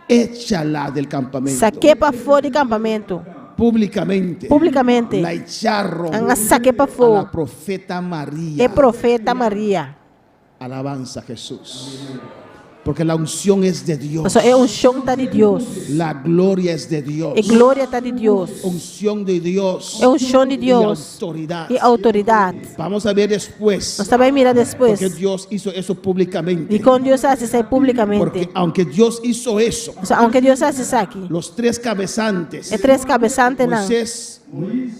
Échala del campamento. Saqué para fuera del campamento. Públicamente. Públicamente. La echaron Anga saqué para a la fuera. profeta María. El profeta María. Alabanza a Jesús. Porque la unción es de Dios. O sea, es un show de Dios. La gloria es de Dios. Es gloria está de Dios. Unción de Dios. Es un show de Y Dios. autoridad. Y autoridad. Vamos a ver después. Nos sabe mirar después. Porque Dios hizo eso públicamente. Y con Dios hace eso Porque públicamente. aunque Dios hizo eso, O sea, aunque Dios hace eso aquí. los 3 cabezantes, Es 3 cabezantes, ¿no? Moisés,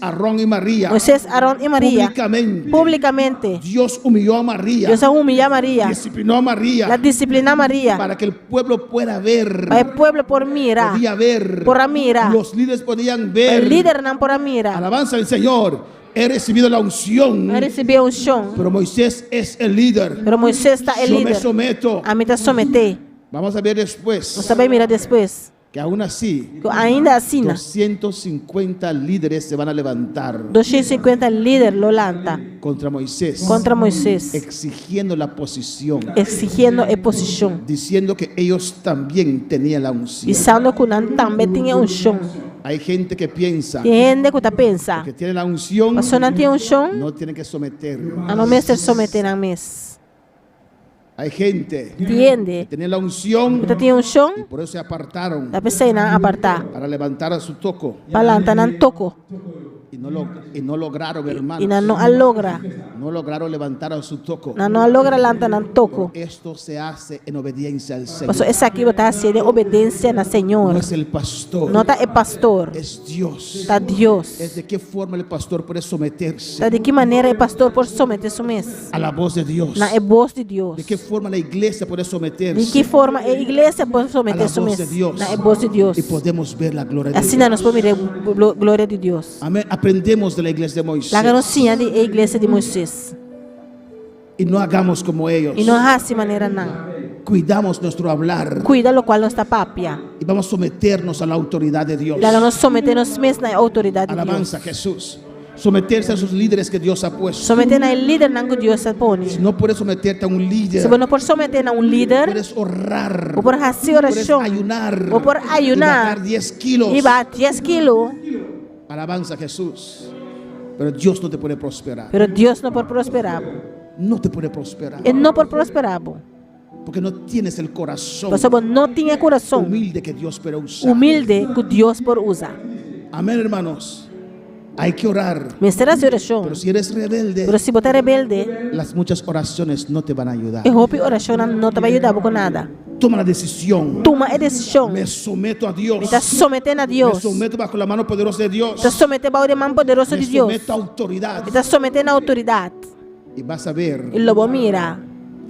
Aarón y María, Moisés, Aarón y María. públicamente, Públicamente. Dios humilló a María, Dios humilla a María. disciplinó a María La disciplina a María. para que el pueblo pueda ver, Para el pueblo por mira. podía ver, Por mira. los líderes podían El ver. líder no por mira. Alabanza al Señor. He recibido la unción, No recibió un show. pero Moisés es el líder. Pero Moisés está el Yo me líder. someto. A mí te somete. Vamos a ver Nos después sabe mirar después. que aún así Ainda así, 250 líderes se van a levantar 250 líder lo lanta contra Moisés, contra Moisés, exigiendo la posición, exigiendo a posición. diciendo que ellos también tenían la E unción. sando que também tinha um chão. Hay gente que piensa Tem gente que pensa, que tiene la unción, mas só não tem um chão, no tienen que someter. a não me ser someter a mes. Hay gente que Entende? tenía la unción Que tinha um chão, y por eso se apartaron da pessoa não apartar. para levantar a su toco Palanta não toco y no lograron, e hermanos, não logra. no lograron levantar a su toco. Não logra lanta não toco. Esto se hace en obediencia al Señor. Mas essa aqui está sendo obediência na No Senhor. es el pastor, Não tá é pastor, es Dios. tá Deus. Es de qué forma el pastor puede someterse Tá de que maneira é pastor por someter su mes? a la voz de Dios. Na é voz de Deus. De qué forma la iglesia puede De someterse que forma a igreja pode a someter la su voz mes? de Dios. Na é voz de Deus. Y podemos ver la gloria de Assim Dios. nós podemos ver a glória de Deus. Amén. Aprendemos de la iglesia de Moisés La garocinha de igreja de Moisés. y no hagamos como ellos. E não há assim maneira não. Cuidamos nuestro hablar Cuida lo qual não está papia. y vamos a someternos a la autoridad de Dios. La nos sometemos mesmo na autoridade de Deus. Alabanza a Jesús. Someterse a sus líderes que Dios ha puesto. Someter na líder não que Deus pone. Si no puedes someterte a un líder, Se você não pode someter na líder, puedes ahorrar, ou por fazer puedes oração, ayunar, ou por y ayunar, bajar 10 kilos. e bate 10 quilos, Alabanza a Jesús. Pero Dios no te puede prosperar. pero Deus não pode prosperar. No te puede prosperar. Ele não pode prosperar. Porque no tienes el corazón Você não tinha coração humilde que Dios puede usar. humilde que Deus pode usar. Amén, hermanos. Hay que orar. Mestre a oração, Pero si eres rebelde, pero se você é rebelde, las muchas oraciones no te van a ayudar. e roupa oração não te vai ajudar com nada. Toma la decisión. Toma a decisão. Me someto a Dios. Me está sometendo a Me Deus. someto bajo la mano poderosa de Dios. Está sometendo ao mão poderoso Me de Deus. someto a autoridad. Está sometendo a autoridade. Y vas a ver E lobo mira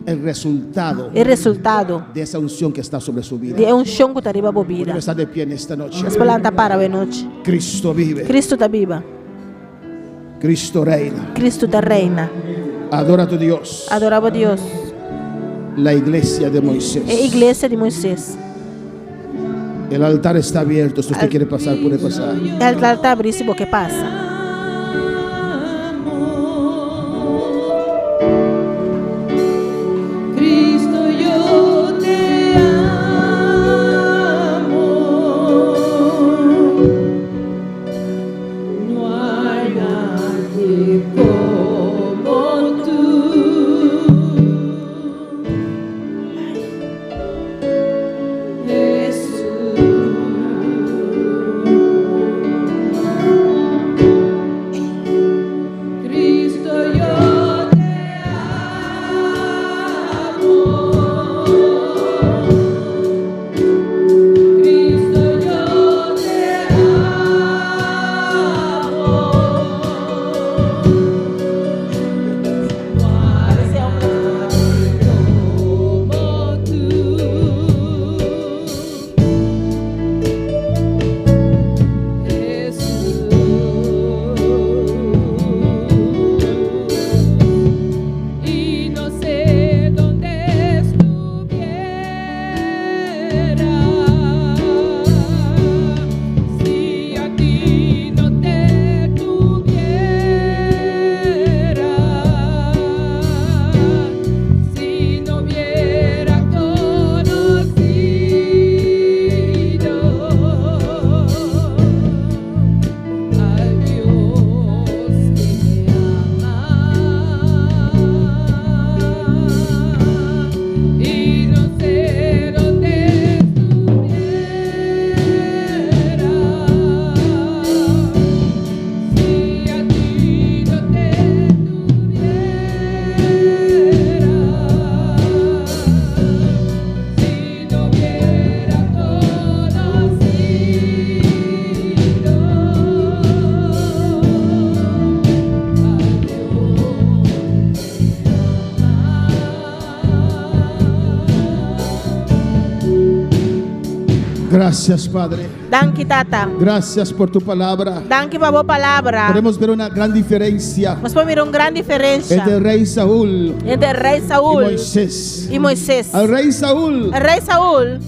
el resultado o resultado de esa unción que está sobre su vida. de um chão que está riba Quiero bobida. estar de pie en esta noche. As palavras para a noite. Cristo vive. Cristo está viva. Cristo reina. Cristo está reina. Adora a tu Dios. Adorava Deus. la iglesia de é a Moisés. igreja de Moisés. El altar está abierto. Si usted quiere pasar, puede pasar. O altar está abrido, se você passa. Cristo, yo te amo. No hay nadie como tú. Cristo, yo te amo. Cristo, yo te amo. No hay nadie como tú. Y no sé dónde estuviera si a ti no te tuviera, si no hubiera conocido al Dios que me ama. Y no sé dónde estuviera si a ti no te tuviera, si no hubiera Gracias, Padre. Danke, Tata. Gracias por tu palabra. Danke por a palavra. Podemos ver una gran diferencia Nós podemos ver uma grande diferença entre el rey Saúl entre o rei y Saúl Moisés. e Moisés. Al rey Saúl, O rei Saúl,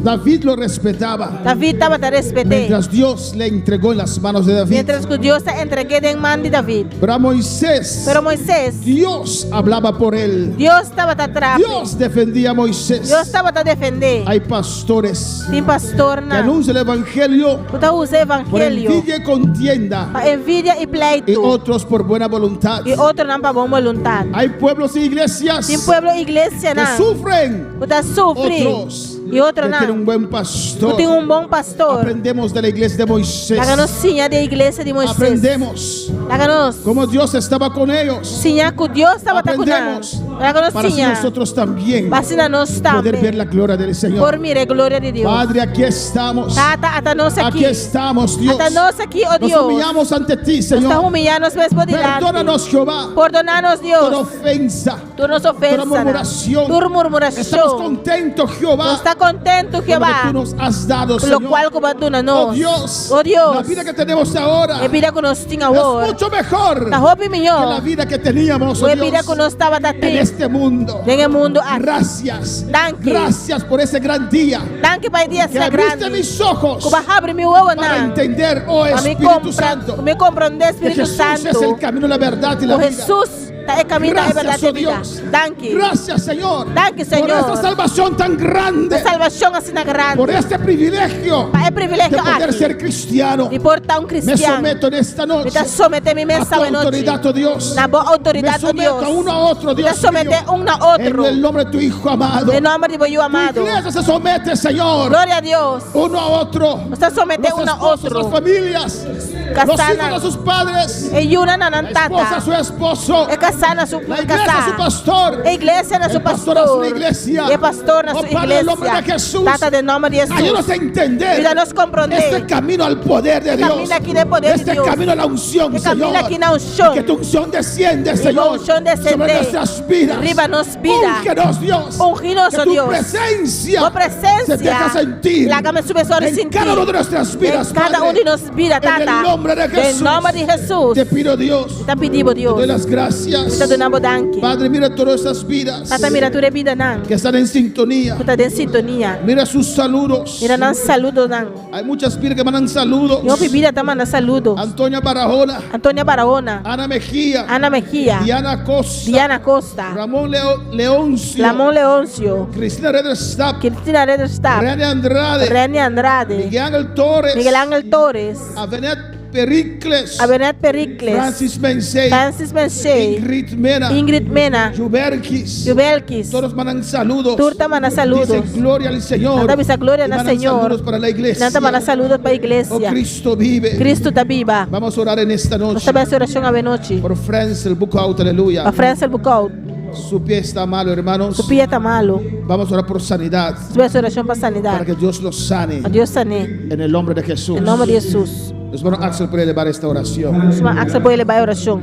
David lo respetaba. David estava a respeitar. Mientras Dios le entregó en las manos de David. Mientras que Deus te entregué em mão de David. Pero a Moisés, Pero Moisés, Dios hablaba por él. Deus estava atrás. Dios defendía a Moisés. Deus estava a defender. Hay pastores Tem pastor que na. anuncian el evangelio Você usa por evangelho envidia y contienda, para envidia e y pleito. otros por buena voluntad. E outro não para boa vontade. Hay pueblos y iglesias Tem pueblo e igreja que não. sufren, Você sofre. otros E outro que tienen un não. buen pastor. Tem um bom pastor. Aprendemos de la iglesia de Moisés. Láganos sinha da igreja de Moisés. Aprendemos Láganos cómo Dios estaba con ellos. sinha que Deus estava com nós. Aprendemos Láganos para así sinha. nosotros también Vacina nós poder ver também. la gloria del Por Señor. mire glória de Deus. Padre, aquí estamos. Tata, ata nós Aquí aqui. estamos, Dios. Ata nós aqui, ó Nos Deus. humillamos ante ti, Está Señor. humilhando-nos mesmo delante. Perdónanos, Jehová, Perdonar-nos, toda Deus. ofensa, Tu nos toda ofensa. murmuración. Tu Estamos murmuração. contentos, Tu Jehová, está contento, con lo que Jeová. tú nos has dado, Pelo Señor. qual comanduna-nos. Oh Dios, Oh Deus. la vida que tenemos ahora A es vida que nós tinha hoje. mucho mejor Na roupa que la melhor. vida que teníamos, oh A vida que Dios, nós estava en dando. este mundo. Nesse mundo aqui. Gracias, Danke. gracias por ese gran día Danke para dia que ser abriste grande. mis ojos Como abre meu olho para na. entender, oh Para me Espíritu Santo, compreender que Espírito Jesús es Santo. el camino, la verdad y la O vida. Jesus é caminho da Gracias, verdade e oh vida. Dios. Danke. Gracias, Señor, Danke, por Señor. esta salvación tan grande, A salvação assim na grande. por este privilegio É de privilégio poder ser aqui. cristiano. De portar Me cristiano. someto en esta Me noche está sometendo a tu mensa noite. autoridad, oh Dios. Na boa Me autoridade, oh someto Deus. a uno a otro, Me Dios está someter mío. um a En outro. el nombre de tu Hijo amado. Em nome de meu amado. Tu iglesia se somete, Señor, Glória a Deus. uno a otro. Me está someter Los um a esposos, outro. las familias, los hijos a sus padres, E una na la esposa a nantata. su esposo, É casar na sua la iglesia a su casa. pastor, A igreja na el sua pastor a su pastor. iglesia. E pastor na Oh, sua Padre, en el nombre de igreja. Jesús, Tata de nome de ayúdanos Jesus. a entender Ayúdanos a comprender. este camino al poder de Dios, Camina aqui no poder de este Deus. camino a la unción, Que Señor, camina aqui na unção. que tu unción desciende, E Señor, a unção descender. sobre nuestras vidas. Arriba nos vida. Úngenos, Dios, Unginos, que oh tu Dios. presencia Tu presencia. se deja sentir Lágame su besor en sentir. cada una de nuestras vidas, En cada Padre. uno de nos vida, En el Tata. nombre nombre de Em Jesús. nome de Jesus. Te pido, Dios, Kita pedimos te Deus. doy las gracias. Kita donamos danke. Padre, mira todas estas vidas Tata mira tu vida nang. que están en sintonía. Kita den sintonia. Mira sus saludos. Mira nang saludo nang. Hay muchas vidas que mandan saludos. Yo bebida tamana saludo. Antonia Barahona, Antonia Barahona. Ana Mejía, Ana Mejía. Diana Costa, Diana Costa. Ramón Leoncio, Lamon Leoncio. Cristina Rederstap, Cristina Rederstap. René Andrade, Reni Andrade. Miguel Ángel Torres, Miguel Ángel Torres. Avenet Pericles, Abenet Pericles. Francis Mensei, Francis Mensei. Ingrid Mena, Ingrid Mena. Juberkis. Jubelkis. Todos mandan saludos. Turta mana saludos. Dicen gloria al Señor. Nanta bisa gloria Y na mandan Señor. saludos para la iglesia. Nanta mana saludos para a Oh, iglesia. Cristo vive. Cristo tá viva. Vamos a orar en esta Nós noche também oração a noite. por Friends, el book out, aleluya. A França el bucau. Su pie está malo, hermanos. Su pia tá malo. Vamos a orar por sanidad, Também oração para para sanidade. que Dios los sane A Deus sane. en el nombre de Jesús. Em nome de Jesus. Los hermanos Axel puede elevar esta oración. Suma aksa pode levar a oração.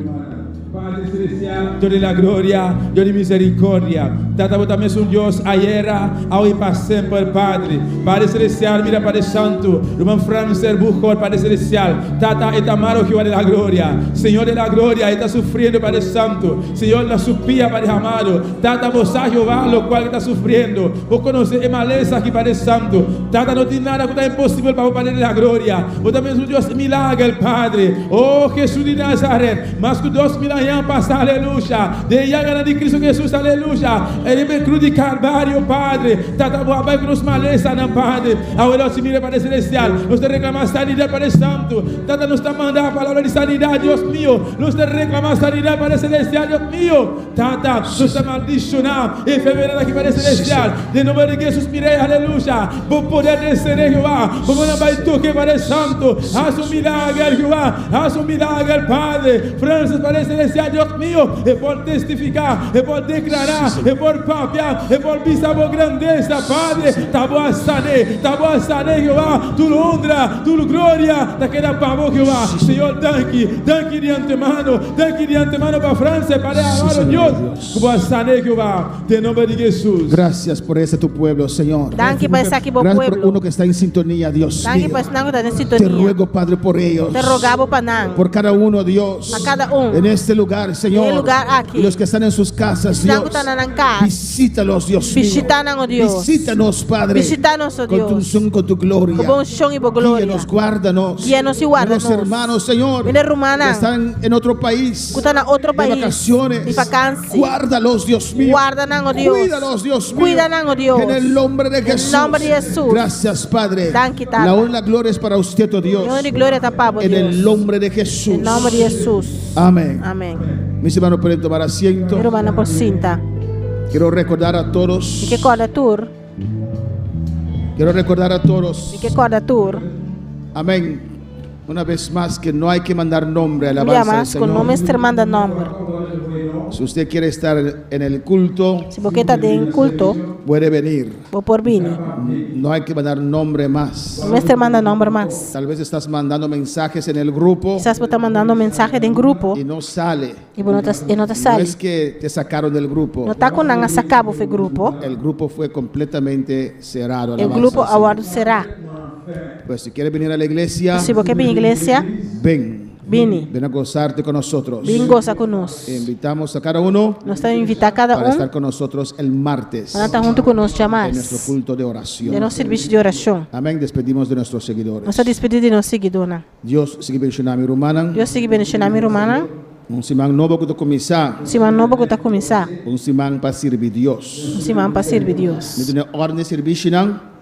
Padre celestial, Dios de la gloria, Dios de misericordia. Tata, vos también es un Dios ayer, hoy y para siempre, Padre. Padre celestial, mira, Padre Santo, Roman Francer, busco, Padre celestial. Tata, está amado Jehová de la gloria. Señor de la gloria, está sufriendo, Padre Santo. Señor, la supía, Padre amado. Tata, vos a Jehová, lo cual está sufriendo. Vos conocés maleza aquí, Padre Santo. Tata, no tiene nada que está imposible para vos, Padre de la gloria. Vos también es un Dios milagro, Padre. Oh, Jesús de Nazaret, más que 2000 años pasa, aleluya. De llaga de Cristo Jesús, aleluya. Ele me cruz de Calvario, Padre. Tata, vos abai que nos maleza, não, Padre. Ahora, se mire, Padre Celestial. Nos te reclamar sanidade, Padre Santo. Tata, nos está mandando a palavra de sanidade, Dios mío. Nos te reclamar sanidade, Padre Celestial, Dios mío. Tata, nos está maldicionando. Enfermedade aqui, Padre Celestial. De nome de Jesus, mire, aleluya. Vos poder descer, Jehová. Vamos a vai toque, Padre Santo. Haz un milagre, Jehová. Haz un milagre, Padre. Francis, Padre Celestial, Dios mío. E por testificar, e por declarar, e por papiar, e por visar a grandeza, Padre. Tá boa sane, Jehová. Tu honra, tu glória. Daquela pavor, Jehová. Senhor, danke de antemano para França, para amar Deus. Boa sane, Jehová. Em nome de Jesus. Gracias por ese tu pueblo, Señor. Danke para esse aqui bom Gracias por pueblo. uno que está en sintonía, Dios Danke mío. para esse nango da Te sintonia. ruego, Padre, por ellos. Te rogavo para nang. Por cada uno, Dios. A cada En este lugar, Señor. En lugar aquí. Y los que están en sus casas, Sinang Dios. tanan ng kas. Visítalos, Dios mío. Visita nang o Dios. Visítanos, Padre. Visitanos, oh Con tu Dios. unción, con tu gloria. Com bom chão e boa glória. Guíanos, guárdanos. Guíanos y guárdanos. Los hermanos, Señor, Mire, rumana. que están en otro país. Kuta na outro De país. vacaciones. De vacancy. Guárdalos, Dios mío. Guarda nang o Dios. Cuídalos, Dios mío. Cuida nang o Dios. En el nombre de Jesús. nombre de Jesús. Gracias, Padre. Danke, Tata. La honra y la gloria es para usted, oh Dios. Senhor de glória tá para En Deus. el nombre de Jesús. Em nome de Jesus. Amén. Amém. Mis hermanos pueden tomar asiento. Meu irmão por cinta. Quiero recordar a todos. E que corda tur? Quiero recordar a todos. E que corda tur? Amén. Una vez más que no hay que mandar nombre a la Um dia alabanza del mais, com nome Señor. este manda nombre. Si usted quiere estar en el culto, Se você está em culto, puede venir. vou por vini. No hay que mandar nombre más. O mestre manda nombre mais. Tal vez estás mandando mensajes en el grupo Quizás você está mandando mensagem em grupo y no sale. e não te No sale. es que te sacaron del grupo. Não está com nada sacabo o grupo. El grupo fue completamente cerrado. O alabanza grupo al Señor. agora será. Pues si quieres venir a la iglesia, Se você vem à igreja, ven. vini. Ven a gozarte con nosotros. Vem goza conosco. Invitamos a cada uno Nós estamos invitar cada para estar um con nosotros el martes para estar junto conosco en nuestro jamais. culto de De oración. nosso serviço de oração. Amén. Despedimos de nuestros seguidores. Nós estamos despedidos de nossos seguidores. Dios sigue bendicionando rumanan. Deus siga bendicionando a romana. Un simán novo que tu comisa. Se man novo que está começar. Un simán para servir Dios. Se man para servir Deus. Ni tiene orden de servicio nan.